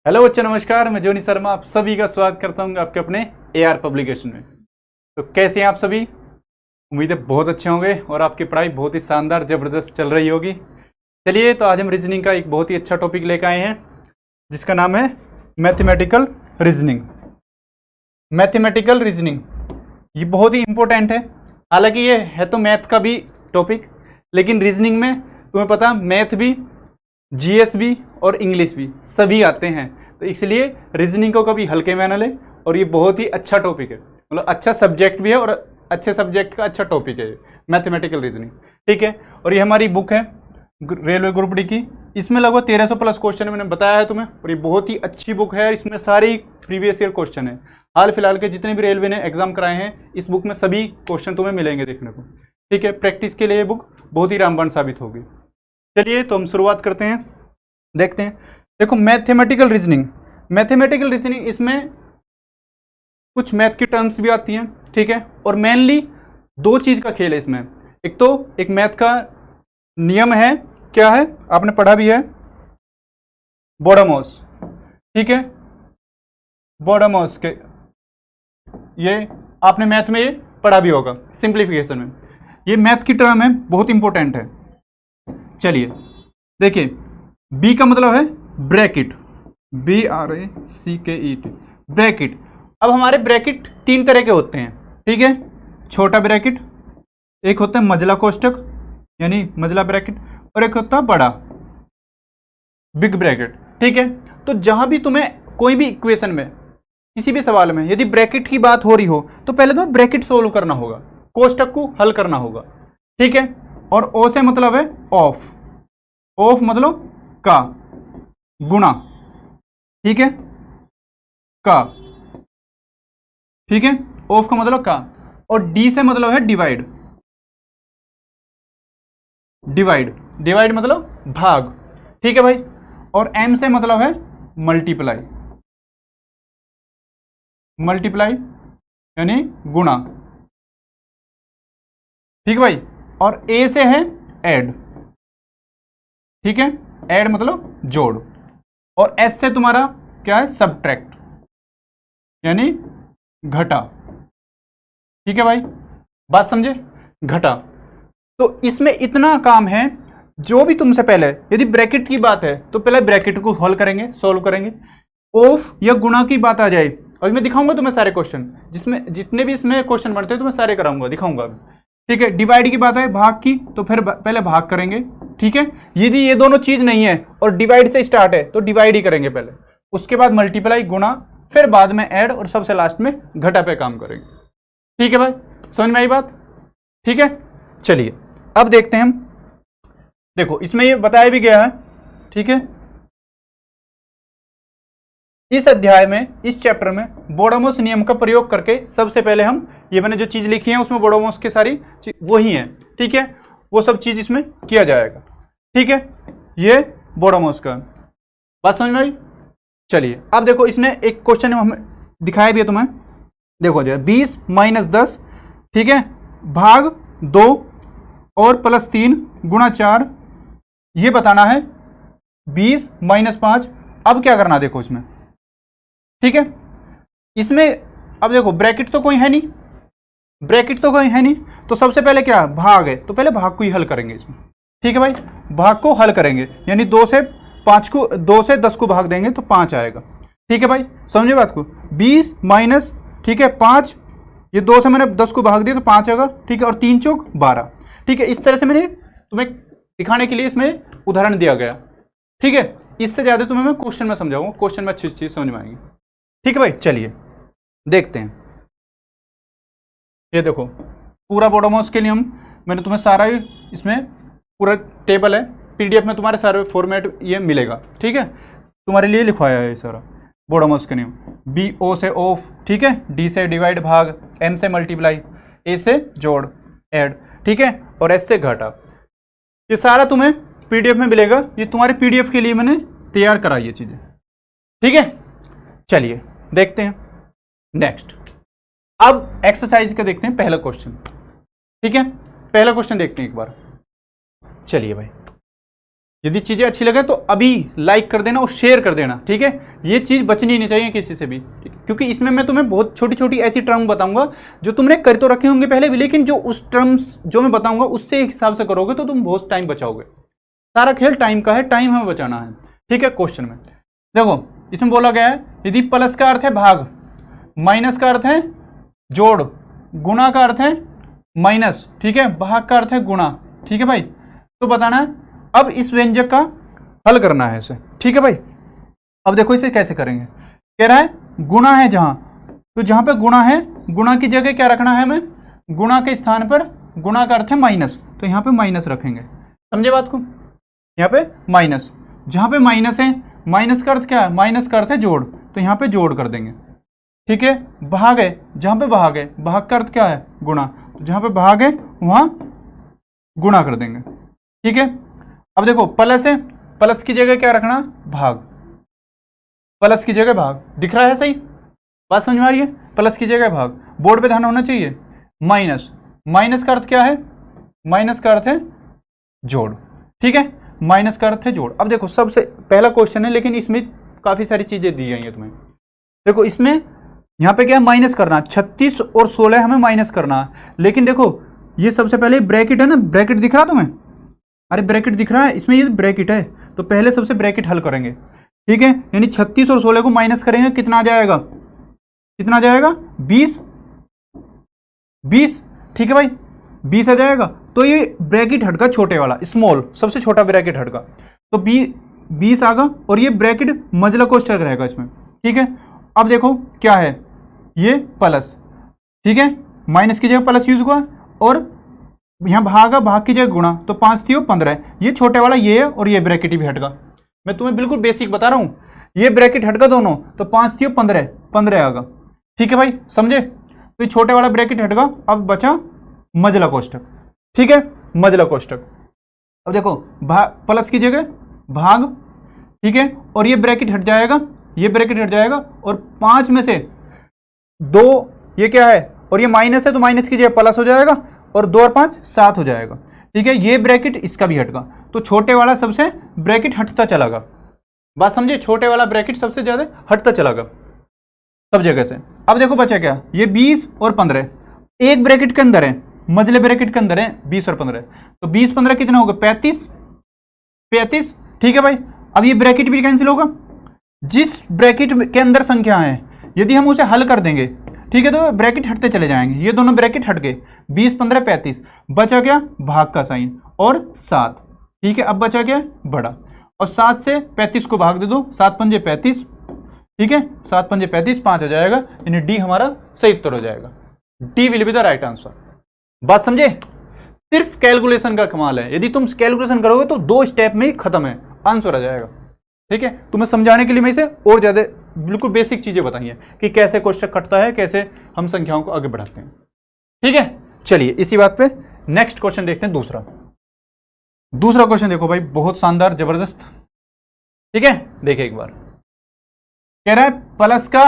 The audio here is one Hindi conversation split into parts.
हेलो बच्चों, नमस्कार। मैं जोनी शर्मा आप सभी का स्वागत करता हूं आपके अपने एआर पब्लिकेशन में। तो कैसे हैं आप सभी? उम्मीद है बहुत अच्छे होंगे और आपकी पढ़ाई बहुत ही शानदार ज़बरदस्त चल रही होगी। चलिए, तो आज हम रीजनिंग का एक बहुत ही अच्छा टॉपिक लेकर आए हैं जिसका नाम है मैथमेटिकल रीजनिंग। मैथमेटिकल रीजनिंग ये बहुत ही इंपॉर्टेंट है। हालांकि ये है तो मैथ का भी टॉपिक, लेकिन रीजनिंग में तुम्हें पता मैथ भी, जीएस भी और इंग्लिश भी सभी आते हैं, तो इसलिए रीजनिंग को कभी हल्के में न ले। और ये बहुत ही अच्छा टॉपिक है, मतलब अच्छा सब्जेक्ट भी है और अच्छे सब्जेक्ट का अच्छा टॉपिक है मैथमेटिकल रीजनिंग। ठीक है, और ये हमारी बुक है रेलवे ग्रुप डी की। इसमें लगभग 1300 प्लस क्वेश्चन मैंने बताया है तुम्हें, और ये बहुत ही अच्छी बुक है। इसमें सारे प्रीवियस ईयर क्वेश्चन है, हाल फिलहाल के जितने भी रेलवे ने एग्जाम कराए हैं इस बुक में सभी क्वेश्चन तुम्हें मिलेंगे देखने को। ठीक है, प्रैक्टिस के लिए ये बुक बहुत ही रामबाण साबित होगी। चलिए, तो हम शुरुआत करते हैं, देखते हैं। देखो, मैथमेटिकल रीजनिंग इसमें कुछ मैथ की टर्म्स भी आती हैं। ठीक है, और मेनली दो चीज का खेल है इसमें। एक तो एक मैथ का नियम है, क्या है आपने पढ़ा भी है, बोडामोस। ठीक है, बोडामोस के ये आपने मैथ में ये पढ़ा भी होगा सिंप्लीफिकेशन में। ये मैथ की टर्म है, बहुत इंपॉर्टेंट है। चलिए देखिए, बी का मतलब है ब्रैकेट, BRACKET, ब्रैकेट। अब हमारे ब्रैकेट तीन तरह के होते हैं। ठीक है, छोटा ब्रैकेट, एक होता है मजला कोष्टक यानी मजला ब्रैकेट, और एक होता है बड़ा बिग ब्रैकेट। ठीक है, तो जहां भी तुम्हें कोई भी इक्वेशन में, किसी भी सवाल में यदि ब्रैकेट की बात हो रही हो तो पहले तुम्हें ब्रैकेट सोल्व करना होगा, कोष्टक को हल करना होगा। ठीक है, और ओ से मतलब है ऑफ, ऑफ मतलब का, गुणा। ठीक है, का। ठीक है, ऑफ का मतलब का, और डी से मतलब है डिवाइड, डिवाइड मतलब भाग। ठीक है भाई, और एम से मतलब है मल्टीप्लाई, यानी गुणा। ठीक है भाई, और ए से है ऐड। ठीक है, ऐड मतलब जोड़, और एस से तुम्हारा क्या है, सब्ट्रैक्ट यानी घटा। ठीक है भाई, बात समझे, घटा। तो इसमें इतना काम है, जो भी तुमसे पहले यदि ब्रैकेट की बात है तो पहले ब्रैकेट को हल करेंगे, सॉल्व करेंगे। ऑफ या गुणा की बात आ जाए, और मैं दिखाऊंगा तुम्हें सारे क्वेश्चन, जिसमें जितने भी इसमें क्वेश्चन बनते हैं तो मैं सारे कराऊंगा, दिखाऊंगा। ठीक है, डिवाइड की बात है भाग की, तो फिर पहले भाग करेंगे। ठीक है, यदि ये दोनों चीज नहीं है और डिवाइड से स्टार्ट है तो डिवाइड ही करेंगे पहले, उसके बाद मल्टीप्लाई, गुणा, फिर बाद में ऐड, और सबसे लास्ट में घटा पे काम करेंगे। ठीक है भाई, समझ में आई बात? ठीक है, चलिए अब देखते हैं हम। देखो, इसमें ये बताया भी गया है। ठीक है, इस अध्याय में, इस चैप्टर में बोडामोस नियम का प्रयोग करके सबसे पहले हम, ये मैंने जो चीज लिखी है उसमें बोडामोस की सारी वही है। ठीक है, वो सब चीज इसमें किया जाएगा। ठीक है, ये बोडामोस का बात समझ में आई? चलिए अब देखो, इसने एक क्वेश्चन हमें दिखाया भी है तुम्हें। देखो जो 20 - 10, ठीक है, भाग 2 और +3 गुणा 4, ये बताना है। 20 - 5, अब क्या करना देखो इसमें। ठीक है, इसमें अब देखो ब्रैकेट तो कोई है नहीं, तो सबसे पहले क्या भाग है, तो पहले भाग को ही हल करेंगे इसमें। ठीक है भाई, भाग को हल करेंगे, यानी 2 से 10 को भाग देंगे तो 5 आएगा। ठीक है भाई, समझे बात को। 20 माइनस, ठीक है 5, ये 2 से मैंने 10 को भाग दिया तो 5 आएगा। ठीक है, और 3 चौक 12। ठीक है, इस तरह से मैंने तुम्हें दिखाने के लिए इसमें उदाहरण दिया गया। ठीक है, इससे ज्यादा तुम्हें मैं क्वेश्चन में समझाऊंगा, क्वेश्चन में अच्छी चीज समझ में आएंगी। ठीक है भाई, चलिए देखते हैं। ये देखो, पूरा बोडामोस के लिए मैंने तुम्हें सारा इसमें पूरा टेबल है, पीडीएफ में तुम्हारे सारे फॉर्मेट ये मिलेगा। ठीक है, तुम्हारे लिए लिखवाया है ये सारा बोडामोस के नियम। बी ओ से ऑफ, ठीक है, डी से डिवाइड भाग, एम से मल्टीप्लाई, ए से जोड़ ऐड, ठीक है, और एस से घटा। ये सारा तुम्हें पीडीएफ में मिलेगा, ये तुम्हारे पीडीएफ के लिए मैंने तैयार कराई ये चीजें। ठीक है, चलिए देखते हैं नेक्स्ट। अब एक्सरसाइज का देखते हैं पहला क्वेश्चन। ठीक है, पहला क्वेश्चन देखते हैं एक बार। चलिए भाई, यदि चीज़ें अच्छी लगे तो अभी लाइक कर देना और शेयर कर देना, ठीक है। ये चीज़ बचनी नहीं चाहिए किसी से भी, क्योंकि इसमें मैं तुम्हें बहुत छोटी छोटी ऐसी टर्म बताऊंगा जो तुमने कर तो रखे होंगे पहले भी, लेकिन जो उस टर्म्स जो मैं बताऊंगा उससे हिसाब से करोगे तो तुम बहुत टाइम बचाओगे। सारा खेल टाइम का है, टाइम हमें बचाना है, ठीक है। क्वेश्चन में देखो इसमें बोला गया है यदि प्लस का अर्थ है भाग, माइनस का अर्थ है जोड़, गुणा का अर्थ है माइनस, ठीक है, भाग का अर्थ है गुणा, ठीक है भाई। तो बताना है अब इस व्यंजक का हल करना है इसे, ठीक है भाई। अब देखो इसे कैसे करेंगे, कह रहा है गुणा है जहां, तो जहां पे गुणा है, गुणा की जगह क्या रखना है हमें, गुणा के स्थान पर गुणा का अर्थ है माइनस, तो यहां पे माइनस रखेंगे, समझे बात को। यहां पे माइनस, जहां पे माइनस है, माइनस का अर्थ क्या है, माइनस का अर्थ है जोड़, तो यहां पे जोड़ कर देंगे, ठीक है। भाग है, जहां पे भाग है, भाग का अर्थ क्या है गुणा, तो जहां पे भाग है वहां गुणा कर देंगे, ठीक है। अब देखो प्लस है, प्लस की जगह क्या रखना, भाग, प्लस की जगह भाग, दिख रहा है सही, बात समझ में आ रही है, प्लस की जगह भाग, बोर्ड पे ध्यान होना चाहिए। माइनस, माइनस का अर्थ क्या है, माइनस का अर्थ है जोड़, ठीक है, माइनस का अर्थ है जोड़। अब देखो सबसे पहला क्वेश्चन है, लेकिन इसमें काफी सारी चीजें दी गई हैं तुम्हें। देखो इसमें यहाँ पे क्या है, माइनस करना, 36 और 16 हमें माइनस करना है, लेकिन देखो ये सबसे पहले ब्रैकेट है ना, ब्रैकेट दिख रहा तुम्हें, अरे ब्रैकेट दिख रहा है, इसमें ये ब्रैकेट है, तो पहले सबसे ब्रैकेट हल करेंगे, ठीक है। यानी 36 और 16 को माइनस करेंगे, कितना आ जाएगा, कितना आ जाएगा 20, 20, ठीक है भाई 20 आ जाएगा। तो ये ब्रैकेट हटका छोटे वाला, स्मॉल, सबसे छोटा ब्रैकेट हटका, तो 20 आगा, और ये ब्रैकेट मजला कोष्ठक रहेगा इसमें, ठीक है। अब देखो क्या है, ये प्लस, ठीक है, माइनस की जगह प्लस यूज हुआ, और यहां भागा, भाग की जगह गुणा, तो 5 3 15, ये छोटे वाला ये है, और ये ब्रैकेट भी हटगा, मैं तुम्हें बिल्कुल बेसिक बता रहा हूं, ये ब्रैकेट हटगा दोनों, तो 5 3 15, 15 आगा, ठीक है भाई, समझे। तो ये छोटे वाला ब्रैकेट हटगा, अब बचा मजला कोष्ठक, ठीक है, मजला कोष्ठक। अब देखो प्लस की जगह भाग, ठीक है, और ये ब्रैकेट हट जाएगा, ये ब्रैकेट हट जाएगा, और 5 में से 2 ये क्या है, और ये माइनस है, तो माइनस की जगह प्लस हो जाएगा, और 2 और 5 7 हो जाएगा, ठीक है। ये ब्रैकेट इसका भी हटगा, तो छोटे वाला सबसे ब्रैकेट हटता चलागा, बात समझे, छोटे वाला ब्रैकेट सबसे ज्यादा हटता चलागा सब जगह से। अब देखो बचा क्या, ये 20 और 15 एक ब्रैकेट के अंदर है, मजले ब्रैकेट के अंदर है 20 और 15, तो 20 15 कितना होगा 35, 35, ठीक है भाई। अब ये ब्रैकेट भी कैंसिल होगा, जिस ब्रैकेट के अंदर संख्या है यदि हम उसे हल कर देंगे, ठीक है, तो ब्रैकेट हटते चले जाएंगे, ये दोनों ब्रैकेट हट गए, 20 15 35, बचा क्या भाग का साइन और 7, ठीक है। अब बचा क्या बड़ा, और 7 से 35 को भाग दे दो, 7 पंजे 35, ठीक है, 7 पंजे 35, 5 आ जाएगा, यानी डी हमारा सही उत्तर हो जाएगा, D will be the right answer. बात समझे, सिर्फ कैलकुलेशन का कमाल है, यदि तुम कैलकुलेशन करोगे तो 2 स्टेप में ही खत्म है, आंसर आ जाएगा, ठीक है। तुम्हें समझाने के लिए मैं इसे और ज्यादा बिल्कुल बेसिक चीजें बताई हैं कि कैसे क्वेश्चन कटता है, कैसे हम संख्याओं को आगे बढ़ाते हैं, ठीक है। चलिए इसी बात पे नेक्स्ट क्वेश्चन देखते हैं, दूसरा क्वेश्चन देखो भाई, बहुत शानदार जबरदस्त, ठीक है। देखिए एक बार, कह रहा है प्लस का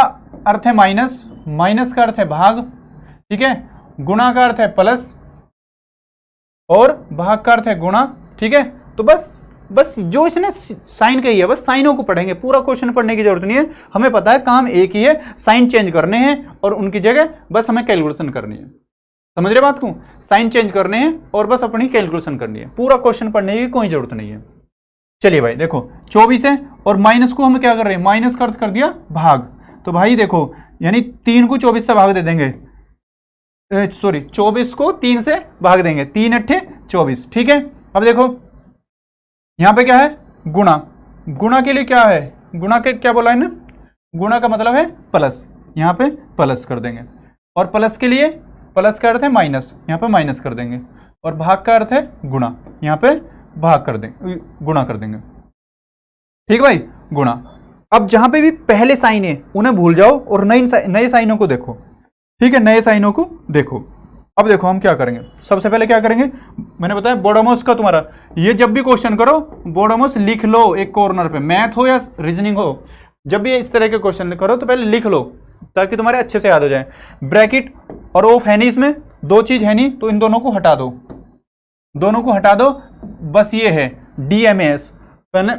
अर्थ है माइनस, माइनस का अर्थ है भाग, ठीक है, गुणा का अर्थ है प्लस, और भाग का अर्थ है गुणा, ठीक है। तो बस जो इसने साइन कही है, बस साइनों को पढ़ेंगे, पूरा क्वेश्चन पढ़ने की जरूरत नहीं है, हमें पता है काम एक ही है, साइन चेंज करने हैं और उनकी जगह बस हमें कैलकुलेशन करनी है, समझ रहे बात को, साइन चेंज करने हैं और बस अपनी कैलकुलेशन करनी है, पूरा क्वेश्चन पढ़ने की कोई जरूरत नहीं है। चलिए भाई देखो 24 है, और माइनस को हम क्या कर रहे हैं, माइनस का अर्थ कर दिया भाग, तो भाई देखो यानी 3 को 24 से भाग दे देंगे, सॉरी 24 को 3 से भाग देंगे, 3 अट्ठे 24, ठीक है। अब देखो यहां पे क्या है गुणा, गुणा के लिए क्या है, गुणा के क्या बोला है ना, गुणा का मतलब है प्लस, यहां पे प्लस कर देंगे, और प्लस के लिए प्लस का अर्थ है माइनस, यहां पे माइनस कर देंगे, और भाग का अर्थ है गुणा, यहां पे भाग कर देंगे, गुणा कर देंगे, ठीक भाई, गुणा। अब जहां पे भी पहले साइन है उन्हें भूल जाओ और नए साइनों को देखो, ठीक है, नए साइनों को देखो। अब देखो हम क्या करेंगे, सबसे पहले क्या करेंगे, मैंने बताया बोडोमोस का, तुम्हारा ये जब भी क्वेश्चन करो बोडोमोस लिख लो एक कॉर्नर पे, मैथ हो या रीजनिंग हो, जब भी इस तरह के क्वेश्चन करो तो पहले लिख लो ताकि तुम्हारे अच्छे से याद हो जाए। ब्रैकेट और ऑफ है नहीं, इसमें 2 चीज है नहीं, तो इन दोनों को हटा दो, दोनों को हटा दो, बस ये है DMAS, पहले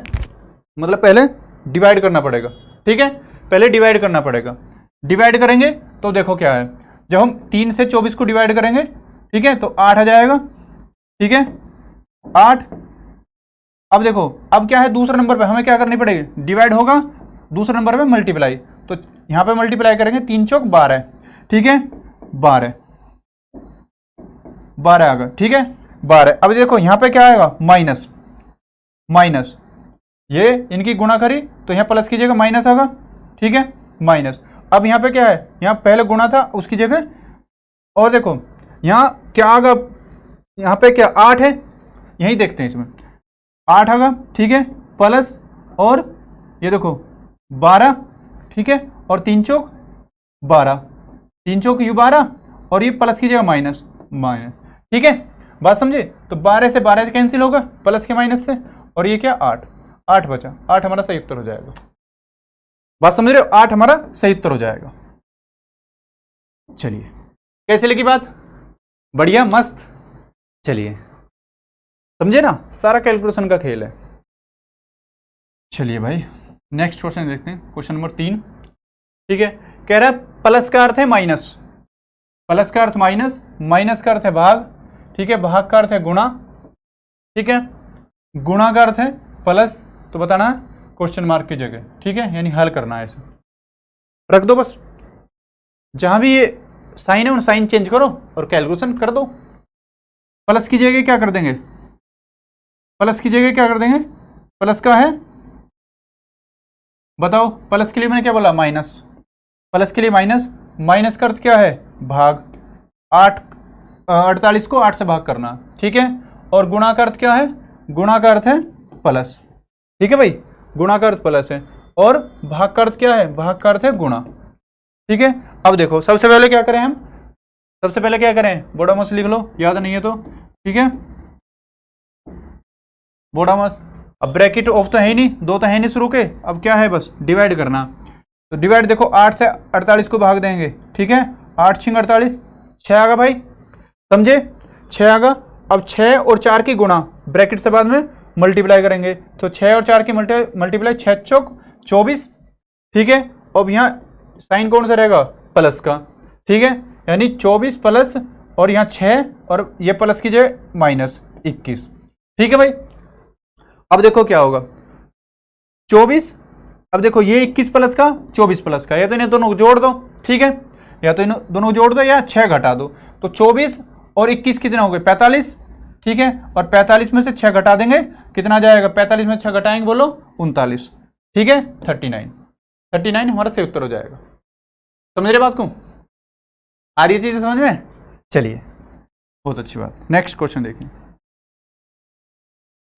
मतलब पहले डिवाइड करना पड़ेगा, ठीक है, पहले डिवाइड करना पड़ेगा। डिवाइड करेंगे तो देखो क्या है, जब हम 3 से 24 को डिवाइड करेंगे, ठीक है, तो 8 आ जाएगा, ठीक है, 8। अब देखो अब क्या है, दूसरे नंबर पे हमें क्या करनी पड़ेगी, डिवाइड होगा, दूसरे नंबर पे मल्टीप्लाई, तो यहां पे मल्टीप्लाई करेंगे, 3 चौक 12, ठीक है, 12 आ गया, ठीक है, 12। अब देखो यहां पे क्या आएगा, माइनस, माइनस, ये इनकी गुणा करी तो यहाँ प्लस की जगह माइनस आएगा, ठीक है, माइनस। अब यहाँ पे क्या है, यहाँ पहले गुणा था उसकी जगह, और देखो यहाँ क्या आएगा, यहाँ पे क्या 8 है, यही देखते हैं इसमें 8 आएगा, ठीक है, प्लस, और ये देखो 12, ठीक है, और 3 चौक 12, 3 चौक यू 12, और ये प्लस की जगह माइनस, माइनस, ठीक है, बात समझे। तो 12 से 12 कैंसिल होगा प्लस के माइनस से, और ये क्या 8, 8 बचा, 8 हमारा सही उत्तर हो जाएगा। बात समझ रहे हो, 8 हमारा सही उत्तर हो जाएगा। चलिए, कैसे लगी बात, बढ़िया, मस्त। चलिए, समझे ना, सारा कैलकुलेशन का खेल है। चलिए भाई, नेक्स्ट क्वेश्चन देखते हैं, क्वेश्चन नंबर 3, ठीक है, कह रहा है प्लस का अर्थ है माइनस, प्लस का अर्थ माइनस, माइनस का अर्थ है भाग, ठीक है, भाग का अर्थ है गुणा, ठीक है, गुणा का अर्थ है प्लस, तो बताना है क्वेश्चन मार्क की जगह, ठीक है, यानी हल करना है, ऐसे रख दो बस, जहां भी ये साइन है उन साइन चेंज करो और कैलकुलेशन कर दो। प्लस की जगह क्या कर देंगे, प्लस की जगह क्या कर देंगे, प्लस का है, बताओ, प्लस के लिए मैंने क्या बोला, माइनस, प्लस के लिए माइनस, माइनस का अर्थ क्या है, भाग, 48 को 8 से भाग करना, ठीक है, और गुणा का अर्थ क्या है, गुणा का अर्थ है प्लस, ठीक है भाई, गुणा का अर्थ प्लस है, और भाग का अर्थ क्या है, भाग का अर्थ है गुणा, ठीक है। अब देखो सबसे पहले क्या करें हम, सबसे पहले क्या करें, बोडामस लिख लो, याद नहीं है तो, ठीक है, बोडामस। अब ब्रैकेट ऑफ तो है ही नहीं, 2 तो है नहीं शुरू के, अब क्या है, बस डिवाइड करना, तो डिवाइड देखो 8 से 48 को भाग देंगे, ठीक है, 8 6 48, 6 आगा भाई, समझे, 6 आगा। अब 6 और 4 की गुणा, ब्रैकेट से बाद में मल्टीप्लाई करेंगे, तो 6 और 4 की मल्टीप्लाई, 6 चौक 24, ठीक है, अब यहाँ साइन कौन सा रहेगा, प्लस का, ठीक है, यानी 24 प्लस, और यहाँ 6, और ये प्लस की जगह माइनस 21, ठीक है भाई। अब देखो क्या होगा, 24, अब देखो ये 21 प्लस का 24 प्लस का, या तो इन्हें दोनों को जोड़ दो, ठीक है, या तो इन दोनों को जोड़ दो या 6 घटा दो, तो 24 और 21 कितने हो गए, 45, ठीक है, और 45 में से 6 घटा देंगे, कितना जाएगा, 45 में 6 घटाएंगे, बोलो 39, ठीक है, 39 हमारा सही उत्तर हो जाएगा। समझ रहे बात को, आ रही है चीजें समझ में, चलिए, बहुत अच्छी बात। नेक्स्ट क्वेश्चन देखिए,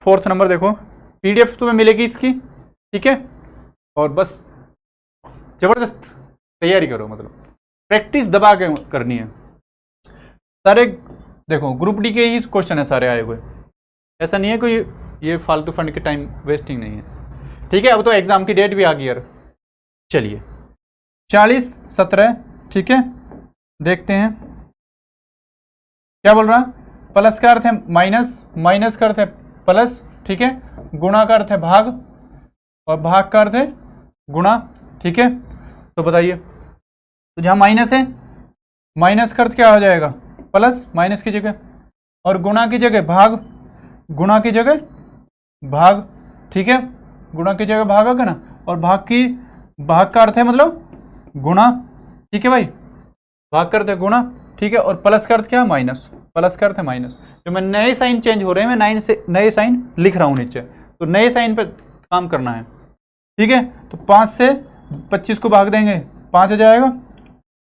4th नंबर देखो, पीडीएफ तुम्हें मिलेगी इसकी, ठीक है, और बस जबरदस्त तैयारी करो, मतलब प्रैक्टिस दबा के करनी है। सारे देखो ग्रुप डी के ही क्वेश्चन है सारे आए हुए, ऐसा नहीं है कोई ये फालतू फंड के टाइम वेस्टिंग नहीं है, ठीक है। अब तो एग्जाम की डेट भी आ गई यार। चलिए 40 17, ठीक है, देखते हैं क्या बोल रहा है। प्लस का अर्थ है माइनस, माइनस का अर्थ है प्लस, ठीक है, गुणा का अर्थ है भाग, और भाग का अर्थ है गुणा, ठीक है। तो बताइए, तो जहां माइनस है, माइनस का अर्थ क्या हो जाएगा, प्लस, माइनस की जगह, और गुणा की जगह भाग, गुणा की जगह भाग, ठीक है, गुणा की जगह भाग होगा ना, और भाग का अर्थ है मतलब गुणा, ठीक है भाई, भाग का अर्थ है गुणा, ठीक है, और प्लस का अर्थ क्या है, माइनस, प्लस का अर्थ है माइनस। जो मैं नए साइन चेंज हो रहे हैं, मैं 9 से नए साइन लिख रहा हूं नीचे, तो नए साइन पे काम करना है, ठीक है। तो 5 से 25 को भाग देंगे, 5 हो जाएगा,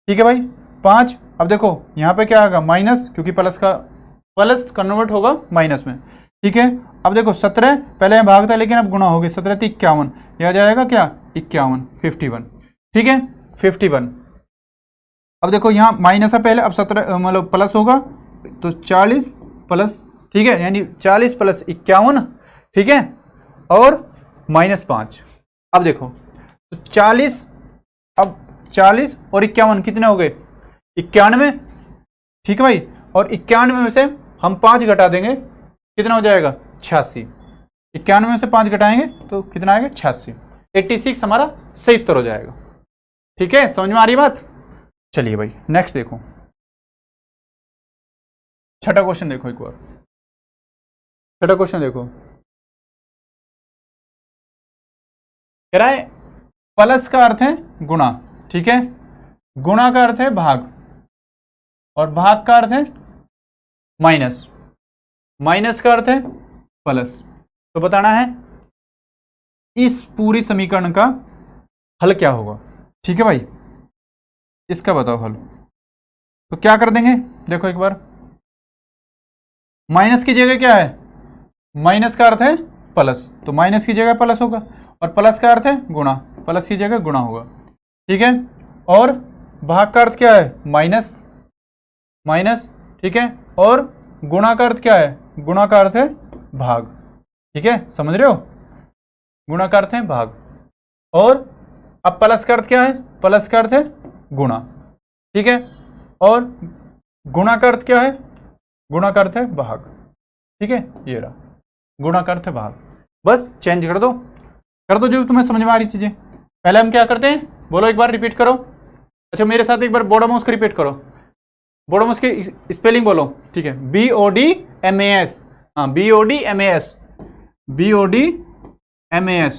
ठीक है भाई, 5। अब देखो यहाँ पे क्या आएगा, माइनस, क्योंकि प्लस कन्वर्ट होगा माइनस में, ठीक है। अब देखो 17, पहले यहाँ भाग था लेकिन अब गुणा हो गया, 17 × 51, यह आ जाएगा क्या, 51, 51, ठीक है, 51। अब देखो यहाँ माइनस है पहले, अब 17 मतलब प्लस होगा, तो 40 प्लस, ठीक है, यानी 40 + 51, ठीक है, और -5। अब देखो तो 40, अब 40 और 51 कितने हो गए, 91, ठीक है भाई, और 91 में से हम 5 घटा देंगे, कितना हो जाएगा, 86, 91 में से 5 घटाएंगे तो कितना आएगा 86। 86 हमारा सही उत्तर हो जाएगा। ठीक है, समझ में आ रही बात। चलिए भाई नेक्स्ट देखो, छठा क्वेश्चन देखो एक बार। छठा क्वेश्चन देखो, कह रहा है प्लस का अर्थ है गुणा, ठीक है, गुणा का अर्थ है भाग, और भाग का अर्थ है माइनस, माइनस का अर्थ है प्लस। तो बताना है इस पूरी समीकरण का हल क्या होगा। ठीक है भाई, इसका बताओ हल। तो क्या कर देंगे, देखो एक बार, माइनस की जगह क्या है, माइनस का अर्थ है प्लस, तो माइनस की जगह प्लस होगा, और प्लस का अर्थ है गुणा, प्लस की जगह गुणा होगा। ठीक है, और भाग का अर्थ क्या है, माइनस, माइनस, ठीक है, और गुणा का अर्थ क्या है, गुणा का अर्थ है भाग। ठीक है, समझ रहे हो, गुणा का अर्थ है भाग, और अब प्लस का अर्थ क्या है, प्लस का अर्थ है गुणा। ठीक है, और गुणा का अर्थ क्या है, गुणा का अर्थ है भाग। ठीक है, ये रहा, गुणा का अर्थ है भाग। बस चेंज कर दो जो तुम्हें समझ में आ रही चीजें। पहले हम क्या करते हैं, बोलो एक बार, रिपीट करो। अच्छा मेरे साथ एक बार बोडोमॉस का रिपीट करो, बोडोमॉस की स्पेलिंग बोलो। ठीक है, BODMAS, हाँ BODMAS, BODMAS।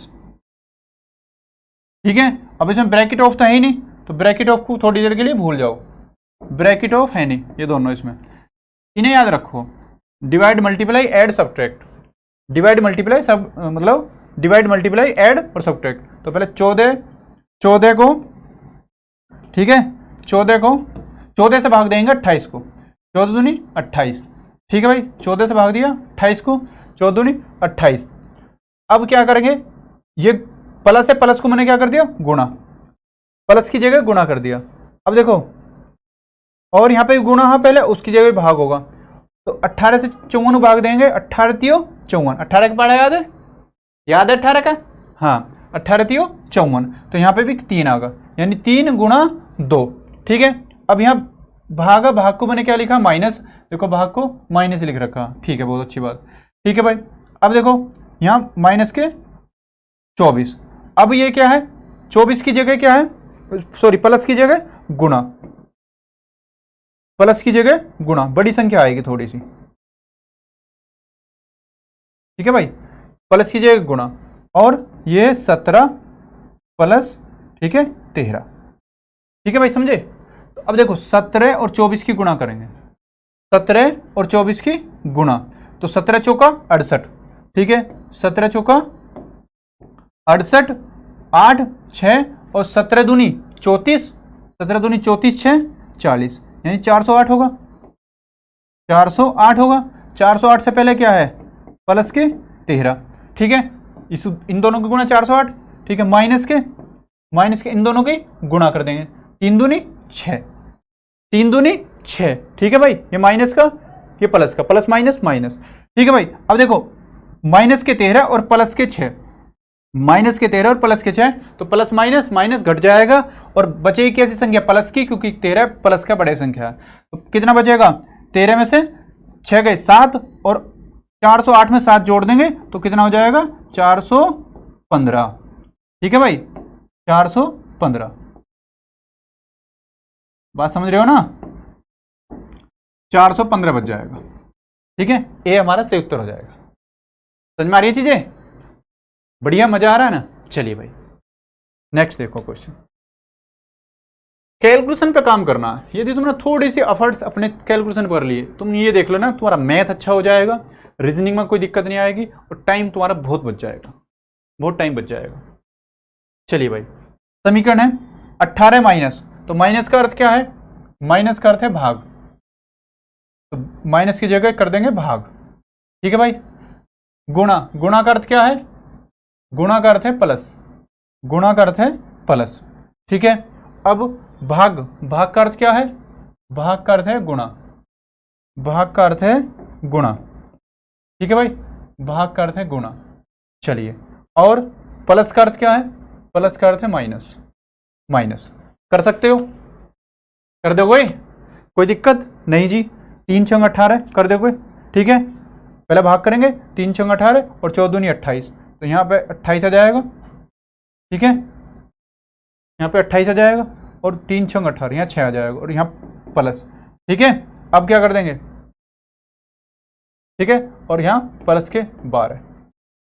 ठीक है, अब इसमें ब्रैकेट ऑफ तो है ही नहीं, तो ब्रैकेट ऑफ को थोड़ी देर के लिए भूल जाओ, ब्रैकेट ऑफ है नहीं ये दोनों, इसमें इन्हें याद रखो, divide multiply add subtract, divide multiply सब मतलब डिवाइड मल्टीप्लाई ऐड और सब्ट्रैक्ट। तो पहले 14 को, ठीक है, 14 से भाग देंगे 28 को, 14 दूनी 28। ठीक है भाई, 14 से भाग दिया 28 को, 14 दूनी 28। अब क्या करेंगे, ये प्लस है, प्लस को मैंने क्या कर दिया, गुणा, प्लस की जगह गुणा कर दिया। अब देखो, और यहाँ पे गुणा, हाँ पहले उसकी जगह भाग होगा, तो 18 से 54 भाग देंगे, 18 तियो 54, 18 का पढ़ा याद है 18 का, हाँ 18 तियो 54, तो यहाँ पे भी 3 आगा, यानी 3 गुणा 2। ठीक है, अब यहाँ भाग को मैंने क्या लिखा, माइनस, देखो भाग को माइनस लिख रखा। ठीक है, बहुत अच्छी बात। ठीक है भाई, अब देखो यहाँ माइनस के 24, अब ये क्या है, 24 की जगह क्या है, सॉरी प्लस की जगह गुणा, प्लस की जगह गुणा, बड़ी संख्या आएगी थोड़ी सी। ठीक है भाई, प्लस की जगह गुणा, और ये 17 प्लस, ठीक है 13। ठीक है भाई, समझे। तो अब देखो 17 और 24 की गुणा करेंगे, 17 और 24 की गुणा, तो 17 चौका 68। ठीक है, 17 चौका 68, 8 6 और 17 दूनी 34, 17 दूनी 34, 6 40, यानी 408 होगा, 408 होगा। 408 से पहले क्या है, प्लस के 13। ठीक है, इन दोनों के गुणा 408। ठीक है, माइनस के इन दोनों की गुणा कर देंगे, 3 दूनी 6, 3 दूनी 6। ठीक है भाई, ये माइनस का, ये प्लस का, प्लस माइनस माइनस। ठीक है भाई, अब देखो माइनस के 13 और प्लस के 6, माइनस के 13 और प्लस के 6, तो प्लस माइनस माइनस घट जाएगा, और बचेगी कैसी संख्या, प्लस की, क्योंकि 13 प्लस का बड़ी संख्या है। तो कितना बचेगा, 13 में से 6 गए 7, और 408 में 7 जोड़ देंगे तो कितना हो जाएगा, 415। ठीक है भाई, 415। बात समझ रहे हो ना, 415 बच जाएगा। ठीक है, ए हमारा सही उत्तर हो जाएगा। समझ में आ रही है चीजें, बढ़िया, मजा आ रहा है ना। चलिए भाई नेक्स्ट देखो क्वेश्चन, कैलकुलेशन पे काम करना। यदि तुमने थोड़ी सी एफर्ट्स अपने कैलकुलेशन कर लिए, तुम ये देख लो ना, तुम्हारा मैथ अच्छा हो जाएगा, रीजनिंग में कोई दिक्कत नहीं आएगी, और टाइम तुम्हारा बहुत बच जाएगा, बहुत टाइम बच जाएगा। चलिए भाई, समीकरण है 18 माइनस, तो माइनस का अर्थ क्या है, माइनस का अर्थ है भाग, तो माइनस की जगह कर देंगे भाग। ठीक है भाई, गुणा का अर्थ क्या है, गुणा का अर्थ है प्लस, गुणा का अर्थ है प्लस। ठीक है, अब भाग का अर्थ क्या है, भाग का अर्थ है गुणा, भाग का अर्थ है गुणा। ठीक है भाई, भाग का अर्थ है गुणा। चलिए, और प्लस का अर्थ क्या है, प्लस का अर्थ है माइनस, माइनस कर सकते हो, कर दोगे कोई दिक्कत नहीं जी, 3 6 18 कर दोगे। ठीक है, पहले भाग करेंगे, 3 छंग 18 और 14 दूनी 28, तो यहाँ पे 28 आ जाएगा। ठीक है, यहाँ पे 28 आ जाएगा और 3 छंग 18, यहाँ 6 आ जाएगा और यहाँ प्लस। ठीक है, अब क्या कर देंगे, ठीक है, और यहाँ प्लस के 12,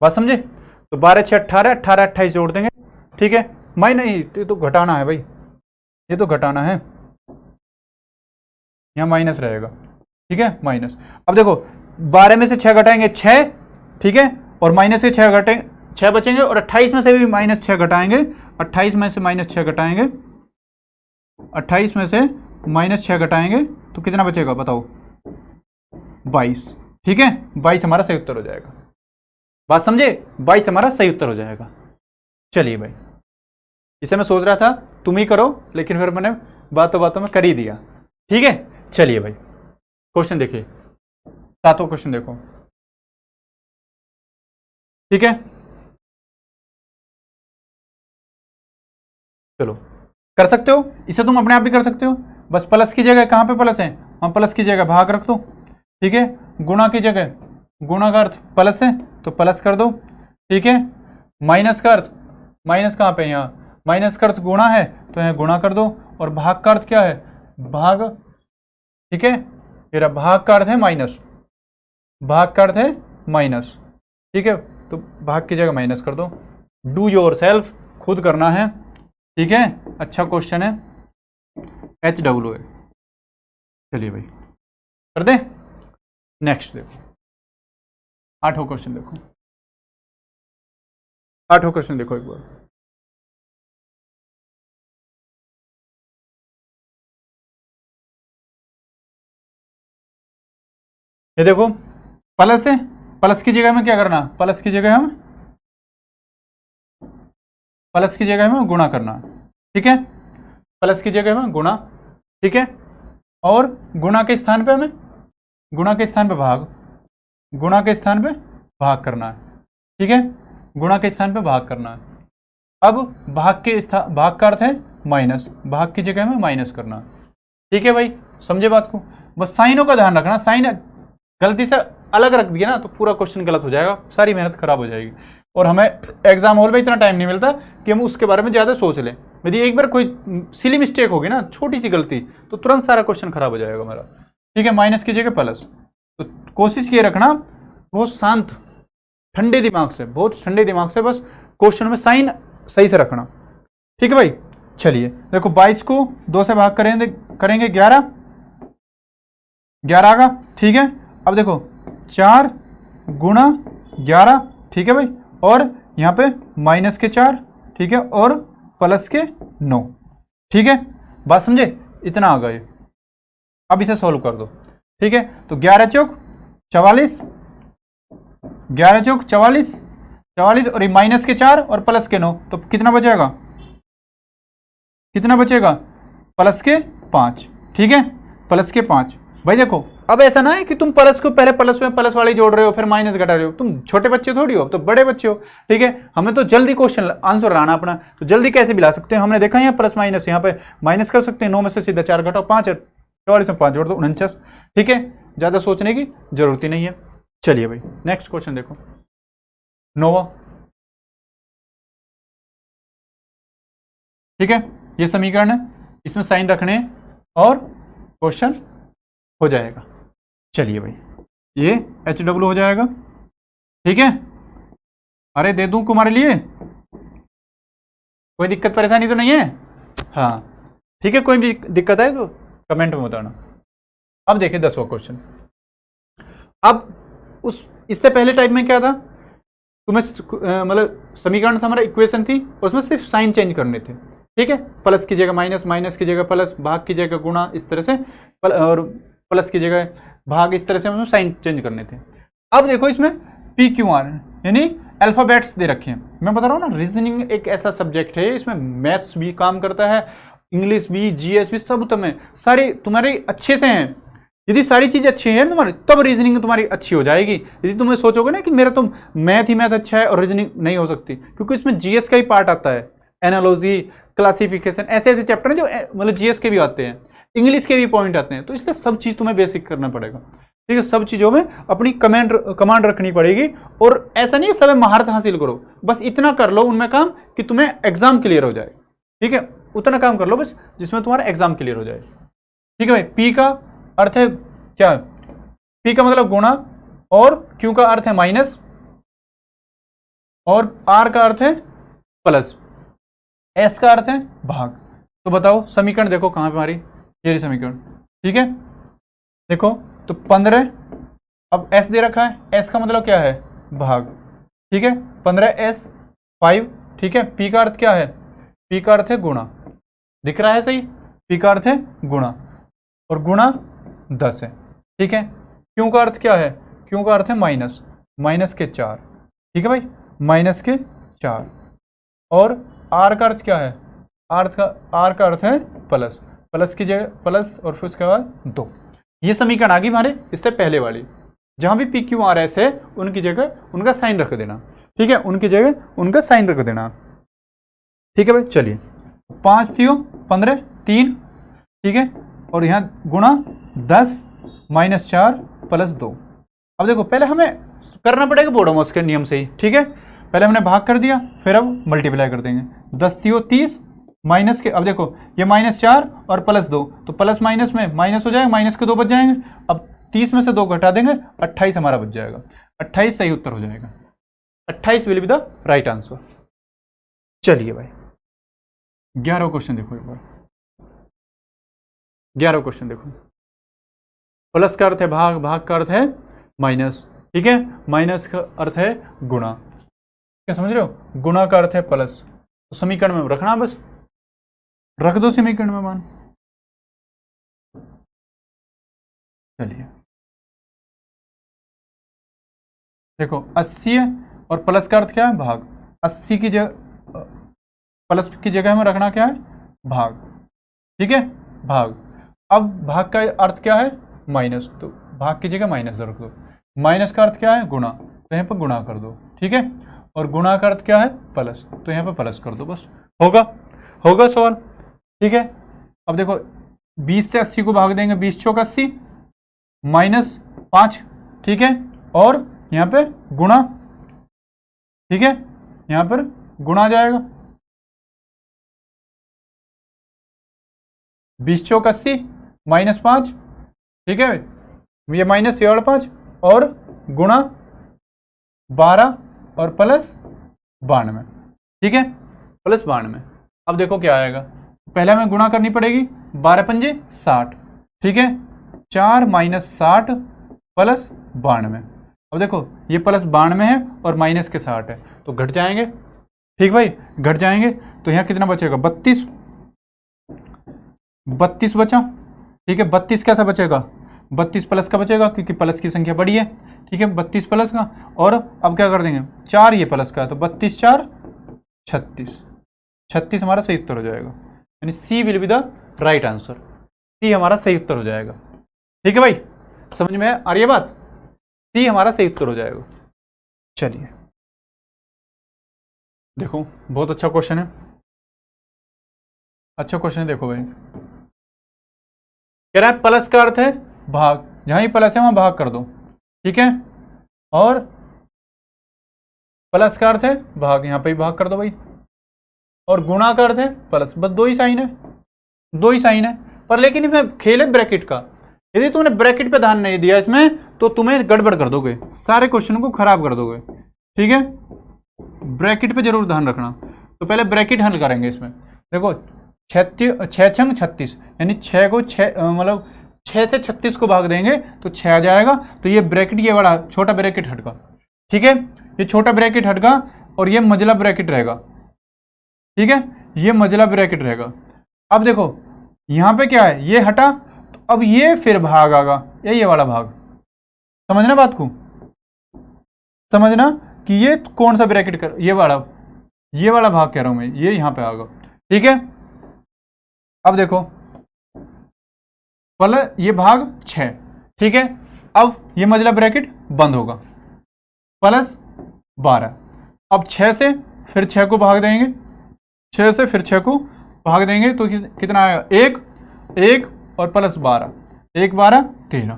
बात समझे। तो 12 6 18, 18 28 जोड़ देंगे। ठीक है, नहीं ये तो घटाना है भाई, ये तो घटाना है, यहाँ माइनस रहेगा। ठीक है, माइनस। अब देखो 12 में से 6 घटाएंगे 6, ठीक है, और माइनस के 6 घटेंगे, 6 बचेंगे, और 28 में से भी माइनस 6 घटाएंगे, 28 में से माइनस 6 घटाएंगे, 28 में से माइनस 6 घटाएंगे तो कितना बचेगा बताओ, 22। ठीक है, 22 हमारा सही उत्तर हो जाएगा, बात समझे, 22 हमारा सही उत्तर हो जाएगा। चलिए भाई, इसे मैं सोच रहा था तुम ही करो, लेकिन फिर मैंने बातों बातों में कर ही दिया। ठीक है, चलिए भाई क्वेश्चन देखिए, 7वां क्वेश्चन देखो। ठीक है, चलो कर सकते हो, इसे तुम अपने आप भी कर सकते हो। बस प्लस की जगह, कहां पे प्लस है, हम प्लस की जगह भाग रख दो। ठीक है, गुणा की जगह, गुणा का अर्थ प्लस है तो प्लस कर दो। ठीक है, माइनस का अर्थ, माइनस कहां पे, यहाँ माइनस का अर्थ गुणा है तो यहाँ गुणा कर दो, और भाग का अर्थ क्या है, भाग। ठीक है, मेरा भाग का अर्थ है माइनस, भाग का अर्थ है माइनस। ठीक है, तो भाग की जगह माइनस कर दो। डू योर सेल्फ, खुद करना है। ठीक है, अच्छा क्वेश्चन है, HW है। चलिए भाई कर दे। नेक्स्ट देखो, 8वां क्वेश्चन देखो, 8वां क्वेश्चन देखो एक बार। ये देखो प्लस है, प्लस की जगह में क्या करना, प्लस की जगह हम, प्लस की जगह में गुणा करना। ठीक है, प्लस की जगह में गुणा। ठीक है, और गुणा के स्थान पे हमें, गुणा के स्थान पे भाग, गुणा के स्थान पे भाग करना है। ठीक है, गुणा के स्थान पे भाग करना है। अब भाग के स्थान, भाग का अर्थ है माइनस, भाग की जगह में माइनस करना। ठीक है भाई, समझे बात को। बस साइनों का ध्यान रखना, साइन गलती से अलग रख दिया ना तो पूरा क्वेश्चन गलत हो जाएगा, सारी मेहनत खराब हो जाएगी, और हमें एग्जाम हॉल में इतना टाइम नहीं मिलता कि हम उसके बारे में ज़्यादा सोच लें। यदि एक बार कोई सिली मिस्टेक होगी ना, छोटी सी गलती, तो तुरंत सारा क्वेश्चन खराब हो जाएगा हमारा। ठीक है, माइनस की जगह प्लस, तो कोशिश ये रखना बहुत शांत ठंडे दिमाग से, बहुत ठंडे दिमाग से बस क्वेश्चन में साइन सही से रखना। ठीक है भाई, चलिए देखो 22 को 2 से भाग करेंगे 11, 11 आगा। ठीक है, अब देखो 4 गुणा 11। ठीक है भाई, और यहाँ पे माइनस के 4, ठीक है, और प्लस के 9। ठीक है, बात समझे, इतना आ गए। अब इसे सॉल्व कर दो। ठीक है, तो 11 चौक 44, 11 चौक 44, 44 और ये माइनस के 4 और प्लस के 9, तो कितना बचेगा, कितना बचेगा, प्लस के 5। ठीक है, प्लस के 5। भाई देखो अब ऐसा ना है कि तुम प्लस को पहले प्लस में प्लस वाले जोड़ रहे हो फिर माइनस घटा रहे हो, तुम छोटे बच्चे थोड़ी हो, अब तो बड़े बच्चे हो। ठीक है, हमें तो जल्दी क्वेश्चन आंसर लाना अपना, तो जल्दी कैसे भी ला सकते हैं, हमने देखा यहाँ प्लस माइनस, यहाँ पे माइनस कर सकते हैं, 9 में से सीधा 4 घटाओ 5 है, 44 में 5 जोड़ दो 49। ठीक है, ज्यादा सोचने की जरूरत ही नहीं है। चलिए भाई नेक्स्ट क्वेश्चन देखो, 9वां। ठीक है, ये समीकरण है, इसमें साइन रखने और क्वेश्चन हो जाएगा। चलिए भाई, ये HW हो जाएगा। ठीक है, अरे दे दूं तुम्हारे लिए, कोई दिक्कत परेशानी तो नहीं है? हाँ ठीक है, कोई भी दिक्कत है तो कमेंट में बताना। अब देखिए 10वां क्वेश्चन। अब इससे पहले टाइप में क्या था, तुम्हें मतलब समीकरण था हमारा, इक्वेशन थी, उसमें सिर्फ साइन चेंज करने थे। ठीक है, प्लस की जगह माइनस, माइनस की जगह प्लस, भाग की जगह गुणा, इस तरह से, और प्लस की जगह भाग, इस तरह से हमें साइन चेंज करने थे। अब देखो इसमें PQR यानी अल्फाबेट्स दे रखे हैं। मैं बता रहा हूँ ना, रीजनिंग एक ऐसा सब्जेक्ट है, इसमें मैथ्स भी काम करता है, इंग्लिश भी, GS भी, सब तुम्हें सारी तुम्हारी अच्छे से हैं। यदि सारी चीज़ अच्छी है तुम्हारी, तब रीजनिंग तुम्हारी अच्छी हो जाएगी। यदि तुम्हें सोचोगे ना कि मेरा तो मैथ ही मैथ अच्छा है और रीजनिंग नहीं हो सकती, क्योंकि इसमें GS का ही पार्ट आता है, एनालॉजी, क्लासिफिकेशन, ऐसे ऐसे चैप्टर हैं जो मतलब GS के भी आते हैं, इंग्लिश के भी पॉइंट आते हैं, तो इसलिए सब चीज़ तुम्हें बेसिक करना पड़ेगा। ठीक है, सब चीज़ों में अपनी कमांड रखनी पड़ेगी। और ऐसा नहीं है सब महारत हासिल करो, बस इतना कर लो उनमें काम कि तुम्हें एग्जाम क्लियर हो जाए। ठीक है, उतना काम कर लो बस जिसमें तुम्हारा एग्जाम क्लियर हो जाए। ठीक है भाई, पी का अर्थ है क्या? पी का मतलब गुणा, और क्यू का अर्थ है माइनस, और आर का अर्थ है प्लस, एस का अर्थ है भाग। तो बताओ समीकरण देखो कहां पे हमारी, ये समीकरण। ठीक है, देखो तो 15, अब एस दे रखा है, एस का मतलब क्या है? भाग। ठीक है, 15s 5। ठीक है, पी का अर्थ क्या है? पी का अर्थ है गुणा, दिख रहा है सही? पी का अर्थ है गुणा, और गुणा 10 है। ठीक है, क्यू का अर्थ क्या है? क्यू का अर्थ है माइनस, माइनस के 4। ठीक है भाई, माइनस के 4। और आर का अर्थ क्या है? आर का अर्थ है प्लस, प्लस की जगह प्लस और फिर उसके बाद 2। ये समीकरण आ गई हमारे इससे पहले वाली। जहां भी पी क्यू आर एस है उनकी जगह उनका साइन रख देना। ठीक है, उनकी जगह उनका साइन रख देना। ठीक है भाई, चलिए 5 थियो 15 3। ठीक है, और यहाँ गुणा 10 माइनस 4 प्लस 2। अब देखो पहले हमें करना पड़ेगा बोडोमॉस के नियम से ही। ठीक है, पहले हमने भाग कर दिया, फिर अब मल्टीप्लाई कर देंगे। 10 थियो 30 माइनस के, अब देखो ये माइनस 4 और प्लस 2, तो प्लस माइनस में माइनस हो जाएगा, माइनस के 2 बच जाएंगे। अब 30 में से 2 घटा देंगे, 28 हमारा बच जाएगा। 28 सही उत्तर हो जाएगा। 28 will be the right answer. चलिए भाई 11वां क्वेश्चन देखो एक बार। 11वां क्वेश्चन देखो, प्लस का अर्थ है भाग, भाग का अर्थ है माइनस। ठीक है, माइनस का अर्थ है गुणा। क्या समझ रहे हो? गुणा का अर्थ है प्लस, तो समीकरण में रखना, बस रख दो समीकरण में मान। चलिए देखो 80 है और प्लस का अर्थ क्या है? भाग। 80 की जगह प्लस की जगह में रखना क्या है? भाग। ठीक है, भाग। अब भाग का अर्थ क्या है? माइनस, तो भाग की जगह माइनस रख दो। माइनस का अर्थ क्या है? गुणा, तो यहाँ पर गुणा कर दो। ठीक है, और गुणा का अर्थ क्या है? प्लस, तो यहाँ पर प्लस कर दो, बस होगा सवाल। ठीक है, अब देखो 20 से 80 को भाग देंगे, 20 चौक 80 माइनस 5। ठीक है, और यहाँ पे गुणा। ठीक है, यहाँ पर गुणा आ जाएगा, 20 चौक 80 माइनस 5। ठीक है, ये माइनस, ये और 5, और गुणा 12 और प्लस 92। ठीक है, प्लस 92। अब देखो क्या आएगा, पहले हमें गुणा करनी पड़ेगी, 12 पंजे 60। ठीक है, 4 माइनस 60 प्लस 92। अब देखो ये प्लस 92 है और माइनस के 60 है, तो घट जाएंगे। ठीक भाई, घट जाएंगे, तो यहाँ कितना बचेगा? 32 बचा। ठीक है, 32 कैसा बचेगा? 32 प्लस का बचेगा, क्योंकि प्लस की संख्या बड़ी है। ठीक है, 32 प्लस का, और अब क्या कर देंगे? 4 ये प्लस का है, तो 32 4 36। 36 हमारा सही उत्तर हो जाएगा, यानी C will be the right answer. C हमारा सही उत्तर हो जाएगा। ठीक है भाई, समझ में आ रही है बात? सी हमारा सही उत्तर हो जाएगा। चलिए देखो, बहुत अच्छा क्वेश्चन है, अच्छा क्वेश्चन है। देखो भाई, कह रहा है प्लस का अर्थ है भाग, जहां ही प्लस है वहां भाग कर दो। ठीक है, और प्लस का अर्थ है भाग, यहां पे भी भाग कर दो भाई, और गुणा का अर्थ है प्लस। बस 2 ही साइन है, 2 ही साइन है। पर लेकिन इसमें खेल है ब्रैकेट का। यदि तुमने ब्रैकेट पे ध्यान नहीं दिया इसमें, तो तुम्हें गड़बड़ कर दोगे, सारे क्वेश्चन को खराब कर दोगे। ठीक है, ब्रैकेट पे जरूर ध्यान रखना। तो पहले ब्रैकेट हल करेंगे इसमें। देखो 6 छंग 36, यानी 6 को 6 मतलब 6 से 36 को भाग देंगे तो 6 आ जाएगा। तो ये ब्रैकेट, ये बड़ा छोटा ब्रैकेट हटका। ठीक है, ये छोटा ब्रैकेट हटका और ये मझला ब्रैकेट रहेगा। ठीक है, ये मझला ब्रैकेट रहेगा। अब देखो यहां पे क्या है, ये हटा, तो अब ये फिर भाग आगा, ये वाला भाग। समझना बात को, समझना कि ये कौन सा ब्रैकेट कर, ये वाला भाग कह रहा हूं मैं, ये यहां पे आगा। ठीक है, अब देखो पहले ये भाग 6। ठीक है, अब ये मझला ब्रैकेट बंद होगा, प्लस 12। अब 6 से फिर 6 को भाग देंगे, 6 से फिर 6 को भाग देंगे तो कितना आएगा? 1 1 और प्लस 12, 1 12 13।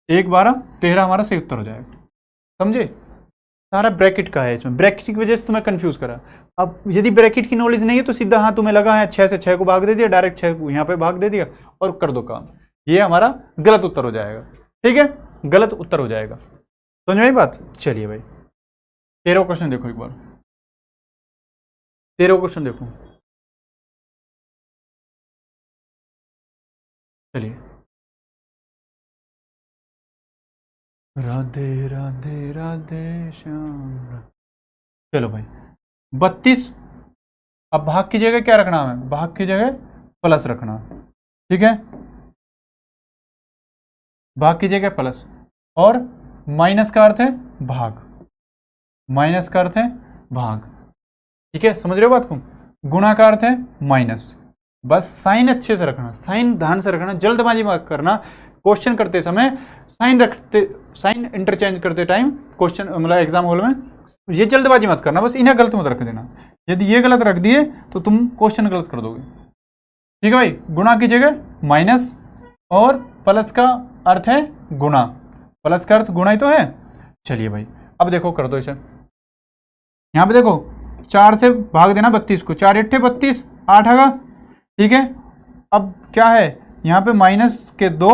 1 12 13 हमारा सही उत्तर हो जाएगा। समझे? सारा ब्रैकेट का है, इसमें ब्रैकेट की वजह से तुम्हें कंफ्यूज करा। अब यदि ब्रैकेट की नॉलेज नहीं है तो सीधा हाँ तुम्हें लगा है 6 से 6 को भाग दे दिया, डायरेक्ट 6 को यहाँ पे भाग दे दिया और कर दो काम, ये हमारा गलत उत्तर हो जाएगा। ठीक है, गलत उत्तर हो जाएगा। समझ में आई बात? चलिए भाई 13वां क्वेश्चन देखो, एक बार 13वां क्वेश्चन देखो। चलिए, राधे राधे राधे श्याम। चलो भाई 32, अब भाग की जगह क्या रखना है? भाग की जगह प्लस रखना। ठीक है, भाग की जगह प्लस, और माइनस का अर्थ है भाग, माइनस का अर्थ है भाग। ठीक है, समझ रहे हो बात को? गुणा का अर्थ है माइनस। बस साइन अच्छे से रखना, साइन ध्यान से रखना, जल्दबाजी मत करना। क्वेश्चन करते समय साइन रखते, साइन इंटरचेंज करते टाइम क्वेश्चन मतलब एग्जाम हॉल में ये जल्दबाजी मत करना, बस इन्हें गलत मत रख देना। यदि ये गलत रख दिए तो तुम क्वेश्चन गलत कर दोगे। ठीक है भाई, गुणा की जगह माइनस और प्लस का अर्थ है गुणा, प्लस का अर्थ गुणा ही तो है। चलिए भाई अब देखो कर दो इसे। यहाँ पे देखो 4 से भाग देना 32 को, 4 8 32, 8 आगा। ठीक है, अब क्या है यहाँ पे माइनस के 2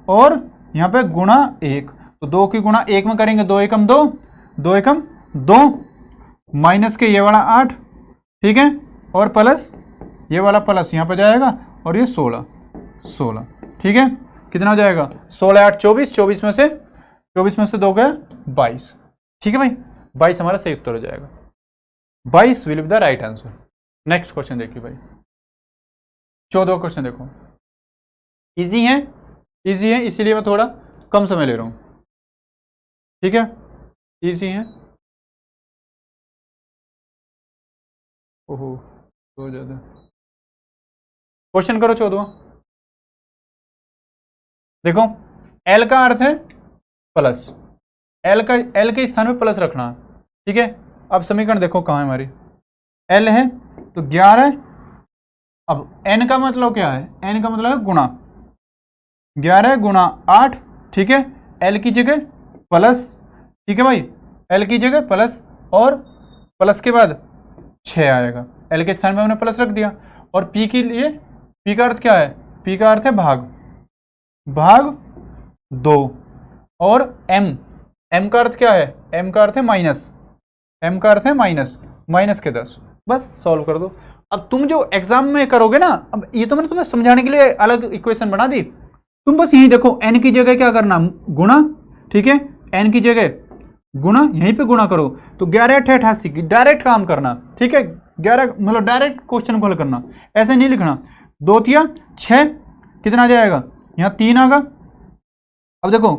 और यहाँ पे गुणा 1, तो 2 की गुणा 1 में करेंगे, 2 एकम 2, 2 एकम 2, माइनस के ये वाला 8। ठीक है, और प्लस ये वाला प्लस यहाँ पे जाएगा और ये 16 16। ठीक है, कितना हो जाएगा? 16 8 24, 24 में से 2 गए 22। ठीक है भाई, 22 हमारा सही उत्तर हो जाएगा। 22 will be the right answer. Next question देखिए भाई, 14वां क्वेश्चन देखो। इजी है, इजी है इसीलिए मैं थोड़ा कम समय ले रहा हूं। ठीक है, इजी है। ओहो बहुत ज्यादा। क्वेश्चन करो 14वां। देखो एल का अर्थ है प्लस, एल के स्थान पे प्लस रखना। ठीक है, अब समीकरण देखो कहाँ है हमारी, एल है तो 11। अब एन का मतलब क्या है? एन का मतलब है गुणा, 11 गुणा 8। ठीक है, एल की जगह प्लस। ठीक है भाई, एल की जगह प्लस और प्लस के बाद 6 आएगा, एल के स्थान में हमने प्लस रख दिया। और पी के लिए, पी का अर्थ क्या है? पी का अर्थ है भाग, भाग 2। और एम का अर्थ क्या है? एम का अर्थ है माइनस, एम का अर्थ है माइनस, माइनस के 10। बस सॉल्व कर दो। अब तुम जो एग्जाम में करोगे ना, अब ये तो मैंने तुम्हें समझाने के लिए अलग इक्वेशन बना दी, तुम बस यही देखो एन की जगह क्या करना? गुणा। ठीक है, एन की जगह गुणा, यहीं पे गुणा करो तो 11 8 88 की डायरेक्ट काम करना। ठीक है, 11 मतलब डायरेक्ट क्वेश्चन को हल करना, ऐसे नहीं लिखना। 2 तिया 6, कितना आ जाएगा? यहाँ 3 आगा। अब देखो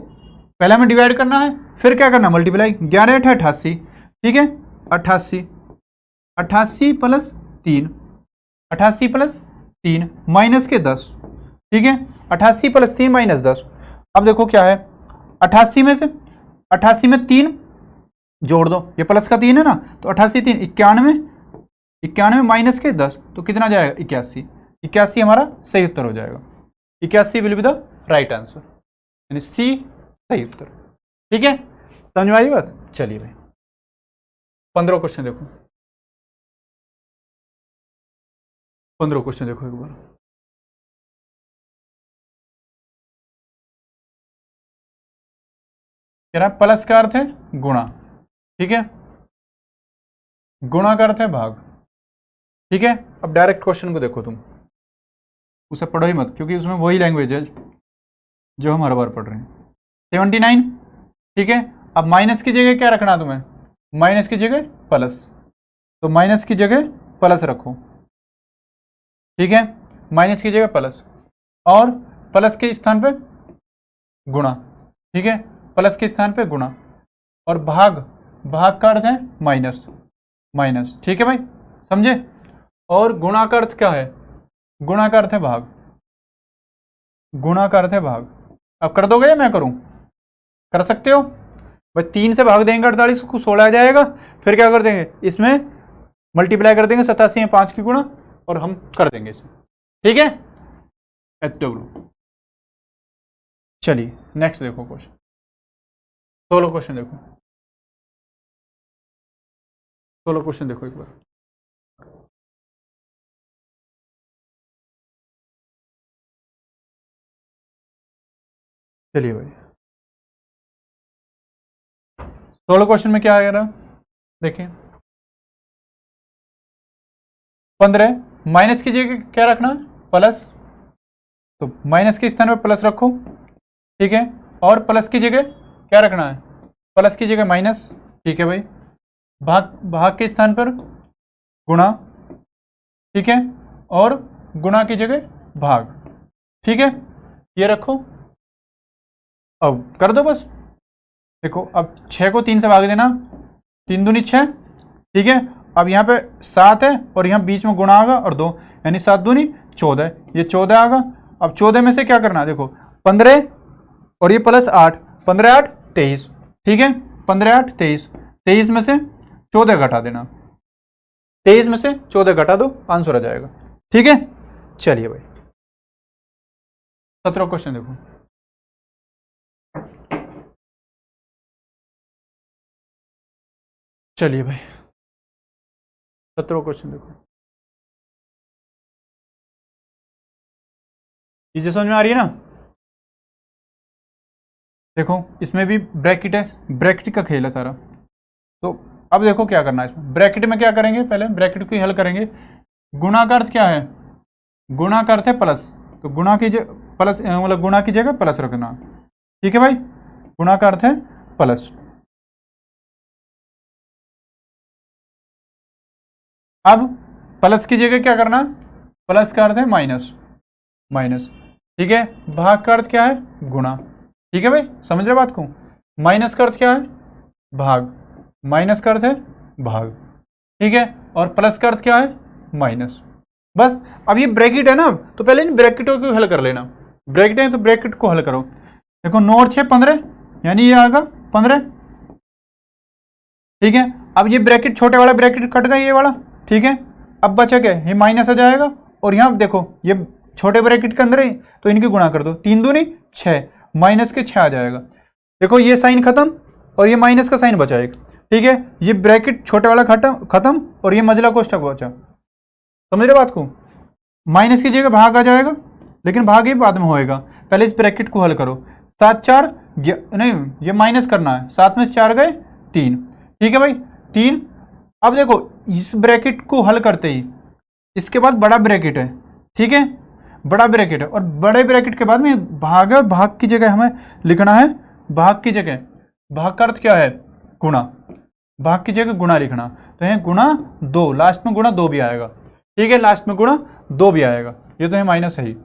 पहले हमें डिवाइड करना है, फिर क्या करना? मल्टीप्लाई। 11 8 88। ठीक है, 88, 88 प्लस 3, 88 प्लस 3 माइनस के 10। ठीक है, 88 प्लस 3 माइनस 10। अब देखो क्या है, 88 में से 88 में 3 जोड़ दो, ये प्लस का 3 है ना, तो 88 3 91, 91 माइनस के 10 तो कितना जाएगा? 81। 81 हमारा सही उत्तर हो जाएगा। 81 will be the right answer, यानी सी सही उत्तर। ठीक है, समझ में आई बात? चलिए भाई 15 क्वेश्चन देखो, 15 क्वेश्चन देखो एक बार। कह रहा है प्लस का अर्थ है गुणा। ठीक है, गुणा का अर्थ है भाग। ठीक है, अब डायरेक्ट क्वेश्चन को देखो, तुम उसे पढ़ो ही मत, क्योंकि उसमें वही लैंग्वेज है जो हम हर बार पढ़ रहे हैं। 79। ठीक है, अब माइनस की जगह क्या रखना तुम्हें? माइनस की जगह प्लस, तो माइनस की जगह प्लस रखो। ठीक है, माइनस की जगह प्लस और प्लस के स्थान पे गुणा। ठीक है, प्लस के स्थान पे गुणा और भाग, भाग का अर्थ है माइनस, माइनस। ठीक है भाई, समझे? और गुणा का अर्थ क्या है? गुणा का अर्थ है भाग, गुणा का अर्थ है भाग। अब कर दोगे या मैं करूं? कर सकते हो भाई। 3 से भाग देंगे 48 को, 16 आ जाएगा। फिर क्या कर देंगे? इसमें मल्टीप्लाई कर देंगे, 87 में 5 की गुणा, और हम कर देंगे इसे। ठीक है, चलिए नेक्स्ट देखो क्वेश्चन। 16 क्वेश्चन देखो, 16 क्वेश्चन देखो एक बार। चलिए भाई, 16 क्वेश्चन में क्या आ रहा, देखिए 15 माइनस की जगह क्या रखना है, प्लस, तो माइनस के स्थान पर प्लस रखो, ठीक है, और प्लस की जगह क्या रखना है, प्लस की जगह माइनस, ठीक है भाई, भाग भाग के स्थान पर गुणा, ठीक है, और गुणा की जगह भाग, ठीक है, ये रखो, अब कर दो बस। देखो अब 6 को 3 से भाग देना, 3 दूनी 6, ठीक है, अब यहाँ पे 7 है और यहाँ बीच में गुणा आगा और 2, यानी 7 दूनी 14, ये 14 आगा। अब 14 में से क्या करना, देखो 15 और ये प्लस 8, 15 8 23, ठीक है, 15 8 23, 23 में से 14 घटा देना, 23 में से 14 घटा दो, आंसर आ जाएगा, ठीक है। चलिए भाई 17 क्वेश्चन देखो, चलिए भाई 17 क्वेश्चन देखो, चीजें समझ में आ रही है ना। देखो इसमें भी ब्रैकेट है, ब्रैकेट का खेल है सारा। तो अब देखो क्या करना है इसमें, ब्रैकेट में क्या करेंगे, पहले ब्रैकेट को ही हल करेंगे। गुणा का अर्थ क्या है, गुणा का अर्थ है प्लस, तो गुणा की प्लस मतलब गुणा की जगह प्लस रखना, ठीक है भाई, गुणा का अर्थ है प्लस। अब प्लस की जगह क्या करना, प्लस का अर्थ है माइनस, माइनस, ठीक है, भाग का अर्थ क्या है, गुणा, ठीक है भाई, समझ रहे बात को। माइनस का अर्थ क्या है, भाग, माइनस का अर्थ है भाग, ठीक है, और प्लस का अर्थ क्या है, माइनस। बस अब ये ब्रैकेट है ना, तो पहले इन ब्रैकेटों को हल कर लेना, ब्रैकेट है तो ब्रैकेट को हल करो। देखो 9 और 6 15, यानी ये आएगा 15, ठीक है। अब ये ब्रैकेट छोटे वाला ब्रैकेट कट गया ये वाला, ठीक है, अब बचा क्या, ये माइनस आ जाएगा, और यहाँ देखो ये छोटे ब्रैकेट के अंदर है तो इनकी गुणा कर दो, 3 दूनी 6, माइनस के 6 आ जाएगा। देखो ये साइन खत्म और ये माइनस का साइन बचा एक, ठीक है, ये ब्रैकेट छोटे वाला खत्म और ये मझला कोष्ठक बचा, समझ रहे बात को। माइनस की जगह भाग आ जाएगा, लेकिन भाग ही बाद में होएगा, पहले इस ब्रैकेट को हल करो। 7 4 नहीं, ये माइनस करना है, 7 में से 4 गए 3, ठीक है भाई 3। अब देखो इस ब्रैकेट को हल करते ही इसके बाद बड़ा ब्रैकेट है, ठीक है, बड़ा ब्रैकेट है, और बड़े ब्रैकेट के बाद में भाग है, भाग की जगह हमें लिखना है, भाग की जगह, भाग का अर्थ क्या है, गुणा, भाग की जगह गुणा लिखना, तो यहाँ गुणा 2, लास्ट में गुणा 2 भी आएगा, ठीक है, लास्ट में गुणा 2 भी आएगा, ये तो है माइनस है ही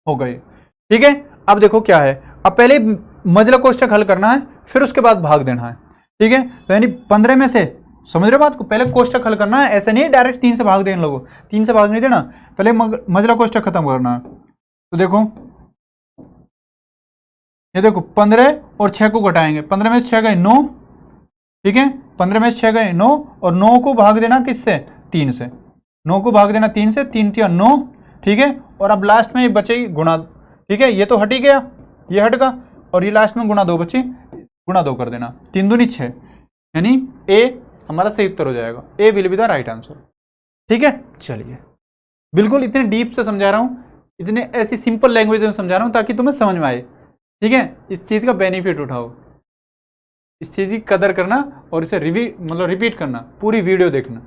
हो गई, ठीक है। अब देखो क्या है, अब पहले मजला कोष्ठक हल करना है, फिर उसके बाद भाग देना है, ठीक है, तो यानी 15 में से, समझ रहे बात को, पहले कोष्ठक हल करना है, ऐसे नहीं डायरेक्ट 3 से भाग देना, लोगों 3 से भाग नहीं देना, पहले मजला कोष्ठक खत्म करना है। तो देखो ये देखो 15 और 6 को घटाएंगे, 15 में से 6 गए 9, ठीक है, 15 में से 6 गए 9, और 9 को भाग देना किससे, 3 से, 9 को भाग देना 3 से, 3 3 9, ठीक है, और अब लास्ट में ये बचेगी गुणा, ठीक है, ये तो हट ही गया, ये हट गया, और ये लास्ट में गुणा 2 बची, गुणा 2 कर देना, 3 दूनी 6, यानी ए हमारा सही उत्तर हो जाएगा, A will be the right answer, ठीक है। चलिए बिल्कुल इतने डीप से समझा रहा हूँ, इतने ऐसी सिंपल लैंग्वेज में समझा रहा हूँ ताकि तुम्हें समझ में आए, ठीक है, इस चीज़ का बेनिफिट उठाओ, इस चीज़ की कदर करना और इसे रिपीट करना, पूरी वीडियो देखना,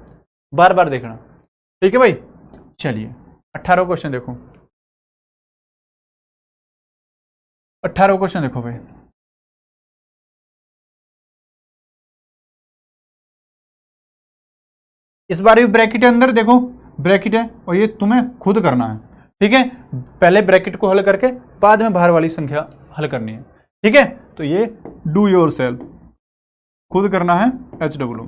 बार बार देखना, ठीक है भाई। चलिए 18 क्वेश्चन देखो, 18 क्वेश्चन देखो भाई, इस बार भी ब्रैकेट है अंदर, देखो ब्रैकेट है और ये तुम्हें खुद करना है, ठीक है, पहले ब्रैकेट को हल करके बाद में बाहर वाली संख्या हल करनी है, ठीक है, तो ये डू योर सेल्फ, खुद करना है HW।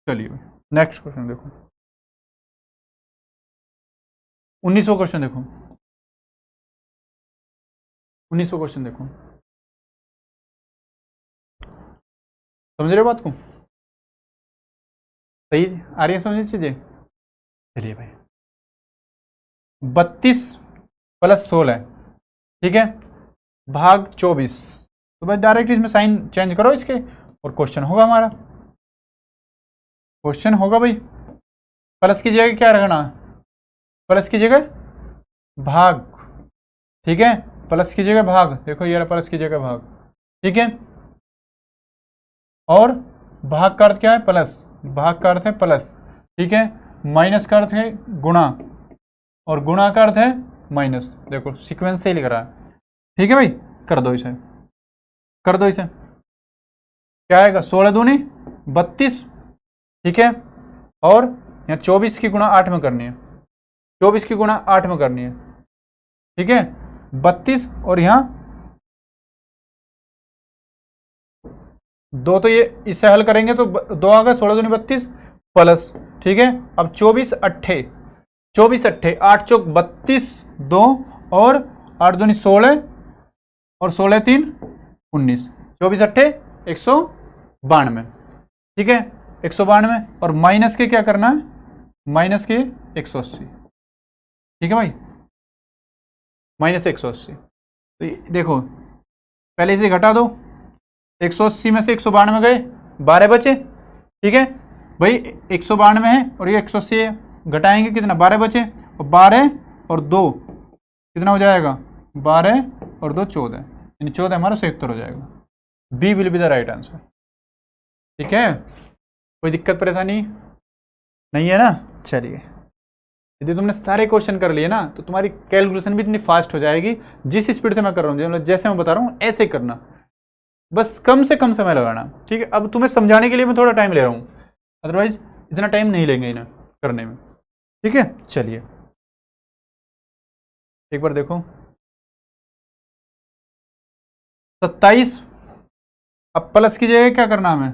चलिए नेक्स्ट क्वेश्चन देखो, 19वां क्वेश्चन देखो, 19वां क्वेश्चन देखो, समझ रहे हो बात को, सही आ रही है समझ चीजें। चलिए भाई 32 + 16, ठीक है, भाग 24, तो बस डायरेक्ट इसमें साइन चेंज करो इसके और क्वेश्चन होगा हमारा। क्वेश्चन होगा भाई, प्लस की जगह क्या रखना, प्लस की जगह भाग, ठीक है, प्लस की जगह भाग, देखो ये रहा प्लस की जगह भाग, ठीक है। और भाग का अर्थ क्या है, प्लस, भाग का अर्थ है प्लस, ठीक है। माइनस का अर्थ है गुणा, और गुणा का अर्थ है माइनस। देखो सीक्वेंस से ही लिख रहा है, ठीक है भाई। कर दो इसे, कर दो इसे, क्या आएगा 16 दूनी 32, ठीक है। और यहाँ 24 की गुणा 8 में करनी है, 24 की गुणा 8 में करनी है, ठीक है। 32 और यहाँ 2, तो ये इससे हल करेंगे तो 2 आ गए, 16 दूनी 32 प्लस, ठीक है। अब 24 अट्ठे 8 चौक 32, 2 और 8 दूनी 16 और 16 3 19, 24 अट्ठे 192, ठीक है, 192। और माइनस के क्या करना है, माइनस के 180, ठीक है भाई, माइनस 180। तो देखो पहले इसे घटा दो, 180 में से 192 गए, 12 बचे, ठीक है भाई। 192 है और ये 180 है, घटाएंगे कितना, 12 बचे, और 12 और 2 कितना हो जाएगा, 12 और 2 14, यानी 14 हमारा सही उत्तर हो जाएगा। B will be the right answer, ठीक है। कोई दिक्कत परेशानी नहीं है ना। चलिए, यदि तुमने सारे क्वेश्चन कर लिए ना तो तुम्हारी कैलकुलेशन भी इतनी फास्ट हो जाएगी, जिस स्पीड से मैं कर रहा हूँ, जैसे मैं बता रहा हूँ ऐसे करना, बस कम से कम समय लगाना, ठीक है। अब तुम्हें समझाने के लिए मैं थोड़ा टाइम ले रहा हूँ, अदरवाइज इतना टाइम नहीं लेंगे इन्हें करने में, ठीक है। चलिए एक बार देखो 27, अब प्लस की जगह क्या करना हमें,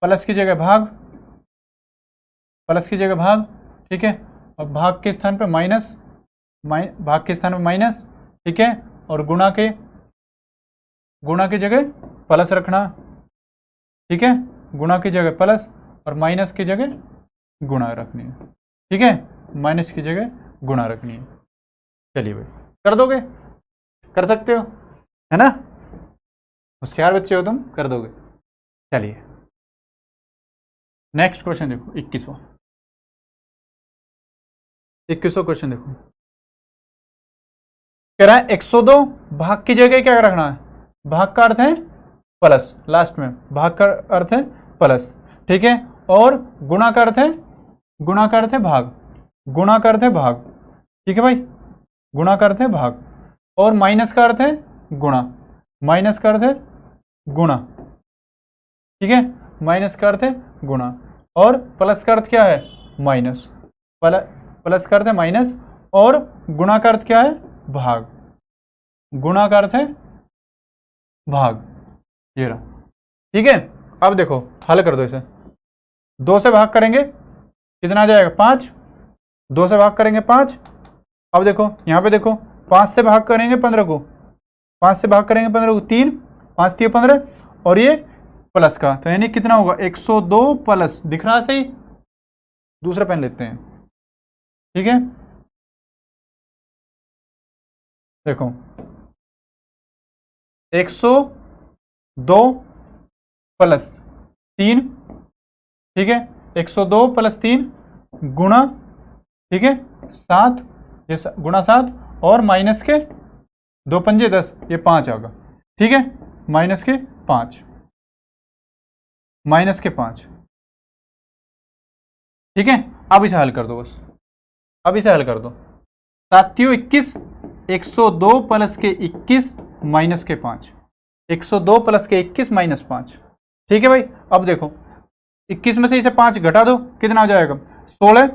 प्लस की जगह भाग, प्लस की जगह भाग, ठीक है। और भाग के स्थान पे माइनस, भाग के स्थान पे माइनस, ठीक है। और गुणा की जगह प्लस रखना, ठीक है, गुणा की जगह प्लस और माइनस की जगह गुणा रखनी है, ठीक है, माइनस की जगह गुणा रखनी है। चलिए भाई, कर दोगे, कर सकते हो, है ना, होशियार बच्चे हो तुम, कर दोगे। चलिए नेक्स्ट क्वेश्चन देखो, 21वां क्वेश्चन देखो, कह रहा है 102, भाग की जगह क्या रखना है, भाग का अर्थ है प्लस, लास्ट में भाग का अर्थ है प्लस, ठीक है। और गुणा का अर्थ है, गुणा का अर्थ है भाग, गुणा का अर्थ है भाग, ठीक है भाई, गुणा का अर्थ है भाग। और माइनस का अर्थ है गुणा, माइनस का अर्थ है गुणा, ठीक है, माइनस का अर्थ है गुणा। और प्लस का अर्थ क्या है, माइनस, प्लस का अर्थ है माइनस, और गुणा का अर्थ क्या है, भाग, गुणा का अर्थ है भाग, ये रहा, ठीक है। अब देखो हल कर दो इसे, 2 से भाग करेंगे कितना आ जाएगा 5, 2 से भाग करेंगे 5। अब देखो यहाँ पे देखो, 5 से भाग करेंगे 15 को, 5 से भाग करेंगे 15 को, 3 5 3 15, और ये प्लस का, तो यानी कितना होगा 102 प्लस, दिख रहा है सही, दूसरा पेन लेते हैं, ठीक है। देखो 102 प्लस 3, ठीक है, 102 प्लस 3 गुणा, ठीक है 7, ये गुणा 7, और माइनस के 2 पंजे 10, ये 5 आएगा, ठीक है, माइनस के 5, माइनस के 5, ठीक है। अब इसे हल कर दो बस, अब इसे हल कर दो, 7 21, 102 प्लस के 21 माइनस के 5, 102 प्लस के 21 माइनस 5, ठीक है भाई। अब देखो 21 में से इसे 5 घटा दो, कितना हो जाएगा 16,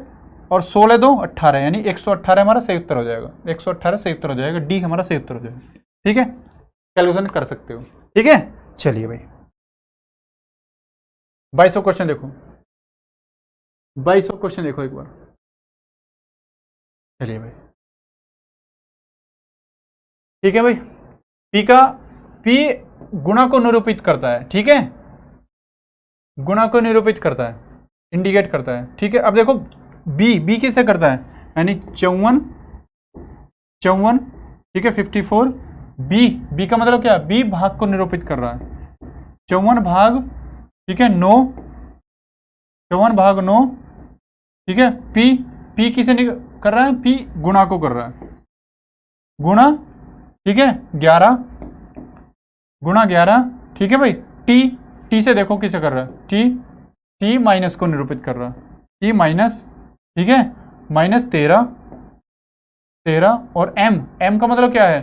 और 16 2 18, यानी 118 हमारा सही उत्तर हो जाएगा, 118 सही उत्तर हो जाएगा, डी हमारा सही उत्तर हो जाएगा, ठीक है। कैलकुलेशन कर सकते हो, ठीक है। चलिए भाई 22वां क्वेश्चन देखो, 22वां क्वेश्चन देखो एक बार, चलिए भाई, ठीक है भाई। पी गुणा को निरूपित करता है, ठीक है, गुणा को निरूपित करता है, इंडिकेट करता है, ठीक है। अब देखो बी किससे करता है, यानी 54, ठीक है 54 बी का मतलब क्या, बी भाग को निरूपित कर रहा है, 54 भाग, ठीक है 9, 54 भाग 9, ठीक है। पी किसे कर रहा है, पी गुणा को कर रहा है, गुणा, ठीक है 11 गुणा 11, ठीक है भाई। टी से देखो किसे कर रहा है, टी माइनस को निरूपित कर रहा है, टी माइनस, ठीक है माइनस 13 और एम का मतलब क्या है,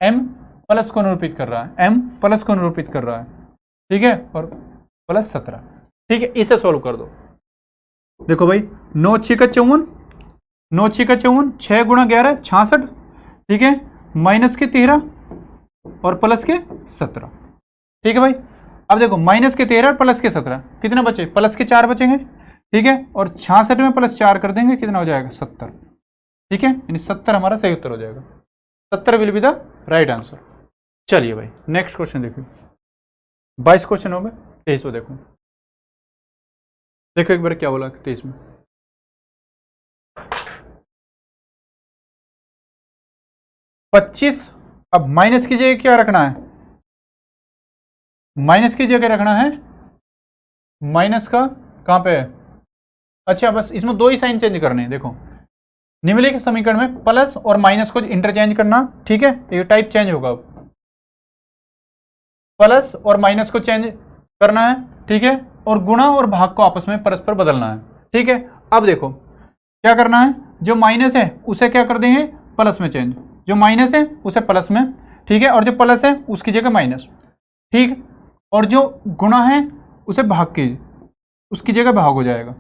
एम प्लस को निरूपित कर रहा है, एम प्लस को निरूपित कर रहा है, ठीक है, और प्लस 17, ठीक है। इसे सोल्व कर दो। देखो भाई 9 6 का 54, 9 6 का 54, 6 गुणा 11 66, ठीक है, माइनस के 13 और प्लस के 17, ठीक है भाई। अब देखो माइनस के 13 प्लस के 17 कितने बचे, प्लस के 4 बचेंगे, ठीक है, और 66 में प्लस 4 कर देंगे, कितना हो जाएगा 70, ठीक है, यानी 70 हमारा सही उत्तर हो जाएगा, 70 will be the right answer. चलिए भाई नेक्स्ट क्वेश्चन देखिए, 22 क्वेश्चन हो गए, 23 देखो, देखो एक बार क्या बोला 23 में, पच्चीस। अब माइनस की जगह क्या रखना है, माइनस की जगह रखना है, माइनस का कहां पे है, अच्छा बस इसमें 2 ही साइन चेंज करने हैं। देखो निम्नलिखित समीकरण में प्लस और माइनस को इंटरचेंज करना, ठीक है, ये टाइप चेंज होगा, प्लस और माइनस को चेंज करना है, ठीक है, और गुणा और भाग को आपस में परस्पर बदलना है, ठीक है। अब देखो क्या करना है, जो माइनस है उसे क्या कर देंगे प्लस में चेंज, जो माइनस है उसे प्लस में, ठीक है, और जो प्लस है उसकी जगह माइनस, ठीक, और जो गुणा है उसे भाग की, उसकी जगह भाग हो जाएगा,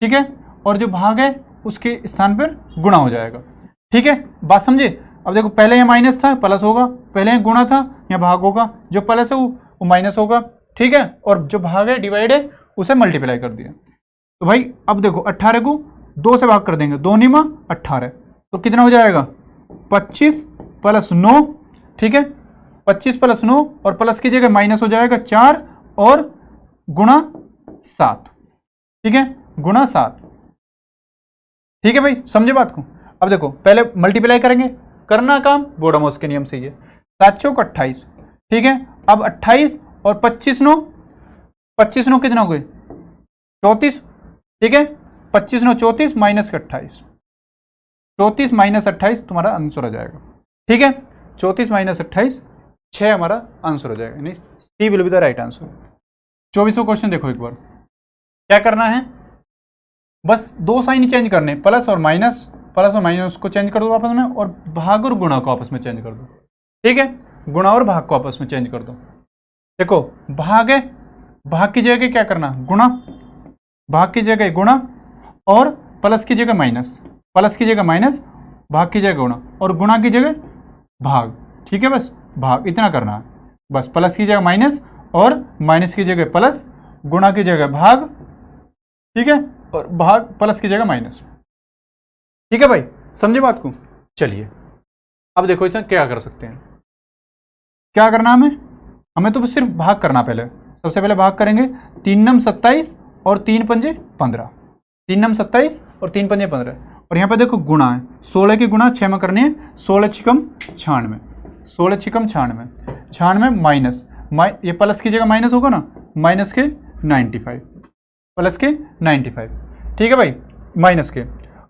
ठीक है, और जो भाग है उसके स्थान पर गुणा हो जाएगा, ठीक है, बात समझे। अब देखो पहले यहाँ माइनस था प्लस होगा, पहले यहाँ गुणा था यहाँ भाग होगा, जो प्लस है वो माइनस होगा, ठीक है, और जो भाग है डिवाइड है उसे मल्टीप्लाई कर दिया। तो भाई अब देखो 18 को 2 से भाग कर देंगे, 2 निमा 18, तो कितना हो जाएगा 25 प्लस 9, ठीक है, 25 प्लस 9 और प्लस की जगह माइनस हो जाएगा 4 और गुणा 7, ठीक है, गुणा 7, ठीक है भाई, समझे बात को। अब देखो पहले मल्टीप्लाई करेंगे, करना काम बोडामोस के नियम से ही है, 7 चौक 28, ठीक है। अब 28 और 25 9 कितना हो गए 34, ठीक है, 25 9 34 माइनस के 28, 34 माइनस 28 तुम्हारा आंसर हो जाएगा, ठीक है, 34 माइनस 28 6 हमारा आंसर हो जाएगा, यानी C will be the right answer. 24वां क्वेश्चन देखो एक बार, क्या करना है, बस 2 साइन चेंज करने, प्लस और माइनस को चेंज कर दो आपस में, और भाग और गुणा को आपस में चेंज कर दो, ठीक है, गुणा और भाग को आपस में चेंज कर दो। देखो भाग है, भाग की जगह क्या करना, गुणा, भाग की जगह गुणा और प्लस की जगह माइनस, प्लस की जगह माइनस, भाग की जगह गुणा और गुणा की जगह भाग, ठीक है, बस भाग इतना करना है, बस प्लस की जगह माइनस और माइनस की जगह प्लस, गुणा की जगह भाग, ठीक है, और भाग प्लस की जगह माइनस, ठीक है भाई, समझे बात को। चलिए अब देखो इसमें क्या कर सकते हैं, क्या करना हमें तो सिर्फ भाग करना, पहले सबसे पहले भाग करेंगे, 3 नम 27 और 3 पंजे 15, 3 नम 27 और 3 पंजे 15, और यहाँ पे देखो गुणा है, 16 की गुणा 6 में करनी है, 16 छिकम 96, 16 छिकम 96, 96 माइनस, ये प्लस की जगह माइनस होगा ना, माइनस के 95, प्लस के 95, ठीक है भाई, माइनस के।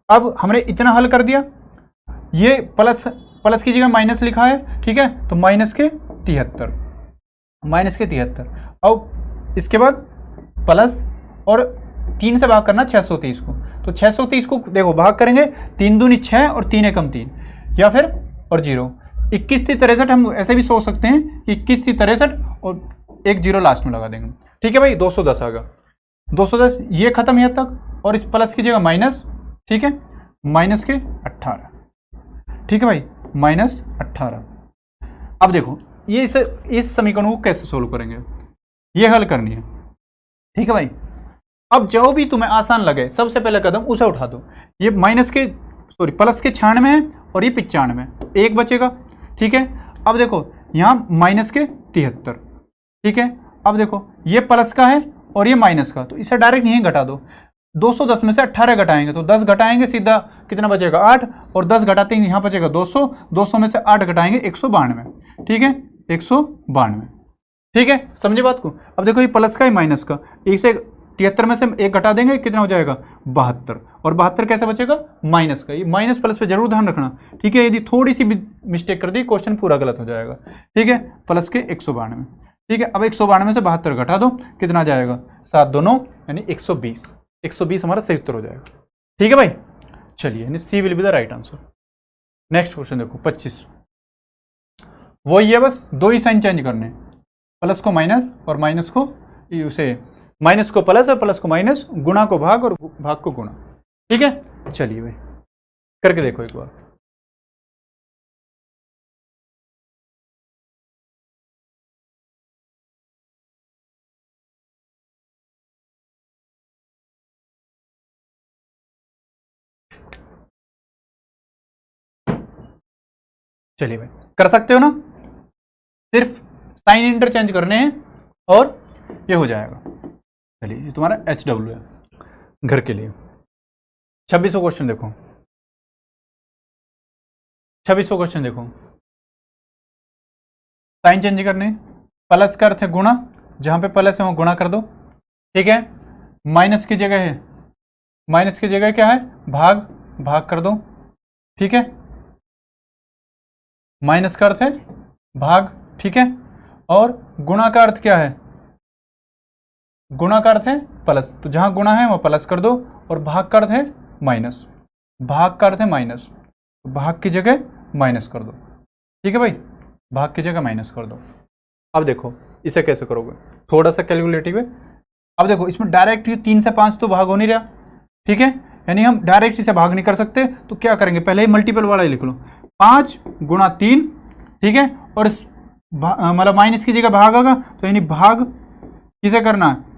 अब हमने इतना हल कर दिया, ये प्लस की जगह माइनस लिखा है, ठीक है, तो माइनस के 73, माइनस के 73, अब इसके बाद प्लस और 3 से भाग करना 630 को, तो 630 को देखो भाग करेंगे, 3 दूनी 6 और 3 एकम 3, या फिर और 0, 21 थी 63, हम ऐसे भी सोच सकते हैं कि 21 थी 63 और एक 0 लास्ट में लगा देंगे, ठीक है भाई, 210 आ गया, 210, ये खत्म यहाँ तक, और इस प्लस की जगह माइनस, ठीक है, माइनस के 18, ठीक है भाई, माइनस 18। अब देखो ये इस समीकरण को कैसे सोल्व करेंगे, ये हल करनी है, ठीक है भाई। अब जो भी तुम्हें आसान लगे सबसे पहले कदम उसे उठा दो, ये प्लस के 96 है और ये 95, तो 1 बचेगा, ठीक है। अब देखो यहाँ माइनस के 73, ठीक है, अब देखो ये प्लस का है और ये माइनस का, तो इसे डायरेक्ट यहीं घटा दो, 210 में से 18 घटाएंगे तो 10 घटाएंगे, सीधा कितना बचेगा 8, और 10 घटाते हैं यहाँ बचेगा 200, 200 में से 8 घटाएंगे 192, ठीक है 192, ठीक है, समझे बात को। अब देखो ये प्लस का ही माइनस का, 173 में से 1 घटा देंगे कितना हो जाएगा 72, और 72 कैसे बचेगा माइनस का, ये माइनस प्लस पे जरूर ध्यान रखना, ठीक है। यदि थोड़ी सी भी मिस्टेक कर दी क्वेश्चन पूरा गलत हो जाएगा, ठीक है। प्लस के 192, ठीक है। अब 192 से 72 घटा दो कितना आ जाएगा 7 2 9 यानी 120, 120 हमारा सही उत्तर हो जाएगा, ठीक है भाई। चलिए यानी C will be the right answer. Next question देखो 25, वो ये बस दो ही साइन चेंज करने, प्लस को माइनस और माइनस को उसे, माइनस को प्लस और प्लस को माइनस, गुणा को भाग और भाग को गुणा, ठीक है। चलिए भाई करके देखो एक बार। चलिए भाई कर सकते हो ना, सिर्फ साइन इंटरचेंज करने हैं और ये हो जाएगा। चलिए ये तुम्हारा HW है घर के लिए। 26वां क्वेश्चन देखो, 26वां क्वेश्चन देखो, साइन चेंज करने, प्लस का अर्थ है गुणा, जहां पे प्लस है वो गुणा कर दो, ठीक है। माइनस की जगह है, माइनस की जगह क्या है भाग, भाग कर दो, ठीक है। माइनस का अर्थ है भाग, ठीक है। और गुणा का अर्थ क्या है, गुणा का अर्थ है प्लस, तो जहां गुणा है वो प्लस कर दो, और भाग का अर्थ है माइनस, भाग का अर्थ है माइनस, भाग की जगह माइनस कर दो, ठीक है भाई, भाग की जगह माइनस कर दो। अब देखो इसे कैसे करोगे, थोड़ा सा कैलकुलेटिव है। अब देखो इसमें डायरेक्ट 3 से 5 तो भाग हो नहीं रहा, ठीक है, यानी हम डायरेक्ट इसे भाग नहीं कर सकते, तो क्या करेंगे पहले ही मल्टीपल वाला ही लिख लो, 5 गुणा 3, ठीक है। और मतलब माइनस की जगह भाग आएगा, तो यानी भाग किसे करना है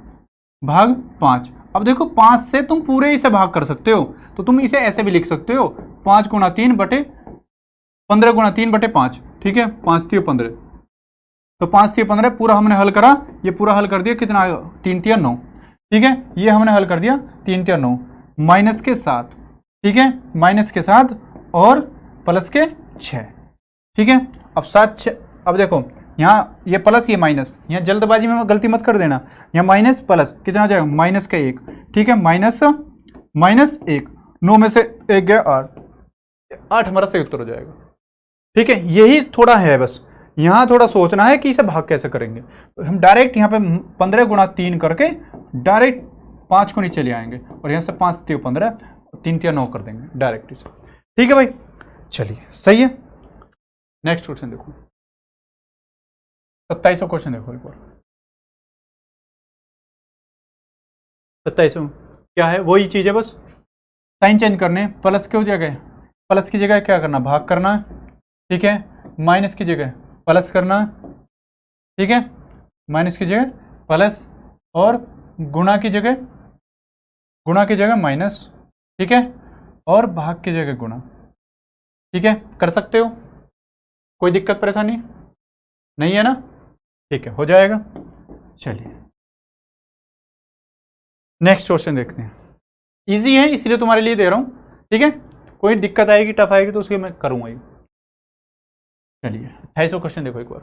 भाग 5। अब देखो 5 से तुम पूरे ही से भाग कर सकते हो, तो तुम इसे ऐसे भी लिख सकते हो 5 गुणा 3 बटे 15 गुणा 3 बटे 5, ठीक है। 5 3 15, तो 5 3 15 पूरा हमने हल करा, ये पूरा हल कर दिया कितना 3 3 9, ठीक है। ये हमने हल कर दिया 3 3 9 माइनस के 7, ठीक है, माइनस के 7 और प्लस के 6, ठीक है। अब 7 6, अब देखो यहाँ ये प्लस ये माइनस, यहाँ जल्दबाजी में गलती मत कर देना, यहाँ माइनस प्लस कितना हो जाएगा माइनस का 1, ठीक है, माइनस माइनस 1, 9 में से 1 गया 8, 8 हमारा सही उत्तर हो जाएगा, ठीक है। यही थोड़ा है बस, यहाँ थोड़ा सोचना है कि इसे भाग कैसे करेंगे, तो हम डायरेक्ट यहाँ पे 15 गुणा 3 करके डायरेक्ट 5 को नीचे ले आएंगे, और यहाँ से 5 3 15 3 3 9 कर देंगे डायरेक्ट इसे, ठीक है भाई। चलिए सही है। नेक्स्ट क्वेश्चन देखो 27वां क्वेश्चन देखो एक बार। 27वां क्या है, वही चीज है बस, साइन चेंज करने, प्लस की जगह, प्लस की जगह क्या करना भाग करना है, ठीक है। माइनस की जगह प्लस करना है, ठीक है, माइनस की जगह प्लस, और गुणा की जगह माइनस, ठीक है, और भाग की जगह गुणा, ठीक है। कर सकते हो, कोई दिक्कत परेशानी नहीं है ना, ठीक है, हो जाएगा। चलिए नेक्स्ट क्वेश्चन देखते हैं, इजी है इसलिए तुम्हारे लिए दे रहा हूं, ठीक है। कोई दिक्कत आएगी टफ आएगी तो उसके मैं करूंगा ही। चलिए 28वां क्वेश्चन देखो एक बार,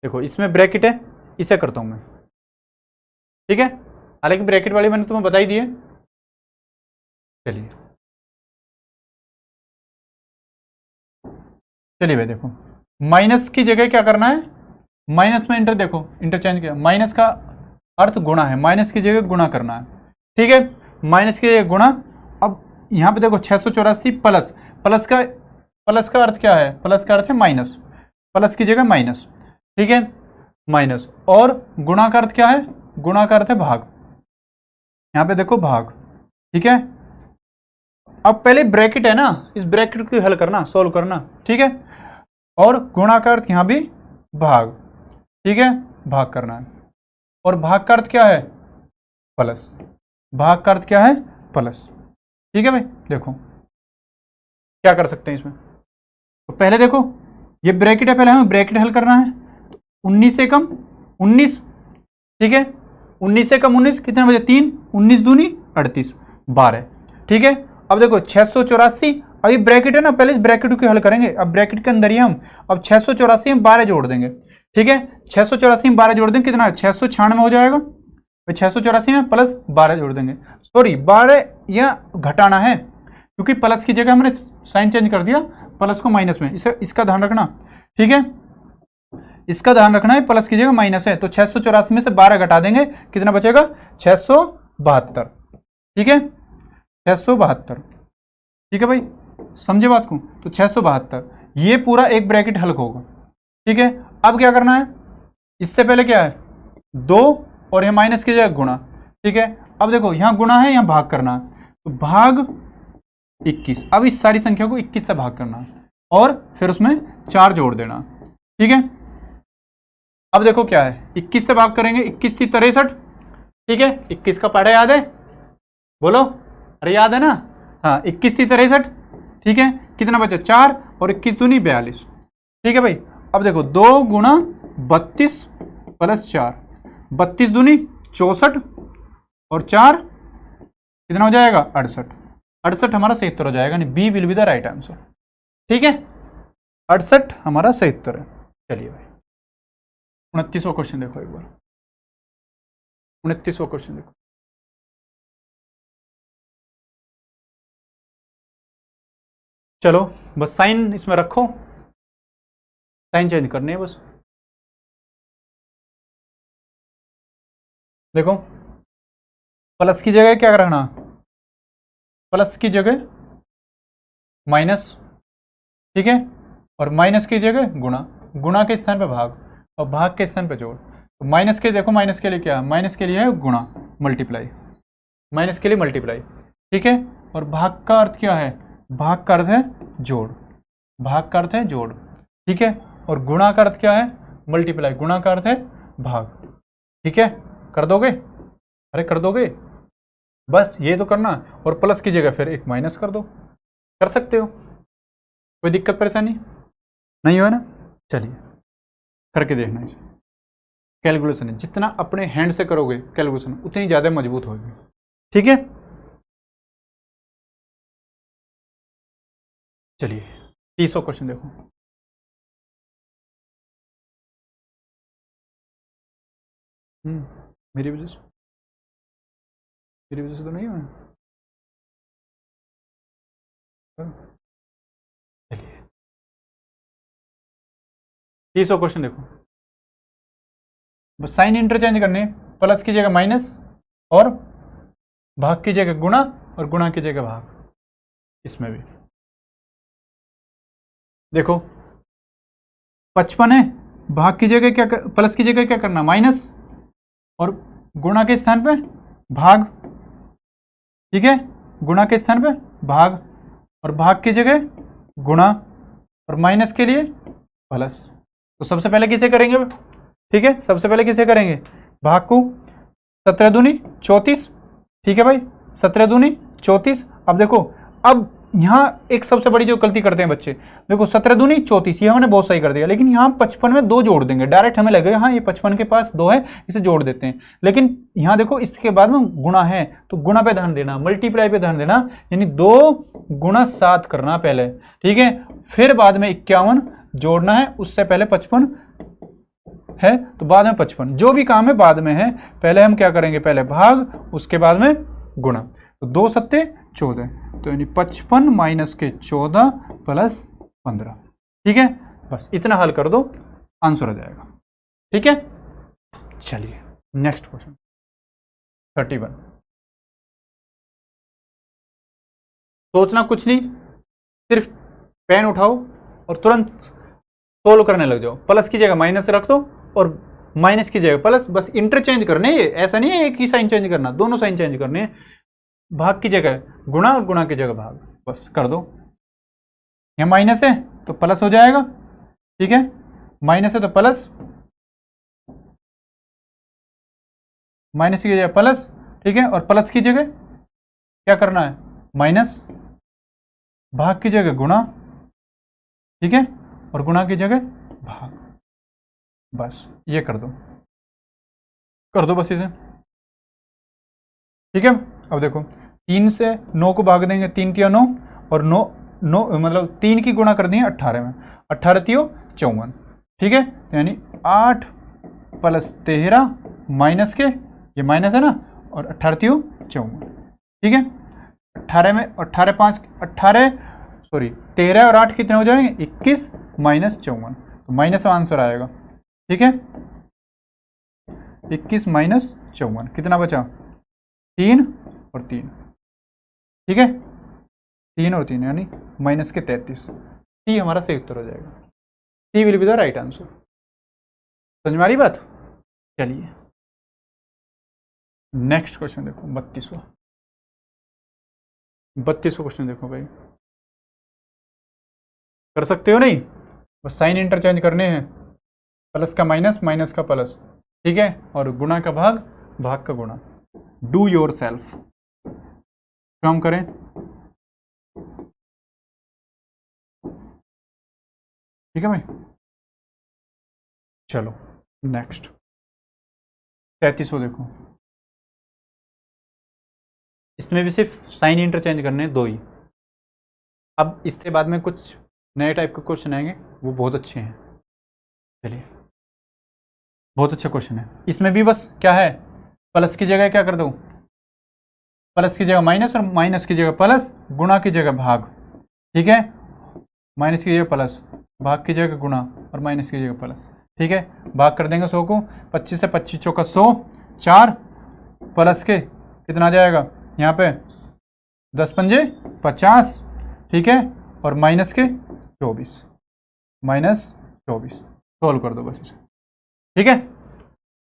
देखो इसमें ब्रैकेट है, इसे करता हूं मैं, ठीक है, हालांकि ब्रैकेट वाली मैंने तुम्हें बता ही दी है। चलिए भाई देखो, माइनस की जगह क्या करना है, माइनस में इंटर देखो इंटरचेंज किया, माइनस का अर्थ गुणा है, माइनस की जगह गुणा करना है, ठीक है, माइनस की जगह गुणा। अब यहाँ पे देखो 684 प्लस, प्लस का अर्थ क्या है, प्लस का अर्थ है माइनस, प्लस की जगह माइनस, ठीक है, माइनस, और गुणा का अर्थ क्या है, गुणा का अर्थ है भाग, यहाँ पे देखो भाग, ठीक है। अब पहले ब्रैकेट है ना, इस ब्रैकेट को हल करना, सॉल्व करना, ठीक है, और गुणा का अर्थ यहाँ भी भाग, ठीक है, भाग करना है, और भाग का अर्थ क्या है प्लस, भाग का अर्थ क्या है प्लस, ठीक है भाई। देखो क्या कर सकते हैं इसमें, तो पहले देखो ये ब्रैकेट है, पहले हमें ब्रैकेट हल करना है, 19 से कम 19, ठीक है, 19 से कम 19 कितने बजे 3, 19 दूनी 38, 12। ठीक है, अब देखो 684, अभी ब्रैकेट है ना, पहले इस ब्रैकेट को हल करेंगे, अब ब्रैकेट के अंदर ही हम अब 684 में 12 जोड़ देंगे। ठीक है, 684 में 12 जोड़ देंगे, कितना 696 हो जाएगा। 684 में प्लस 12 जोड़ देंगे, सॉरी 12 या घटाना है, क्योंकि प्लस की जगह हमने साइन चेंज कर दिया, प्लस को माइनस में, इसका ध्यान रखना। ठीक है, इसका ध्यान रखना है, प्लस की जगह माइनस है, तो 684 में से 12 घटा देंगे, कितना बचेगा 672। ठीक है, 672। ठीक है भाई, समझे बात को, तो 672 ये पूरा एक ब्रैकेट हल होगा। ठीक है, अब क्या करना है, इससे पहले क्या है 2 और ये माइनस की जगह गुणा। ठीक है, अब देखो यहां गुणा है, यहां भाग करना है, तो भाग 21। अब इस सारी संख्या को 21 से भाग करना है और फिर उसमें 4 जोड़ देना। ठीक है, अब देखो क्या है, 21 से भाग करेंगे, 21 थी 63। ठीक है, 21 का पढ़ा याद है, बोलो, अरे याद है ना, हाँ 21 थी 63। ठीक है, कितना बचा 4 और 21 दूनी 42। ठीक है भाई, अब देखो 2 गुणा 32 प्लस 4, 32 दूनी 64 और 4 कितना हो जाएगा 68। 68 हमारा सही उत्तर हो जाएगा, यानी B will be the right answer. ठीक है, 68 हमारा सही उत्तर है। चलिए भाई 29वां क्वेश्चन देखो एक बार, 29वां क्वेश्चन देखो। चलो बस साइन इसमें रखो, साइन चेंज करनी है बस। देखो प्लस की जगह क्या रखना, प्लस की जगह माइनस। ठीक है, और माइनस की जगह गुणा, गुणा के स्थान पे भाग और भाग के स्थान पे जोड़। तो माइनस के देखो, माइनस के लिए क्या, माइनस के लिए है गुणा, मल्टीप्लाई, माइनस के लिए मल्टीप्लाई। ठीक है, और भाग का अर्थ क्या है, भाग का अर्थ है जोड़, भाग का अर्थ है जोड़। ठीक है, और गुणा का अर्थ क्या है, मल्टीप्लाई, गुणा का अर्थ है भाग। ठीक है, कर दोगे, अरे कर दोगे, बस ये तो करना, और प्लस की जगह फिर एक माइनस कर दो, कर सकते हो, कोई दिक्कत परेशानी नहीं हो ना। चलिए करके देखना है, कैलकुलेशन है, जितना अपने हैंड से करोगे कैलकुलेशन उतनी ज़्यादा मजबूत होगी। ठीक है, चलिए 30वां क्वेश्चन देखो। मेरी वजह से, मेरी वजह से तो नहीं हुआ। चलिए 30वां क्वेश्चन देखो, बस साइन इंटरचेंज करने, प्लस की जगह माइनस और भाग की जगह गुणा और गुणा की जगह भाग। इसमें भी देखो 55 है, भाग की जगह क्या प्लस की जगह क्या करना माइनस और गुणा के स्थान पे भाग। ठीक है, गुणा के स्थान पे भाग और भाग की जगह गुणा और माइनस के लिए प्लस। तो सबसे पहले किसे करेंगे, ठीक है सबसे पहले किसे करेंगे, भाग को, 17 दूनी 34। ठीक है भाई, 17 दूनी 34। अब देखो, अब यहाँ एक सबसे बड़ी जो गलती करते हैं बच्चे, देखो 17 दूनी 34 ये हमने बहुत सही कर दिया, लेकिन यहाँ 55 में 2 जोड़ देंगे, डायरेक्ट हमें लगेगा हाँ ये 55 के पास 2 है इसे जोड़ देते हैं, लेकिन यहाँ देखो इसके बाद में गुणा है तो गुणा पे ध्यान देना, मल्टीप्लाई पे ध्यान देना, यानी 2 गुणा 7 करना पहले। ठीक है, फिर बाद में 51 जोड़ना है, उससे पहले 55 है तो बाद में 55, जो भी काम है बाद में है, पहले हम क्या करेंगे, पहले भाग उसके बाद में गुणा। तो 2 सत्ते 14, तो यानी 55 माइनस के 14 प्लस 15। ठीक है, बस इतना हल कर दो आंसर आ जाएगा। ठीक है, चलिए नेक्स्ट क्वेश्चन 31। सोचना कुछ नहीं, सिर्फ पेन उठाओ और तुरंत सोल्व करने लग जाओ। प्लस की जगह माइनस रख दो और माइनस की जगह प्लस, बस इंटरचेंज करने, ये ऐसा नहीं है एक ही साइन चेंज करना, दोनों साइन चेंज करने हैं। भाग की जगह गुणा और गुणा की जगह भाग, बस कर दो। यहाँ माइनस है तो प्लस हो जाएगा। ठीक है, माइनस है तो प्लस, माइनस की जगह प्लस। ठीक है, और प्लस की जगह क्या करना है माइनस, भाग की जगह गुणा। ठीक है, और गुणा की जगह भाग, बस ये कर दो बस इसे। ठीक है, अब देखो 3 से 9 को भाग देंगे, 3 तिया 9 और 9 मतलब 3 की गुणा कर देंगे 18 में, 18 तियो 54, ठीक है। यानी 8 + 13 माइनस के, ये माइनस है ना, और 18 तियो 54, ठीक है। 18 में 13 और 8 कितने हो जाएंगे, 21 माइनस 54, तो माइनस में आंसर आएगा, ठीक है। 21 माइनस 54 कितना बचा, 3 और 3, ठीक है, 3 और 3 यानी माइनस के 33। टी हमारा सही उत्तर हो जाएगा। T will be the right answer. समझ में आ रही बात। चलिए नेक्स्ट क्वेश्चन देखो, 32वां क्वेश्चन देखो भाई, कर सकते हो नहीं, बस साइन इंटरचेंज करने हैं, प्लस का माइनस, माइनस का प्लस, ठीक है, और गुणा का भाग, भाग का गुणा। डू योर सेल्फ, काम करें, ठीक है भाई। चलो नेक्स्ट 33वां देखो, इसमें भी सिर्फ साइन इंटरचेंज करने हैं, 2 ही। अब इससे बाद में कुछ नए टाइप के क्वेश्चन आएंगे, वो बहुत अच्छे हैं। चलिए, बहुत अच्छा क्वेश्चन है। इसमें भी बस क्या है, प्लस की जगह क्या कर दो, प्लस की जगह माइनस और माइनस की जगह प्लस, गुणा की जगह भाग, ठीक है, माइनस की जगह प्लस, भाग की जगह गुणा और माइनस की जगह प्लस, ठीक है। भाग कर देंगे 100 को, 25 से 25 चौका 100, 4 प्लस के कितना आ जाएगा यहाँ पे 10 पंजे 50, ठीक है, और माइनस के 24, माइनस 24 सोल्व कर दो बस इसे, ठीक है।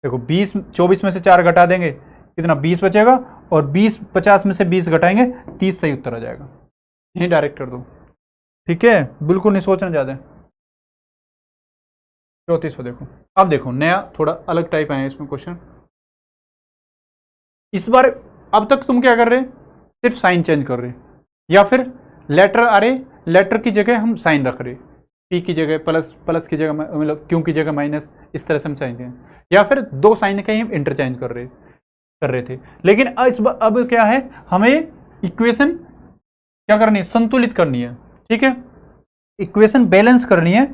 देखो 20 24 में से 4 घटा देंगे कितना 20 बचेगा, और 20 50 में से 20 घटाएंगे 30 सही उत्तर आ जाएगा। यही डायरेक्ट कर दो, ठीक है, बिल्कुल नहीं सोचना ज़्यादा। 34वां देखो, अब देखो नया थोड़ा अलग टाइप आया है इसमें क्वेश्चन। इस बार अब तक तुम क्या कर रहे, सिर्फ साइन चेंज कर रहे, या फिर लेटर आ रहे, लेटर की जगह हम साइन रख रहे, पी की जगह प्लस, प्लस की जगह मतलब क्यू की जगह माइनस, इस तरह से हम साइन दें, या फिर 2 साइन का ही हम इंटरचेंज कर रहे थे। लेकिन अब क्या है, हमें इक्वेशन क्या करनी है, संतुलित करनी है, ठीक है, इक्वेशन बैलेंस करनी है।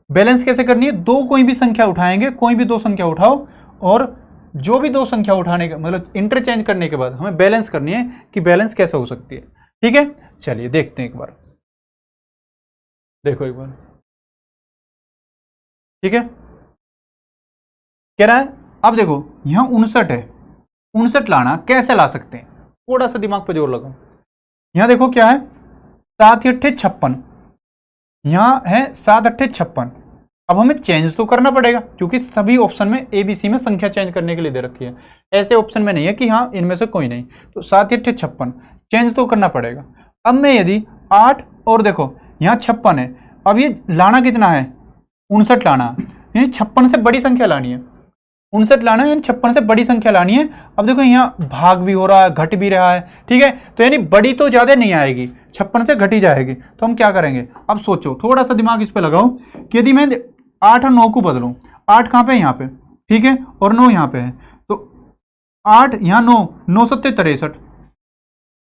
बैलेंस कैसे करनी है, 2 कोई भी संख्या उठाएंगे, कोई भी 2 संख्या उठाओ, और जो भी 2 संख्या उठाने का मतलब इंटरचेंज करने के बाद हमें बैलेंस करनी है कि बैलेंस कैसे हो सकती है, ठीक है। चलिए देखते हैं एक बार, देखो एक बार, ठीक है। कह रहा है, अब देखो यहां 59 है, 59 लाना कैसे ला सकते हैं, थोड़ा सा दिमाग पर जोर लगाओ। यहां देखो क्या है, 7 × 8 = 56, यहां है 7 × 8 = 56। अब हमें चेंज तो करना पड़ेगा, क्योंकि सभी ऑप्शन में ABC में संख्या चेंज करने के लिए दे रखी है, ऐसे ऑप्शन में नहीं है कि हाँ इनमें से कोई नहीं। तो 7 × 8 = 56, चेंज तो करना पड़ेगा। अब मैं यदि 8 और देखो यहाँ 56 है, अब ये लाना कितना है, 59 लाना, यानी 56 से बड़ी संख्या लानी है, 59 लाना है, यानी 56 से बड़ी संख्या लानी है। अब देखो यहाँ भाग भी हो रहा है, घट भी रहा है, ठीक है, तो यानी बड़ी तो ज्यादा नहीं आएगी, 56 से घटी जाएगी। तो हम क्या करेंगे, अब सोचो, थोड़ा सा दिमाग इस पे लगाओ कि यदि मैं 8 और 9 को बदलूं, 8 कहाँ पे है, यहाँ पे, ठीक है, और 9 यहाँ पे है, तो 8 यहाँ 9, 9 × 7 = 63,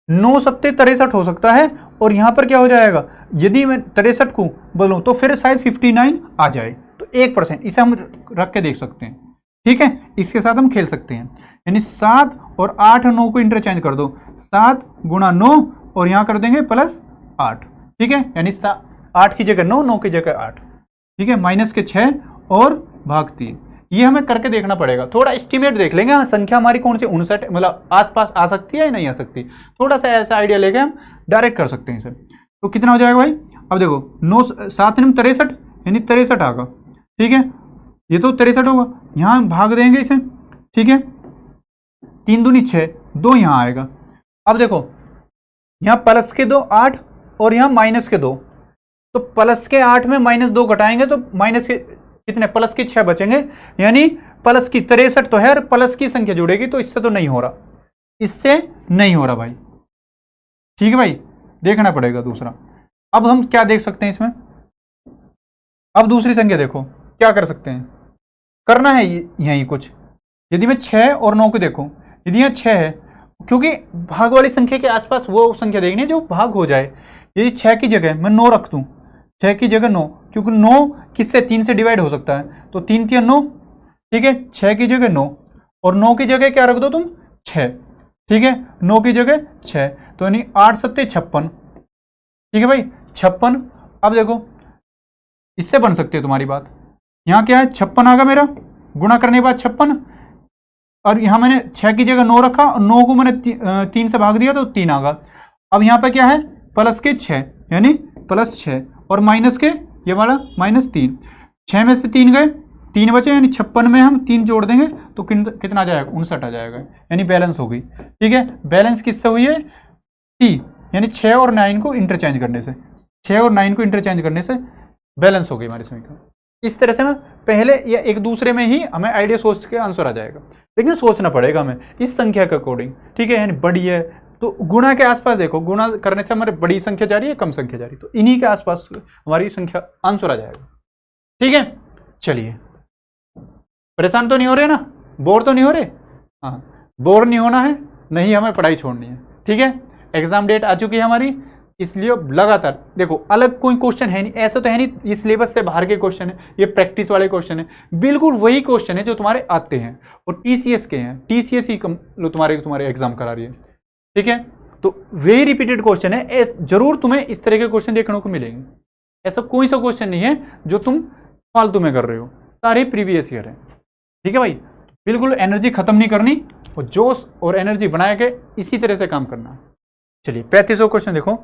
9 × 7 = 63 हो सकता है। और यहाँ पर क्या हो जाएगा, यदि मैं 63 को बदलूं तो फिर शायद 59 आ जाए, तो 1%, इसे हम रख के देख सकते हैं, ठीक है, इसके साथ हम खेल सकते हैं। यानी 7 और 8 और 9 को इंटरचेंज कर दो, 7 × 9 और यहाँ कर देंगे +8, ठीक है, यानी 8 की जगह 9, 9 की जगह 8, ठीक है, माइनस के 6 और भाग 3। ये हमें करके देखना पड़ेगा, थोड़ा एस्टिमेट देख लेंगे, हाँ संख्या हमारी कौन सी 59 मतलब आसपास आ सकती है या नहीं आ सकती, थोड़ा सा ऐसा आइडिया लेके हम डायरेक्ट कर सकते हैं इसे। तो कितना हो जाएगा भाई, अब देखो 9 7 × 63 यानी 63 आएगा, ठीक है, ये तो 63 होगा, यहाँ भाग देंगे इसे, ठीक है, 3 दूनी 6, 2 यहाँ आएगा। अब देखो यहाँ प्लस के 2 8 और यहाँ माइनस के 2, तो प्लस के 8 में -2 घटाएंगे तो माइनस के कितने, प्लस के 6 बचेंगे, यानी प्लस की 63 तो है और प्लस की संख्या जुड़ेगी, तो इससे तो नहीं हो रहा, इससे नहीं हो रहा भाई, ठीक है भाई, देखना पड़ेगा दूसरा। अब हम क्या देख सकते हैं इसमें, अब दूसरी संख्या देखो क्या कर सकते हैं, करना है यही कुछ। यदि मैं 6 और 9 को देखो, यदि यहाँ 6 है, क्योंकि भाग वाली संख्या के आसपास वो संख्या देखनी है जो भाग हो जाए। यदि 6 की जगह मैं 9 रख दूं, 6 की जगह 9, क्योंकि 9 किससे 3 से डिवाइड हो सकता है, तो 3 3 9, ठीक है। 6 की जगह 9 और 9 की जगह क्या रख दो तुम 6, ठीक है। 9 की जगह 6, तो यानी 8 7 56, ठीक है भाई 56। अब देखो इससे बन सकती है तुम्हारी बात, यहां क्या है 56 आ गया मेरा, गुणा करने के बाद 56, और यहां मैंने 6 की जगह 9 रखा और 9 को मैंने 3 से भाग दिया तो 3 आ गया। अब यहां पे क्या है प्लस के 6 यानी प्लस 6 और माइनस के ये वाला -3, 6 में से 3 गए 3 बचे, यानी 56 में हम 3 जोड़ देंगे तो कितना आ जाएगा 59 आ जाएगा, यानी बैलेंस हो गई, ठीक है। बैलेंस किससे हुई है टी, यानी 6 और 9 को इंटरचेंज करने से, 6 और 9 को इंटरचेंज करने से बैलेंस हो गई हमारी समीकरण। इस तरह से ना पहले या एक दूसरे में ही हमें आइडिया सोच के आंसर आ जाएगा, लेकिन सोचना पड़ेगा हमें इस संख्या के अकॉर्डिंग, ठीक है। यानी बड़ी है तो गुणा के आसपास देखो, गुणा करने से हमारे बड़ी संख्या जा रही है कम संख्या जा रही है, तो इन्हीं के आसपास हमारी संख्या आंसर आ जाएगा, ठीक है। चलिए परेशान तो नहीं हो रहे ना, बोर तो नहीं हो रहे, हाँ बोर नहीं होना है, नहीं हमें पढ़ाई छोड़नी है, ठीक है। एग्जाम डेट आ चुकी है हमारी, इसलिए लगातार देखो, अलग कोई क्वेश्चन है नहीं, ऐसा तो है नहीं ये सिलेबस से बाहर के क्वेश्चन है, ये प्रैक्टिस वाले क्वेश्चन है, बिल्कुल वही क्वेश्चन है जो तुम्हारे आते हैं और टीसीएस के हैं, टीसीएस ही तुम्हारे एग्जाम करा रही है, ठीक है। तो वही रिपीटेड क्वेश्चन है, जरूर तुम्हें इस तरह के क्वेश्चन देखने को मिलेंगे, ऐसा कोई सा क्वेश्चन नहीं है जो तुम फालतू में कर रहे हो, सारे प्रीवियस ईयर है, ठीक है भाई। बिल्कुल एनर्जी खत्म नहीं करनी और जोश और एनर्जी बना के इसी तरह से काम करना। चलिए 35वां क्वेश्चन देखो,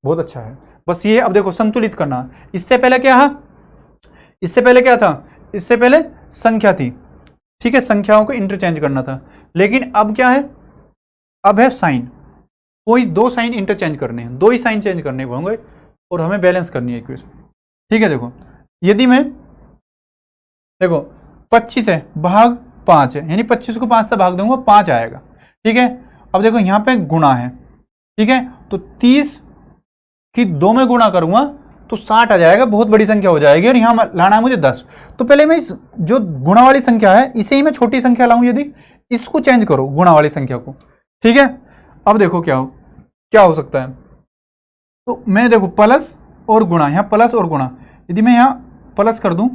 बहुत अच्छा है, बस ये अब देखो संतुलित करना। इससे पहले क्या था, इससे पहले संख्या थी, ठीक है, संख्याओं को इंटरचेंज करना था, लेकिन अब क्या है, अब है साइन, कोई दो साइन इंटरचेंज करने हैं, दो ही साइन चेंज करने होंगे और हमें बैलेंस करनी है इक्वेशन, ठीक है। देखो यदि मैं देखो 25 है भाग 5 है, यानी 25 को 5 से भाग दूंगा 5 आएगा, ठीक है। अब देखो यहाँ पे गुणा है, ठीक है, तो 30 की 2 में गुणा करूंगा तो 60 आ जाएगा, बहुत बड़ी संख्या हो जाएगी, और यहाँ लाना है मुझे 10। तो पहले मैं इस जो गुणा वाली संख्या है इसे ही मैं छोटी संख्या लाऊं, यदि इसको चेंज करो गुणा वाली संख्या को, ठीक है। अब देखो क्या हो सकता है, तो मैं देखो प्लस और गुणा, यहाँ प्लस और गुणा, यदि मैं यहाँ प्लस कर दूं,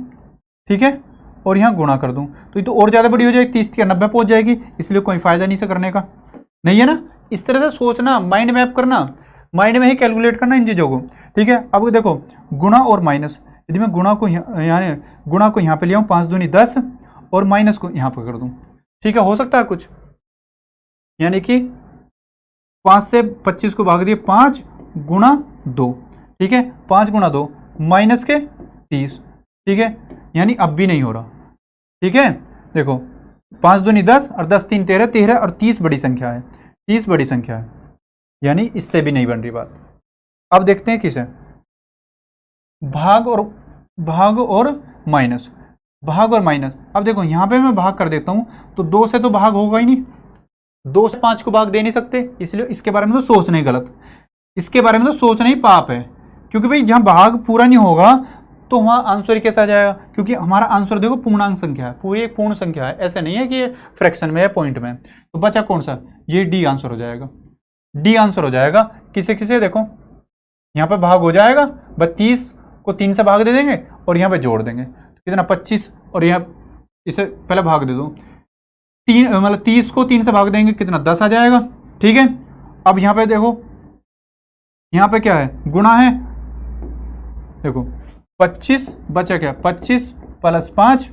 ठीक है, और यहाँ गुणा कर दूं तो ये तो और ज्यादा बड़ी हो जाएगी, 30 की 90 पहुंच जाएगी, इसलिए कोई फायदा नहीं से करने का, नहीं है ना। इस तरह से सोचना, माइंड मैप करना, माइंड में ही कैलकुलेट करना इन चीजों को, ठीक है। अब देखो गुणा और माइनस, यदि मैं गुणा को यहाँ पे ले आऊँ 5 दूनी 10 और माइनस को यहाँ पे कर दूं, ठीक है, हो सकता है कुछ, यानी कि 5 से 25 को भाग दिए 5 गुणा 2, ठीक है, 5 गुणा 2 माइनस के 30, ठीक है, यानी अब भी नहीं हो रहा, ठीक है। देखो 5 दूनी 10 और 10 3 13, 13 और 30 बड़ी संख्या है, 30 बड़ी संख्या है, यानी इससे भी नहीं बन रही बात। अब देखते हैं किसे, भाग और माइनस, भाग और माइनस। अब देखो यहाँ पे मैं भाग कर देता हूं तो 2 से तो भाग होगा ही नहीं, 2 से 5 को भाग दे नहीं सकते, इसलिए इसके बारे में तो सोचना ही गलत, इसके बारे में तो सोचना ही पाप है, क्योंकि भाई जहां भाग पूरा नहीं होगा तो वहां आंसर कैसे आ जाएगा, क्योंकि हमारा आंसर देखो पूर्णांक संख्या है, पूरी एक पूर्ण संख्या है, ऐसा नहीं है कि फ्रैक्शन में है पॉइंट में। तो बचा कौन सा, ये डी आंसर हो जाएगा, डी आंसर हो जाएगा। किसे किसे देखो यहाँ पे भाग हो जाएगा, बस 30 को 3 से भाग दे देंगे और यहाँ पे जोड़ देंगे, कितना 25, और यहाँ इसे पहले भाग दे दो 3, मतलब 30 को 3 से भाग देंगे कितना 10 आ जाएगा, ठीक है। अब यहाँ पे देखो, यहाँ पे क्या है, गुणा है, देखो 25 बचा क्या, 25 प्लस 5,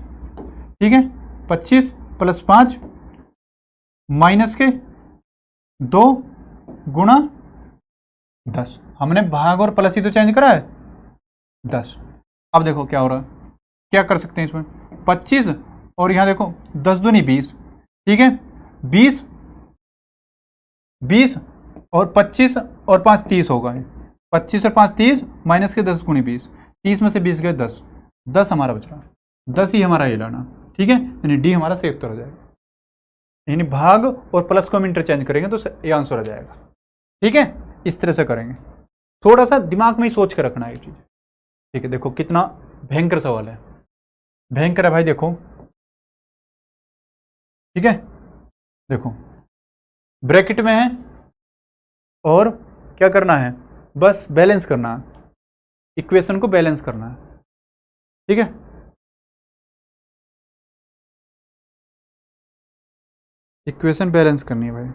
ठीक है, 25 प्लस 5 माइनस के 2 गुणा 10, हमने भाग और प्लस ही तो चेंज करा है 10। अब देखो क्या हो रहा है, क्या कर सकते हैं इसमें, 25 और यहाँ देखो 10 दूनी 20, ठीक है, 20 और 25 और 5 30 होगा, 25 और 5 30, माइनस के 10 गुनी 20, 30 में से 20 गए 10, 10 हमारा बच रहा, 10 ही हमारा ये लाना, ठीक है, यानी डी हमारा सही उत्तर हो जाएगा, यानी भाग और प्लस को हम इंटरचेंज करेंगे तो ये आंसर आ जाएगा, ठीक है। इस तरह से करेंगे, थोड़ा सा दिमाग में ही सोच कर रखना है ये चीज, ठीक है। देखो कितना भयंकर सवाल है, भयंकर है भाई, देखो ठीक है। देखो ब्रैकेट में है और क्या करना है, बस बैलेंस करना है, इक्वेशन को बैलेंस करना है। ठीक है, इक्वेशन बैलेंस करनी है भाई।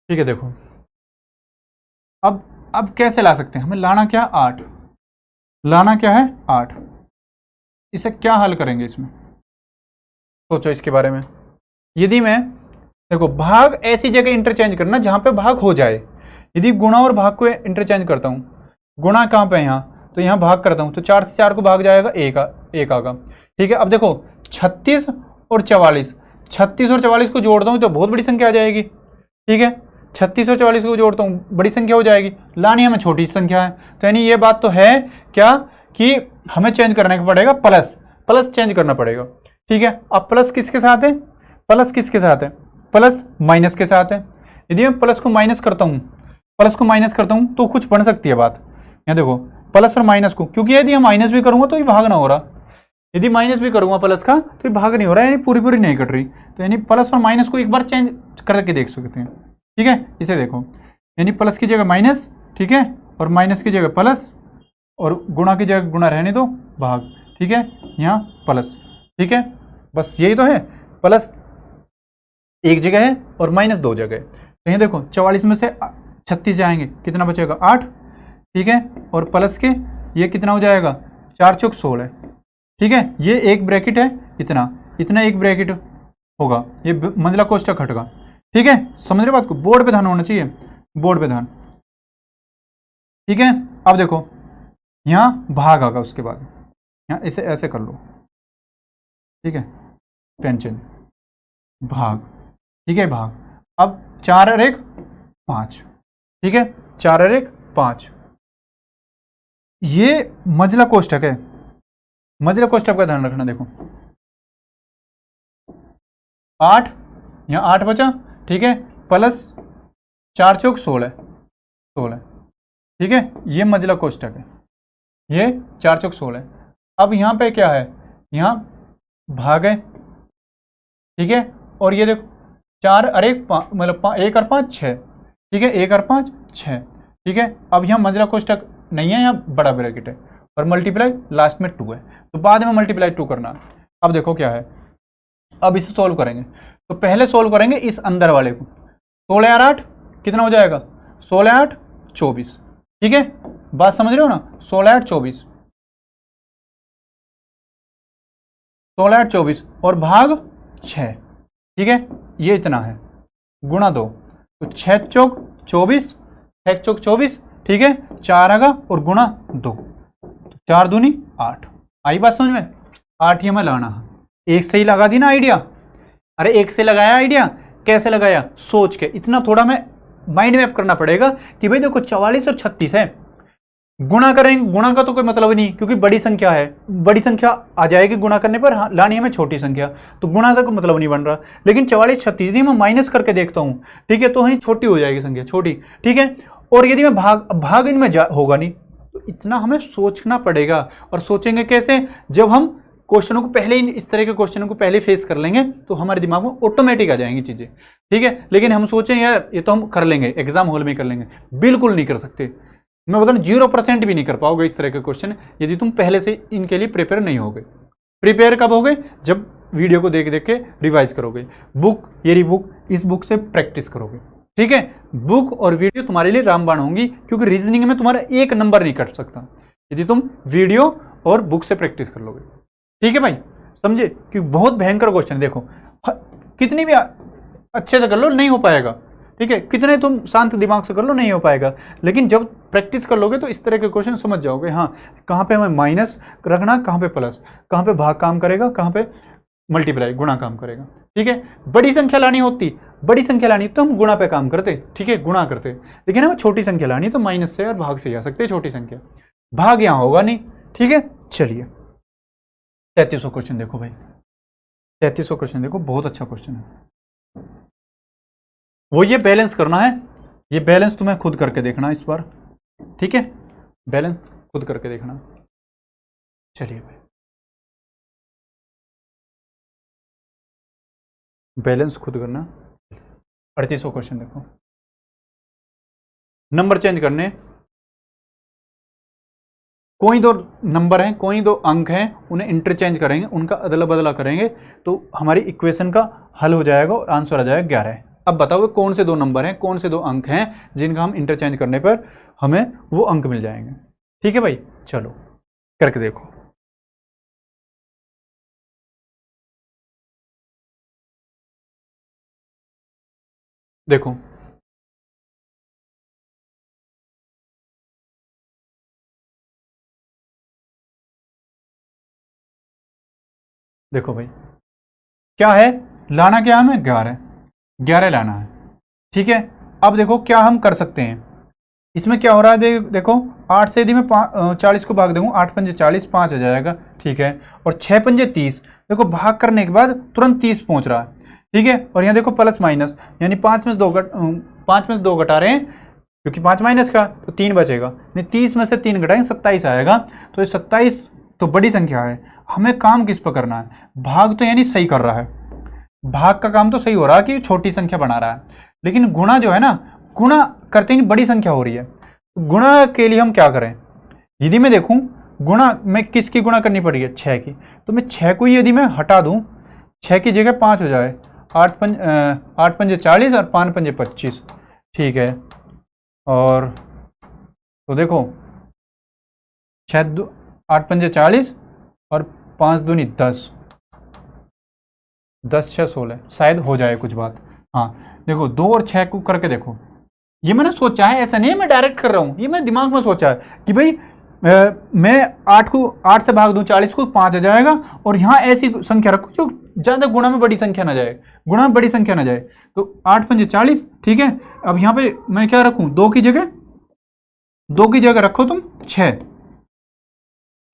ठीक है, देखो अब कैसे ला सकते हैं, हमें लाना क्या, 8 लाना क्या है, 8। इसे क्या हल करेंगे, इसमें सोचो इसके बारे में। यदि मैं, देखो भाग ऐसी जगह इंटरचेंज करना जहां पे भाग हो जाए। यदि गुणा और भाग को इंटरचेंज करता हूं, गुणा कहां पे है, यहाँ तो यहाँ भाग करता हूं, तो 4 से 4 को भाग जाएगा, एक आगा। ठीक है, अब देखो 36 और 44, 36 और 44 को जोड़ता हूं तो बहुत बड़ी संख्या आ जाएगी। ठीक है, 36 और 44 को जोड़ता हूँ, बड़ी संख्या हो जाएगी, लानी हमें छोटी संख्या है। तो यानी ये बात तो है क्या कि हमें चेंज करने का पड़ेगा, प्लस प्लस चेंज करना पड़ेगा। ठीक है, अब प्लस किसके साथ है, प्लस किसके साथ है, प्लस माइनस के साथ है। यदि मैं प्लस को माइनस करता हूँ, प्लस को माइनस करता हूँ तो कुछ बन सकती है बात। यहाँ देखो प्लस और माइनस को, क्योंकि यदि हम माइनस भी करूँगा तो ये भाग ना हो रहा, यदि माइनस भी करूँगा प्लस का तो ये भाग नहीं हो रहा, यानी पूरी पूरी नहीं कट रही। तो यानी प्लस और माइनस को एक बार चेंज करके देख सकते हैं। ठीक है, इसे देखो, यानी प्लस की जगह माइनस, ठीक है, और माइनस की जगह प्लस, और गुणा की जगह गुणा रहने दो, भाग। ठीक है, यहाँ प्लस। ठीक है, बस यही तो है, प्लस एक जगह है और माइनस 2 जगह है। तो यहाँ देखो 44 में से 36 जाएंगे, कितना बचेगा, 8। ठीक है, और प्लस के ये कितना हो जाएगा, 4 चौक 16। ठीक है, ये एक ब्रैकेट है, इतना इतना एक ब्रैकेट होगा, ये मंजिला कोष्ठक हटेगा। ठीक है, समझ रहे बात को, बोर्ड पे ध्यान होना चाहिए, बोर्ड पे ध्यान। ठीक है, अब देखो यहाँ भाग आगा, उसके बाद यहाँ इसे ऐसे कर लो। ठीक है, पेन चेंज, भाग। ठीक है, भाग। अब 4 और 1 5। ठीक है, 4 और 1 5, ये मंजिला कोष्ठक है, मंजिला कोष्ठक का ध्यान रखना। देखो 8, यहाँ 8 बचा। ठीक है, प्लस 4 चौक 16। ठीक है, ये मंजिला कोष्ठक है, ये 4 चौक 16। अब यहाँ पे क्या है, यहाँ भाग है। ठीक है, और ये देखो 4 और 1 मतलब 1 और 5 6। ठीक है, 1 और 5 6। ठीक है, अब यहाँ मंजिला कोष्ठक नहीं है, यहाँ बड़ा ब्रैकेट है, और मल्टीप्लाई लास्ट में 2 है, तो बाद में मल्टीप्लाई 2 करना। अब देखो क्या है, अब इसे सॉल्व करेंगे, तो पहले सॉल्व करेंगे इस अंदर वाले को। 16 और 8 कितना हो जाएगा, 16 8 24। ठीक है, बात समझ रहे हो ना, 16 8 24, 16 8 24 और भाग 6। ठीक है, ये इतना है, गुणा 2, तो 6 चौक 24, 6 चौक 24। ठीक है, 4 आगा और गुणा 2, तो 4 दूनी 8। आई बात समझ में, 8 ही हमें लाना है। एक से ही लगा दी ना आइडिया, अरे एक से लगाया आइडिया, कैसे लगाया, सोच के, इतना थोड़ा मैं माइंड मैप करना पड़ेगा कि भाई देखो 44 और 36 है, गुणा करेंगे, गुणा का तो कोई मतलब नहीं क्योंकि बड़ी संख्या है, बड़ी संख्या आ जाएगी गुणा करने पर, लानी हमें छोटी संख्या, तो गुणा का कोई मतलब नहीं बन रहा। लेकिन 44 36 यदि मैं माइनस करके देखता हूँ, ठीक है, तो वहीं छोटी हो जाएगी संख्या, छोटी। ठीक है, और यदि मैं भाग इनमें होगा नहीं, तो इतना हमें सोचना पड़ेगा। और सोचेंगे कैसे, जब हम क्वेश्चनों को पहले ही, इस तरह के क्वेश्चनों को पहले फेस कर लेंगे तो हमारे दिमाग में ऑटोमेटिक आ जाएंगी चीजें। ठीक है, लेकिन हम सोचें यार ये तो हम कर लेंगे, एग्जाम हॉल में कर लेंगे, बिल्कुल नहीं कर सकते। मैं बता 0% भी नहीं कर पाओगे इस तरह के क्वेश्चन यदि तुम पहले से इनके लिए प्रिपेयर नहीं होगे। प्रिपेयर कब होगे, जब वीडियो को देख देख के रिवाइज करोगे, बुक, ये रही बुक, इस बुक से प्रैक्टिस करोगे। ठीक है, बुक और वीडियो तुम्हारे लिए रामबाण होंगी, क्योंकि रीजनिंग में तुम्हारा 1 नंबर नहीं कट सकता यदि तुम वीडियो और बुक से प्रैक्टिस कर लोगे। ठीक है भाई, समझे, कि बहुत भयंकर क्वेश्चन। देखो कितनी भी अच्छे से कर लो नहीं हो पाएगा, ठीक है, कितने तुम शांत दिमाग से कर लो नहीं हो पाएगा, लेकिन जब प्रैक्टिस कर लोगे तो इस तरह के क्वेश्चन समझ जाओगे। हाँ, कहाँ पे हमें माइनस रखना, कहाँ पे प्लस, कहाँ पे भाग काम करेगा, कहाँ पे मल्टीप्लाई गुणा काम करेगा। ठीक है, बड़ी संख्या लानी होती, बड़ी संख्या लानी तो हम गुणा पे काम करते, ठीक है, गुणा करते, लेकिन हमें छोटी संख्या लानी तो माइनस से और भाग से जा सकते, छोटी संख्या, भाग यहाँ होगा नहीं। ठीक है, चलिए 3300 क्वेश्चन देखो भाई, 3300 क्वेश्चन देखो, बहुत अच्छा क्वेश्चन है। वो ये बैलेंस करना है, ये बैलेंस तुम्हें खुद करके देखना इस बार। ठीक है, बैलेंस खुद करके देखना। चलिए भाई। बैलेंस खुद करना। 38वां क्वेश्चन देखो, नंबर चेंज करने, कोई दो नंबर हैं, कोई दो अंक हैं, उन्हें इंटरचेंज करेंगे, उनका अदला बदला करेंगे तो हमारी इक्वेशन का हल हो जाएगा और आंसर आ जाएगा 11। अब बताओ कौन से दो नंबर हैं, कौन से दो अंक हैं जिनका हम इंटरचेंज करने पर हमें वो अंक मिल जाएंगे। ठीक है भाई, चलो करके देखो। देखो देखो भाई, क्या है लाना, क्या हमें 11 लाना है। ठीक है, अब देखो क्या हम कर सकते हैं, इसमें क्या हो रहा है, देखो 8 से यदि मैं 40 को भाग दूंगा, 8 पंजे 40, 5 आ जाएगा। ठीक है, और 6 पंजे 30, देखो भाग करने के बाद तुरंत 30 पहुंच रहा है। ठीक है, और यहाँ देखो प्लस माइनस, यानी 5 में से 2 घटा रहे हैं, क्योंकि 5 माइनस का तो 3 बचेगा, नहीं 30 में से 3 घटाएंगे 27 आएगा। तो ये 27 तो बड़ी संख्या है, हमें काम किस पर करना है, भाग तो यानी सही कर रहा है, भाग का काम तो सही हो रहा है कि छोटी संख्या बना रहा है, लेकिन गुणा जो है ना, गुणा करते ही बड़ी संख्या हो रही है। गुणा के लिए हम क्या करें, यदि मैं देखूं गुणा में किसकी गुणा करनी पड़ेगी, 6 की, तो मैं 6 को यदि मैं हटा दूं, 6 की जगह 5 हो जाए, 8 पंजे 40 और 5 पंजे 25। ठीक है, और तो देखो 8 पंजे 40 और 5 दूनी 10, 10 6 16, शायद हो जाए कुछ बात। हाँ देखो 2 और 6 को करके देखो, ये मैंने सोचा है, ऐसा नहीं है मैं डायरेक्ट कर रहा हूँ, ये मैंने दिमाग में सोचा है कि भाई मैं 8 से भाग दूं 40 को, 5 आ जाएगा, और यहाँ ऐसी संख्या रखो जो ज़्यादा गुणा में बड़ी संख्या ना जाए, गुणा में बड़ी संख्या ना जाए। तो 8 पंजे 40। ठीक है, अब यहाँ पे मैं क्या रखूँ, 2 की जगह रखो तुम 6।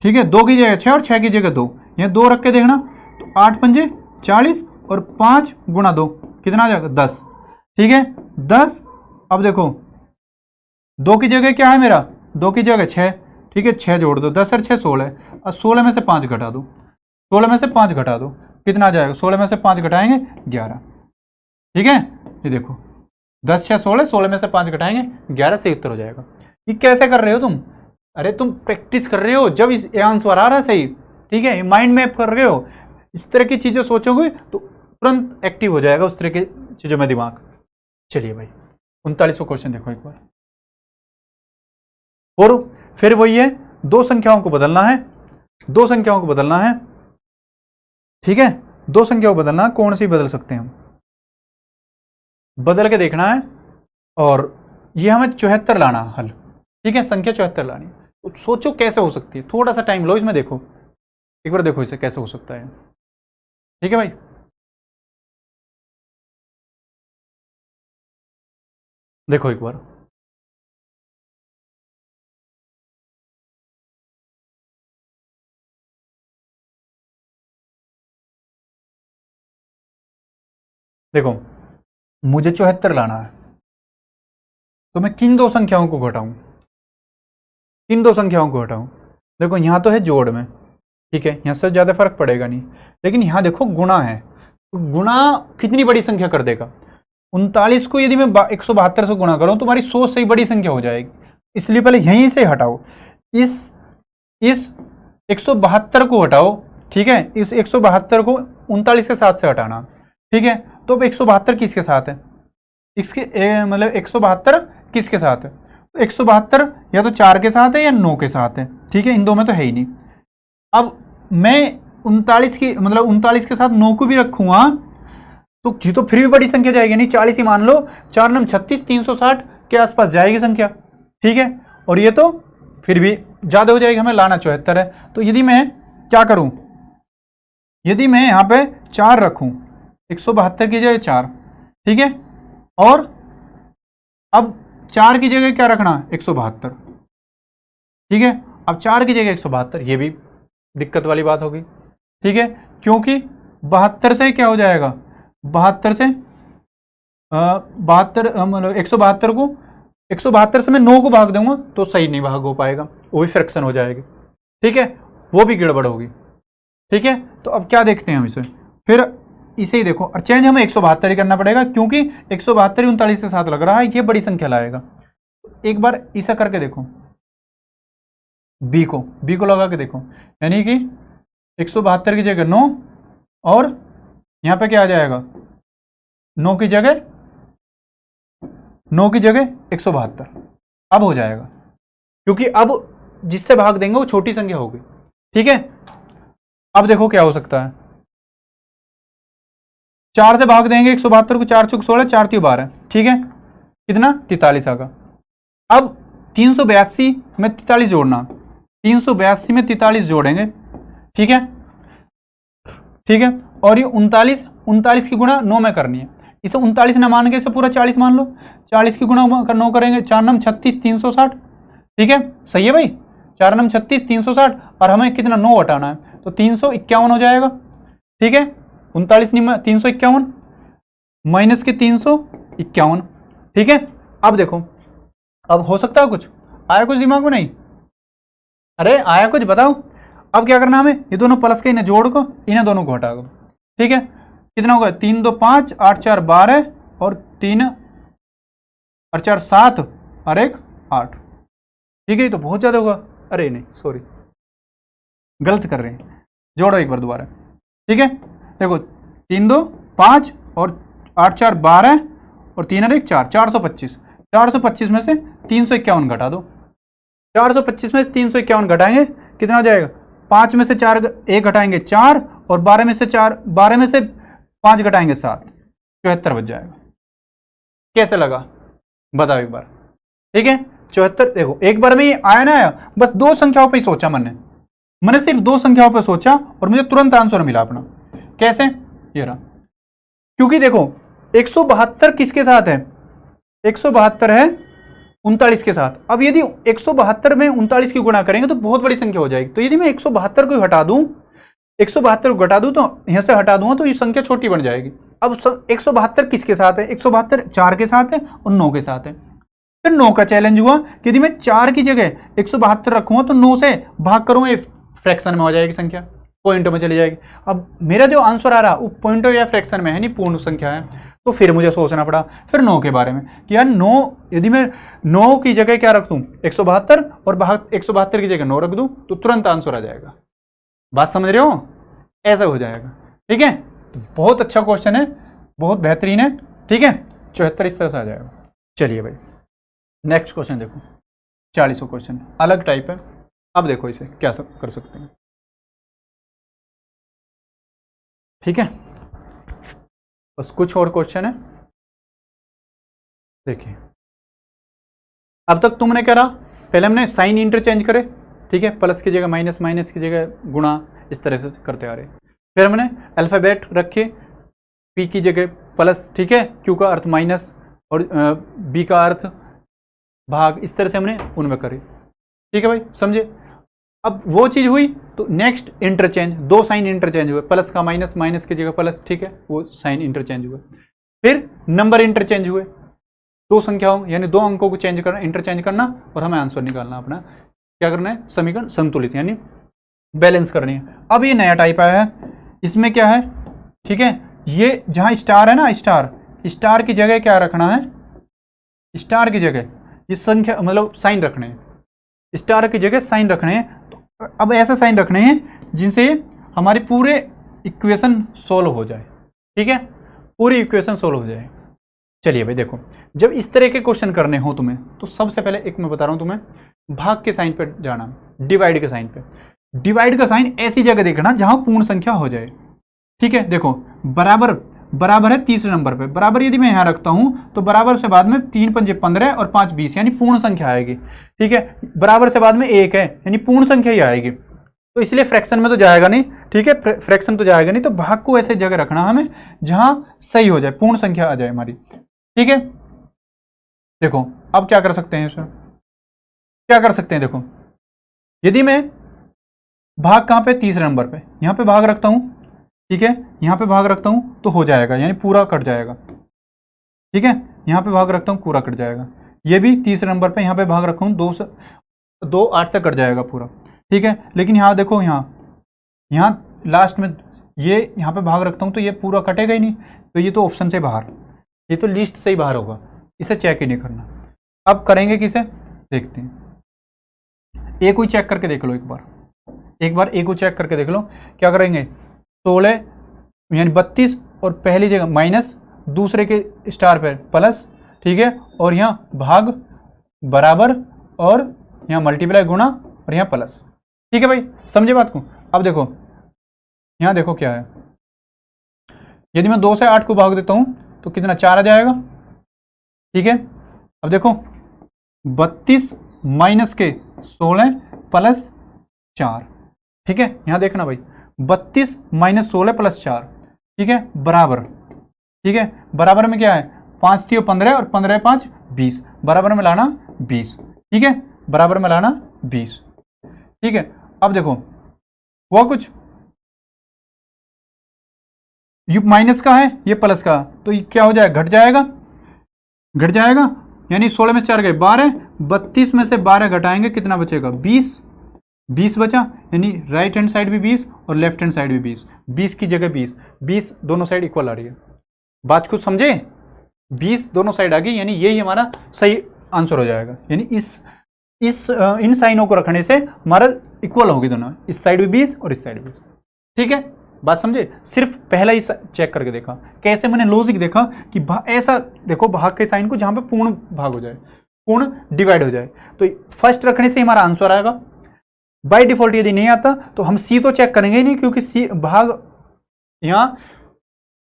ठीक है, 2 की जगह 6 और 6 की जगह 2, यहाँ 2 रख के देखना, तो 8 पंजे 40 और 5 गुणा 2 कितना आ जाएगा, 10। ठीक है, 10। अब देखो 2 की जगह क्या है मेरा, 2 की जगह 6। ठीक है, 6 जोड़ दो, 10 और 6 16, और 16 में से 5 घटा दो, 16 में से 5 घटा दो, कितना आ जाएगा, 16 में से 5 घटाएंगे 11। ठीक है, ये देखो 10 6 16, 16 में से 5 घटाएंगे 11, से उत्तर हो जाएगा। ये कैसे कर रहे हो तुम, अरे तुम प्रैक्टिस कर रहे हो, जब इस आंसर आ रहा है सही। ठीक है, माइंड मैप कर रहे हो, इस तरह की चीज़ें सोचोगे तो तुरंत एक्टिव हो जाएगा उस तरह की चीज़ों में दिमाग। चलिए भाई 39वां क्वेश्चन देखो एक बार, और फिर वही है, 2 संख्याओं को बदलना है, 2 संख्याओं को बदलना है। ठीक है, 2 संख्याओं को बदलना, कौन सी बदल सकते हैं हम, बदल के देखना है, और ये हमें 74 लाना हल। ठीक है, संख्या 74 लानी, तो सोचो कैसे हो सकती है, थोड़ा सा टाइम लो इसमें, देखो एक बार देखो इसे कैसे हो सकता है। ठीक है भाई, देखो एक बार, देखो मुझे 74 लाना है, तो मैं किन 2 संख्याओं को घटाऊं, किन 2 संख्याओं को घटाऊं, देखो यहाँ तो है जोड़ में। ठीक है, यहाँ से ज़्यादा फर्क पड़ेगा नहीं, लेकिन यहाँ देखो गुणा है, तो गुणा कितनी बड़ी संख्या कर देगा, 39 को यदि मैं 172 से गुणा करूँ तो हमारी 100 से ही बड़ी संख्या हो जाएगी, इसलिए पहले यहीं से हटाओ, इस 172 को हटाओ। ठीक है, इस 172 को 39 के साथ से हटाना। ठीक है, तो अब 172 किसके साथ है, इसके मतलब 172 किसके साथ है, 172 या तो 4 के साथ है या 9 के साथ है। ठीक है, इन दो में तो है ही नहीं। अब मैं 39 की मतलब 39 के साथ 9 को भी रखूंगा तो ये तो फिर भी बड़ी संख्या जाएगी, नहीं 40 ही मान लो, 4 9 36, 360 के आसपास जाएगी संख्या। ठीक है, और ये तो फिर भी ज़्यादा हो जाएगी, हमें लाना 74 है। तो यदि मैं क्या करूं, यदि मैं यहाँ पे 4 रखूं, 172 की जगह 4। ठीक है, और अब 4 की जगह क्या रखना, 172। ठीक है, अब 4 की जगह 172, ये भी दिक्कत वाली बात होगी। ठीक है, क्योंकि 72 से क्या हो जाएगा, 72 से 72 मतलब 172 को 172 से मैं 9 को भाग दूंगा तो सही नहीं भाग हो पाएगा, वो भी फ्रैक्शन हो जाएगी। ठीक है, वो भी गड़बड़ होगी। ठीक है, तो अब क्या देखते हैं हम इसे, फिर इसे ही देखो, और चेंज हमें 172 ही करना पड़ेगा क्योंकि 172 39 के साथ लग रहा है, ये बड़ी संख्या लाएगा। एक बार इसे करके देखो, बी को लगा के देखो, यानी कि 172 की जगह 9 और यहाँ पे क्या आ जाएगा, 9 की जगह 172। अब हो जाएगा क्योंकि अब जिससे भाग देंगे वो छोटी संख्या होगी। ठीक है, अब देखो क्या हो सकता है, 4 से भाग देंगे 172 को, 4 चौक 16, 4 3 12। ठीक है, कितना 43 आगा। अब 382 में 43 जोड़ना, 382 में 43 जोड़ेंगे। ठीक है, और ये 39 की गुणा 9 में करनी है। इसे 39 ना मान के इसे पूरा 40 मान लो, 40 की गुणा 9 करेंगे, 4 9 36 360। ठीक है, सही है भाई, 4 9 36 360, और हमें कितना 9 हटाना है तो 351 हो जाएगा। ठीक है, 39 नहीं 351 माइनस के 351। ठीक है, अब देखो, अब हो सकता है कुछ आया, कुछ दिमाग में नहीं, अरे आया कुछ बताओ। अब क्या करना हमें, ये दोनों प्लस के इन्हें जोड़ को, इन्हें दोनों को हटा दो। ठीक है, कितना होगा, 3 2 5 8 4 12 और 3 और 4 7 और 1 8। ठीक है, ये तो बहुत ज्यादा होगा, अरे नहीं सॉरी गलत कर रहे हैं, जोड़ो एक बार दोबारा। ठीक है, देखो 3 2 5 और 8 4 12 और 3 और 1 4, 425। 425 में से 351 घटा दो, 425 में से 351 घटाएंगे कितना हो जाएगा, 5 में से 4 1 घटाएंगे 4 और 12 में से 5 घटाएंगे 7, 74 बच जाएगा। कैसे लगा बताओ एक बार। ठीक है, 74। देखो एक बार में ये आया ना आया, बस 2 संख्याओं पे ही सोचा मैंने सिर्फ 2 संख्याओं पे सोचा और मुझे तुरंत आंसर मिला अपना। कैसे, ये रहा, क्योंकि देखो 172 किसके साथ है, 172 है 39 के साथ। अब यदि 172 में 39 की गुणा करेंगे तो बहुत बड़ी संख्या हो जाएगी। तो यदि मैं 172 को हटा दूं, 172 को घटा दूं तो यहां से हटा दूंगा तो ये संख्या छोटी बन जाएगी। अब 172 किसके साथ है, 172 4 के साथ है और 9 के साथ है। फिर 9 का चैलेंज हुआ कि यदि मैं 4 की जगह 172 रखूंगा तो 9 से भाग करूंगा, फ्रैक्शन में हो जाएगी संख्या, पॉइंटों में चली जाएगी। अब मेरा जो आंसर आ रहा वो पॉइंटों या फ्रैक्शन में है, नहीं पूर्ण संख्या है। तो फिर मुझे सोचना पड़ा फिर 9 के बारे में कि यार 9, यदि मैं 9 की जगह क्या रख दूं 172 और 172 की जगह 9 रख दूं तो तुरंत आंसर आ जाएगा। बात समझ रहे हो, ऐसा हो जाएगा। ठीक है, तो बहुत अच्छा क्वेश्चन है, बहुत बेहतरीन है। ठीक है, 74 इस तरह से आ जाएगा। चलिए भाई नेक्स्ट क्वेश्चन देखो, 40वां क्वेश्चन, अलग टाइप है। अब देखो इसे क्या कर सकते हैं। ठीक है, बस कुछ और क्वेश्चन है। देखिए अब तक तुमने करा, पहले हमने साइन इंटरचेंज करे। ठीक है, प्लस की जगह माइनस, माइनस की जगह गुणा, इस तरह से करते आ रहे। फिर हमने अल्फाबेट रखे, पी की जगह प्लस, ठीक है, क्यू का अर्थ माइनस और बी का अर्थ भाग, इस तरह से हमने उनमें करे। ठीक है भाई, समझे। अब वो चीज हुई तो नेक्स्ट इंटरचेंज, 2 साइन इंटरचेंज हुए, प्लस का माइनस, माइनस की जगह प्लस। ठीक है, वो साइन इंटरचेंज हुए। फिर नंबर इंटरचेंज हुए, 2 संख्याओं यानी 2 अंकों को चेंज करना, इंटरचेंज करना और हमें आंसर निकालना अपना। क्या करना है, समीकरण संतुलित यानी बैलेंस करनी है। अब ये नया टाइप आया है, इसमें क्या है, ठीक है, ये जहां स्टार है ना, स्टार की जगह क्या रखना है, स्टार की जगह ये संख्या मतलब साइन रखने हैं, स्टार की जगह साइन रखने हैं। तो अब ऐसा साइन रखने हैं जिनसे हमारी पूरे इक्वेशन सोल्व हो जाए। ठीक है, पूरी इक्वेशन सोल्व हो जाए। चलिए भाई देखो, जब इस तरह के क्वेश्चन करने हो तुम्हें तो सबसे पहले एक मैं बता रहा हूं तुम्हें, भाग के साइन पे जाना, डिवाइड के साइन पे। डिवाइड का साइन ऐसी जगह देखना जहां पूर्ण संख्या हो जाए। ठीक है, देखो बराबर है तीसरे नंबर पे, बराबर यदि मैं यहां रखता हूं तो बराबर से बाद में 3 पंजे 15 और 5 20 यानी पूर्ण संख्या आएगी। ठीक है, बराबर से बाद में 1 है यानी पूर्ण संख्या ही आएगी, तो इसलिए फ्रैक्शन में तो जाएगा नहीं। ठीक है, फ्रैक्शन तो जाएगा नहीं, तो भाग को ऐसे जगह रखना हमें जहां सही हो जाए, पूर्ण संख्या आ जाए हमारी। ठीक है, देखो अब क्या कर सकते हैं, इसमें क्या कर सकते हैं। देखो यदि मैं भाग कहां पे, तीसरे नंबर पे, यहां पे भाग रखता हूं, ठीक है, यहां पे भाग रखता हूं तो हो जाएगा यानी पूरा कट जाएगा। ठीक है, यहां पे भाग रखता हूं पूरा कट जाएगा। ये भी तीसरे नंबर पे यहां पे भाग रखा हूं 2 8 से कट जाएगा पूरा। ठीक है, लेकिन यहां देखो, यहां लास्ट में ये यहाँ पे भाग रखता हूँ तो ये पूरा कटेगा ही नहीं, तो ये तो ऑप्शन से बाहर, ये तो लिस्ट से ही बाहर होगा, इसे चेक ही नहीं करना। अब करेंगे किसे, देखते हैं। ए को ही चेक करके देख लो एक बार ए को चेक करके देख लो। क्या करेंगे, 16 यानी 32 और पहली जगह माइनस, दूसरे के स्टार पे प्लस, ठीक है, और यहाँ भाग बराबर और यहाँ मल्टीप्लाई गुणा और यहाँ प्लस। ठीक है भाई, समझे बात को। अब देखो यहाँ देखो क्या है, यदि मैं 2 से 8 को भाग देता हूँ तो कितना 4 आ जाएगा। ठीक है, अब देखो 32 माइनस के 16 प्लस 4। ठीक है, यहाँ देखना भाई 32 माइनस 16 प्लस 4, ठीक है, बराबर। ठीक है, बराबर में क्या है, 5 थी 15 और 15 5 20, बराबर में लाना 20। ठीक है, बराबर में लाना 20। ठीक है, अब देखो वो कुछ ये माइनस का है, ये प्लस का, तो ये क्या हो जाएगा, घट जाएगा, यानी 16 में 4 गए 12, 32 में से 12 घटाएंगे कितना बचेगा, 20 बचा, यानी राइट हैंड साइड भी 20 और लेफ्ट हैंड साइड भी 20 की जगह 20 दोनों साइड इक्वल आ रही है। बात को समझे, 20 दोनों साइड आ गई, यानी यही हमारा सही आंसर हो जाएगा। यानी इन साइनों को रखने से हमारा इक्वल होगी दोनों, इस साइड भी 20 और इस साइड भी 20। ठीक है, बात समझे। सिर्फ पहला ही चेक करके देखा, कैसे मैंने लॉजिक देखा कि ऐसा देखो भाग के साइन को जहां पे पूर्ण भाग हो जाए, पूर्ण डिवाइड हो जाए, तो फर्स्ट रखने से हमारा आंसर आएगा। बाय डिफॉल्ट यदि नहीं आता तो हम सी तो चेक करेंगे ही नहीं, क्योंकि सी भाग यहाँ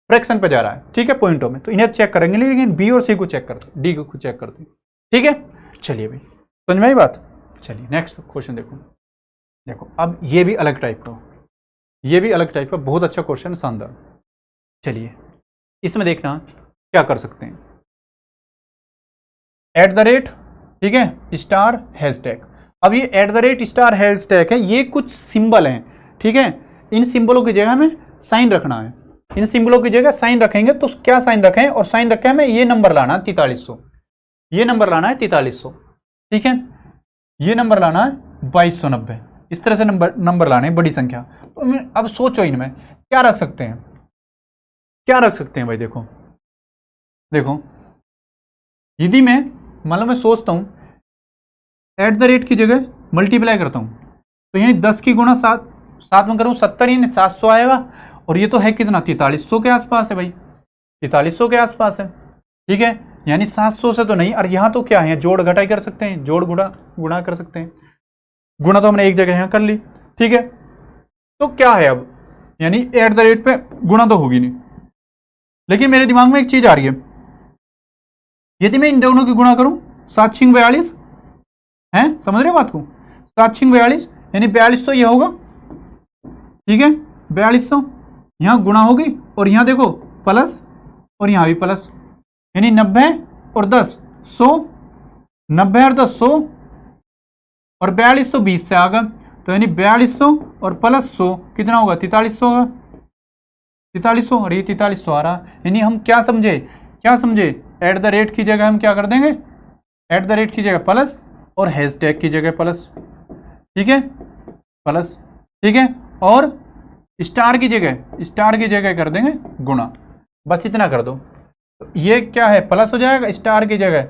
फ्रैक्शन पे जा रहा है, ठीक है, पॉइंटों में, तो इन्हें चेक करेंगे नहीं, लेकिन बी और सी को चेक करते, डी को चेक करते। ठीक है, चलिए भाई, समझ में आई बात। चलिए नेक्स्ट क्वेश्चन देखो अब ये भी अलग टाइप का, बहुत अच्छा क्वेश्चन, शानदार। चलिए इसमें देखना क्या कर सकते हैं, @ ठीक है स्टार हैशटैग। अब ये @ स्टार हैशटैग है, ये कुछ सिंबल हैं, ठीक है, इन सिंबलों की जगह में साइन रखना है। इन सिंबलों की जगह साइन रखेंगे तो क्या साइन रखें, और साइन रखे हमें ये नंबर लाना है 4300, ये नंबर लाना है 4300, ठीक है, ये नंबर लाना है 2290, इस तरह से नंबर लाने हैं बड़ी संख्या। तो अब सोचो इनमें क्या रख सकते हैं भाई। देखो यदि मैं मतलब मैं सोचता हूं @ की जगह मल्टीप्लाई करता हूं, तो यानी 10 की गुणा 7 में करूं 70, यानी 700 आएगा, और ये तो है कितना 4300 के आसपास है भाई, 4300 के आसपास है। ठीक है, यानी 700 से तो नहीं, और यहाँ तो क्या है, जोड़ घटाई कर सकते हैं, जोड़ गुणा कर सकते हैं, गुणा तो हमने एक जगह यहाँ कर ली। ठीक है, तो क्या है अब, यानी @ पे गुणा तो होगी नहीं, लेकिन मेरे दिमाग में एक चीज आ रही है, यदि मैं इन दोनों की गुणा करूं 7 6 42 है, समझ रहे हो बात को, 7 6 42 यानी 4200 ये होगा। ठीक है, 4200 यहाँ गुणा होगी, और यहाँ देखो प्लस और यहाँ भी प्लस, यानी 90 और 10 100, 90 और 10 100, और 4200 20 से आ गया, तो यानी 4200 और प्लस 100 कितना होगा, 4300 होगा, 4300, और ये 4300 आ रहा। यानी हम क्या समझे, @ की जगह हम क्या कर देंगे, @ की जगह प्लस और हैशटैग की जगह प्लस, ठीक है, प्लस, ठीक है, और स्टार की जगह कर देंगे गुणा, बस इतना कर दो। तो ये क्या है, प्लस हो जाएगा, स्टार की जगह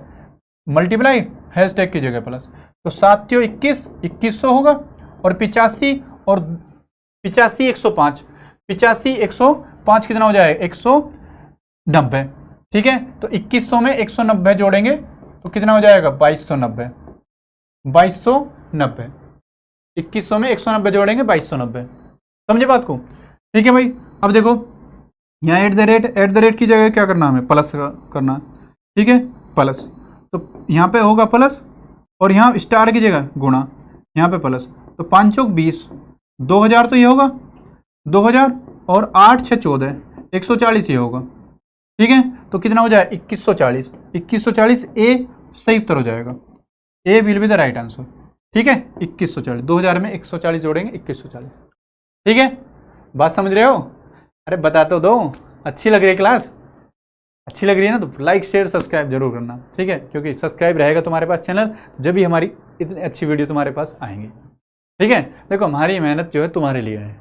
मल्टीप्लाई, हैशटैग की जगह प्लस, तो 7 21 2100 होगा, और 85 और 85 105, 85 105 कितना हो जाएगा 190। ठीक है, तो 2100 में 190 जोड़ेंगे तो कितना हो जाएगा 2290, 2290, 2100 में 190 जोड़ेंगे 2290, समझे बात को। ठीक है भाई, अब देखो यहाँ @ की जगह क्या करना, हमें प्लस करना, ठीक है, प्लस, तो यहाँ पे होगा प्लस, और यहाँ स्टार की जगह गुणा, यहाँ पे प्लस, तो 5 चौक 20, 2000 तो ये होगा 2000, और 8 6 14, 140 ये होगा। ठीक है, तो कितना हो जाएगा 2140, ए सही उत्तर हो जाएगा, A will be the right answer. ठीक है, 2140, 2000 में 140 जोड़ेंगे 2140। ठीक है, बात समझ रहे हो, अरे बता तो दो, अच्छी लग रही है क्लास, अच्छी लग रही है ना, तो लाइक शेयर सब्सक्राइब जरूर करना, ठीक है, क्योंकि सब्सक्राइब रहेगा तुम्हारे पास चैनल, जब भी हमारी इतनी अच्छी वीडियो तुम्हारे पास आएंगी। ठीक है, देखो हमारी मेहनत जो है तुम्हारे लिए है,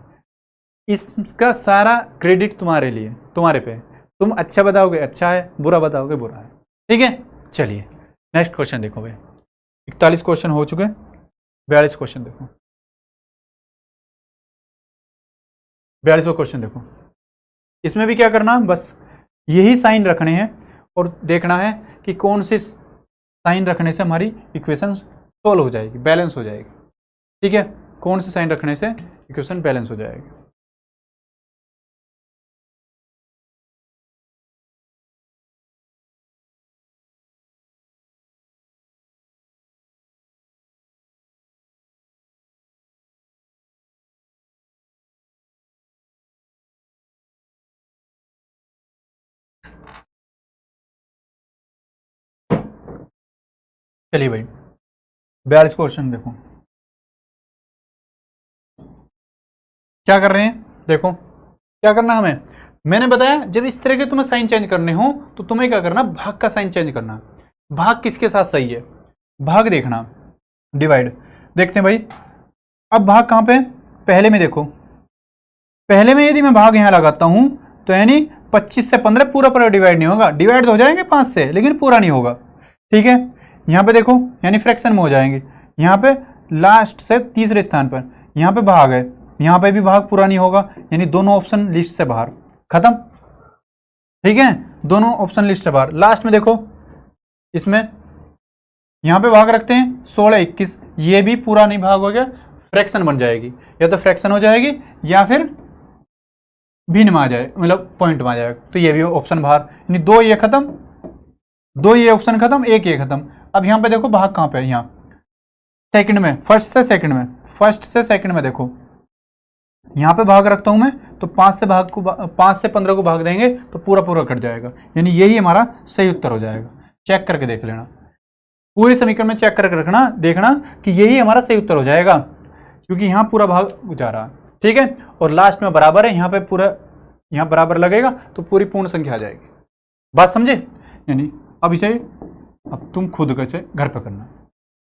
इसका सारा क्रेडिट तुम्हारे लिए, तुम्हारे पे। तुम अच्छा बताओगे अच्छा है, बुरा बताओगे बुरा है। ठीक है, चलिए नेक्स्ट क्वेश्चन देखो भाई। 41 क्वेश्चन हो चुके, 42 क्वेश्चन देखो। 42वां क्वेश्चन देखो। इसमें भी क्या करना, बस यही साइन रखने हैं और देखना है कि कौन से साइन रखने से हमारी इक्वेशन सोल्व हो जाएगी, बैलेंस हो जाएगी। ठीक है, कौन से साइन रखने से इक्वेशन बैलेंस हो जाएगी। चलिए भाई 42 क्वेश्चन देखो। क्या कर रहे हैं, देखो क्या करना हमें, मैंने बताया जब इस तरह के तुम्हें साइन चेंज करने हो तो तुम्हें क्या करना, भाग का साइन चेंज करना। भाग किसके साथ सही है, भाग देखना, डिवाइड देखते हैं भाई। अब भाग कहां पे, पहले में देखो, पहले में यदि मैं भाग यहां लगाता हूं तो यानी 25 से 15 पूरा पूरा डिवाइड नहीं होगा, डिवाइड हो जाएंगे 5 से लेकिन पूरा नहीं होगा। ठीक है, यहां पे देखो यानी फ्रैक्शन में हो जाएंगे। यहां पे लास्ट से तीसरे स्थान पर यहां पे भाग है, यहां पे भी भाग पूरा नहीं होगा, यानी दोनों ऑप्शन लिस्ट से बाहर, खत्म। ठीक है, दोनों ऑप्शन लिस्ट से बाहर। लास्ट में देखो, इसमें यहां पे भाग रखते हैं 16 21, ये भी पूरा नहीं भाग हो गया, फ्रैक्शन बन जाएगी, या तो फ्रैक्शन हो जाएगी या फिर भिन्न में आ जाए, मतलब पॉइंट में आ जाएगा, तो ये भी ऑप्शन बाहर, यानी 2 ये खत्म, 2 ये ऑप्शन खत्म, 1 ये खत्म। अब यहां पे देखो भाग कहां पे है, यहाँ सेकंड में, फर्स्ट से सेकंड में, फर्स्ट से सेकंड में देखो यहां पे भाग रखता हूं मैं, तो 5 से 15 को भाग देंगे तो पूरा पूरा कट जाएगा, यानी यही हमारा सही उत्तर हो जाएगा। चेक करके देख लेना, पूरे समीकरण में चेक करके रखना, देखना कि यही हमारा सही उत्तर हो जाएगा, क्योंकि यहां पूरा भाग जा रहा है। ठीक है, और लास्ट में बराबर है, यहां पे पूरा, यहां बराबर लगेगा तो पूरी पूर्ण संख्या आ जाएगी। बात समझे, यानी अब इसे अब तुम खुद कैसे घर पे करना।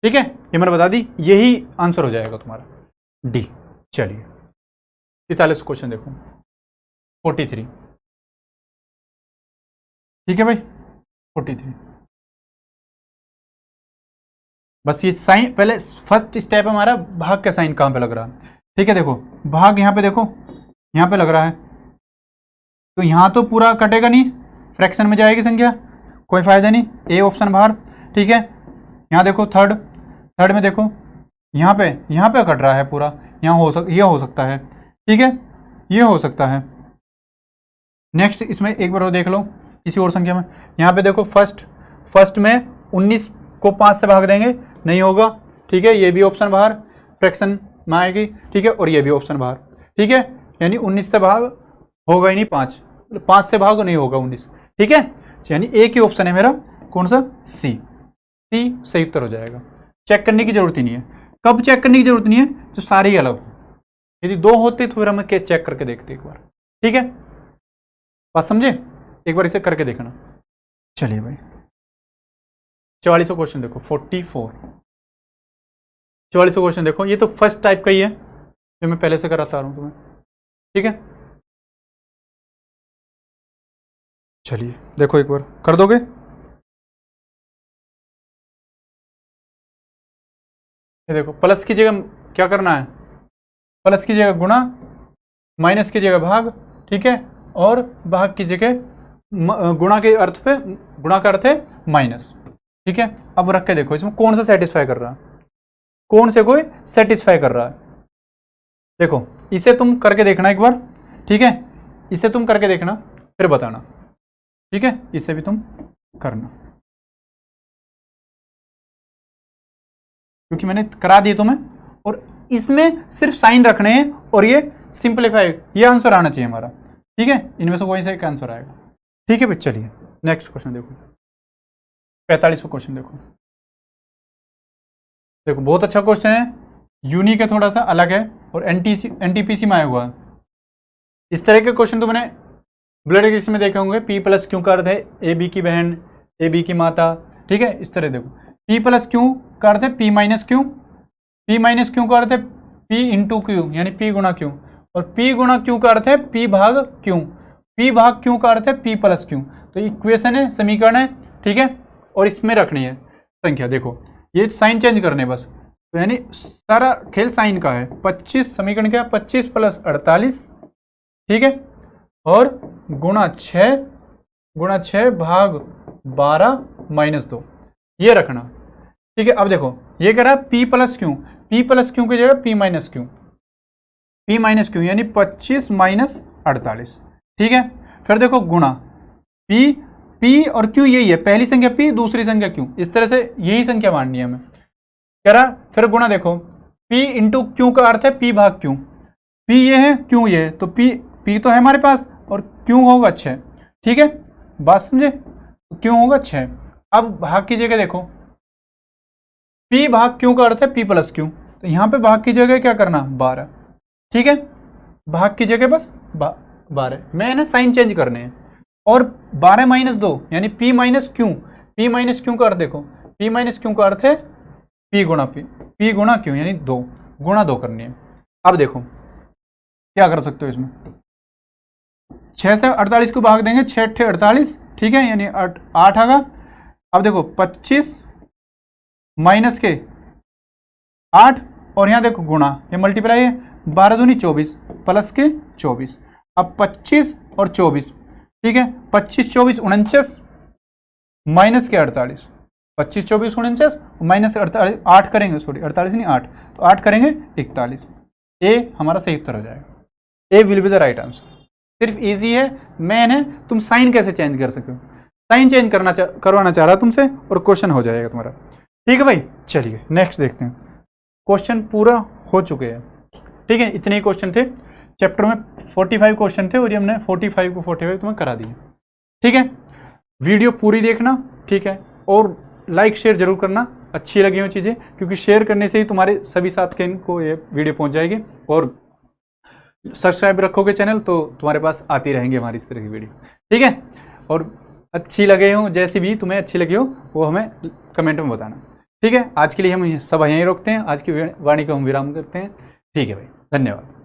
ठीक है, ये मैंने बता दी, यही आंसर हो जाएगा तुम्हारा डी। चलिए 43 क्वेश्चन देखो, 43। ठीक है भाई 43। बस ये साइन, पहले फर्स्ट स्टेप हमारा भाग का साइन कहां पे लग रहा है। ठीक है, देखो भाग यहां पे देखो, यहां पे लग रहा है, तो यहां तो पूरा कटेगा नहीं, फ्रैक्शन में जाएगी संख्या, कोई फायदा नहीं, ए ऑप्शन बाहर। ठीक है, यहां देखो थर्ड में देखो, यहां पे कट रहा है पूरा, ये हो सकता है। ठीक है, ये हो सकता है। नेक्स्ट इसमें एक बार और देख लो, किसी और संख्या में, यहां पे देखो फर्स्ट में 19 को 5 से भाग देंगे, नहीं होगा। ठीक है, ये भी ऑप्शन बाहर, फ्रैक्शन में आएगी। ठीक है, और ये भी ऑप्शन बाहर। ठीक है, यानी 19 से भाग होगा ही नहीं, 5 से भाग नहीं होगा 19। ठीक है, यानी एक ही ऑप्शन है मेरा, कौन सा, सी सही उत्तर हो जाएगा। चेक करने की जरूरत ही नहीं है, कब चेक करने की जरूरत नहीं है, जो सारे ही अलग हो, यदि 2 होते तो फिर हम चेक करके देखते एक बार। ठीक है, बात समझे, एक बार इसे करके देखना। चलिए भाई 44वां क्वेश्चन देखो, 44। 44वां क्वेश्चन देखो, ये तो फर्स्ट टाइप का ही है जो मैं पहले से कराता रहा हूं तुम्हें। ठीक है, चलिए देखो एक बार कर दोगे। ये देखो, प्लस की जगह क्या करना है, प्लस की जगह गुणा, माइनस की जगह भाग। ठीक है, और भाग की जगह गुणा के अर्थ पे, गुणा का अर्थ है माइनस। ठीक है, अब रख के देखो इसमें कौन सा सेटिस्फाई कर रहा है, कौन से कोई सेटिस्फाई कर रहा है। देखो इसे तुम करके देखना एक बार। ठीक है, इसे तुम करके देखना फिर बताना। ठीक है, इसे भी तुम करना, क्योंकि मैंने करा दिए तुम्हें, और इसमें सिर्फ साइन रखने हैं और ये सिंप्लीफाई, ये आंसर आना चाहिए हमारा। ठीक है, इनमें से कोई सा एक आंसर आएगा। ठीक है भाई, चलिए नेक्स्ट क्वेश्चन देखो, 45वां क्वेश्चन देखो। देखो बहुत अच्छा क्वेश्चन है, यूनिक है, थोड़ा सा अलग है, और एनटीपीसी में आया हुआ है। इस तरह के क्वेश्चन तो मैंने ब्लड रिलेशन में देखे होंगे, पी प्लस क्यू का अर्थ है ए बी की बहन, ए बी की माता। ठीक है, इस तरह देखो, पी प्लस क्यू का अर्थ है P minus Q, P minus Q का अर्थ है पी इंटू क्यू, यानी पी गुणा क्यू, और P गुणा Q का अर्थ है P भाग Q, P भाग Q का अर्थ है P प्लस Q। तो इक्वेशन है, समीकरण है, ठीक है, और इसमें रखनी है संख्या। देखो ये साइन चेंज करने बस, तो यानी सारा खेल साइन का है। 25 समीकरण क्या है, 25 प्लस 48, ठीक है, और गुणा 6 भाग 12 माइनस 2, ये रखना, ठीक है। अब देखो ये कह रहा है P plus Q, P plus Q की जगह P minus Q, P minus Q यानी 25 माइनस 48, ठीक है। फिर देखो गुणा P और Q यही है, पहली संख्या P दूसरी संख्या Q, इस तरह से यही संख्या माननी है हमें, कह रहा। फिर गुणा देखो P इंटू Q का अर्थ है P भाग Q, P ये है Q ये है, तो P तो है हमारे पास और Q होगा 6, ठीक है, बात समझे, Q होगा 6। अब भाग की जगह देखो P भाग Q का अर्थ है P प्लस Q, तो यहाँ पे भाग की जगह क्या करना 12, ठीक है, भाग की जगह बस 12, मैंने साइन चेंज करने हैं। और 12 माइनस 2 यानी P minus Q, P minus Q का अर्थ देखो, P माइनस Q का अर्थ है P गुणा Q यानी 2 गुणा 2 करनी है। अब देखो क्या कर सकते हो इसमें, 6 से 48 को भाग देंगे, 6 × 48, ठीक है, यानी 8 आएगा। अब देखो 25 माइनस के 8 और यहाँ देखो गुणा, ये मल्टीप्लाई है, 12 दूनी 24 प्लस के 24। अब 25 और 24, ठीक है, 25 24 49 माइनस के 48, 25 24 49 माइनस 48, 8 करेंगे, सॉरी 48 नहीं 8, तो 8 करेंगे 41, ए हमारा सही उत्तर हो जाएगा, A will be the right answer. सिर्फ इजी है, मैन है, तुम साइन कैसे चेंज कर सको, साइन चेंज करवाना चाह रहा तुमसे और क्वेश्चन हो जाएगा तुम्हारा, ठीक है भाई। चलिए नेक्स्ट देखते हैं, क्वेश्चन पूरा हो चुके हैं, ठीक है, इतने ही क्वेश्चन थे चैप्टर में, 45 क्वेश्चन थे और ये हमने 45 को 45 तुम्हें करा दिए, ठीक है। वीडियो पूरी देखना, ठीक है, और लाइक शेयर जरूर करना, अच्छी लगी हुई चीज़ें, क्योंकि शेयर करने से ही तुम्हारे सभी साथ के इनको ये वीडियो पहुंच जाएगी, और सब्सक्राइब रखोगे चैनल तो तुम्हारे पास आती रहेंगी हमारी इस तरह की वीडियो, ठीक है। और अच्छी लगे हो, जैसी भी तुम्हें अच्छी लगी हो वो हमें कमेंट में बताना, ठीक है। आज के लिए हम सब यहीं रोकते हैं, आज की वाणी को हम विराम करते हैं, ठीक है भाई, धन्यवाद।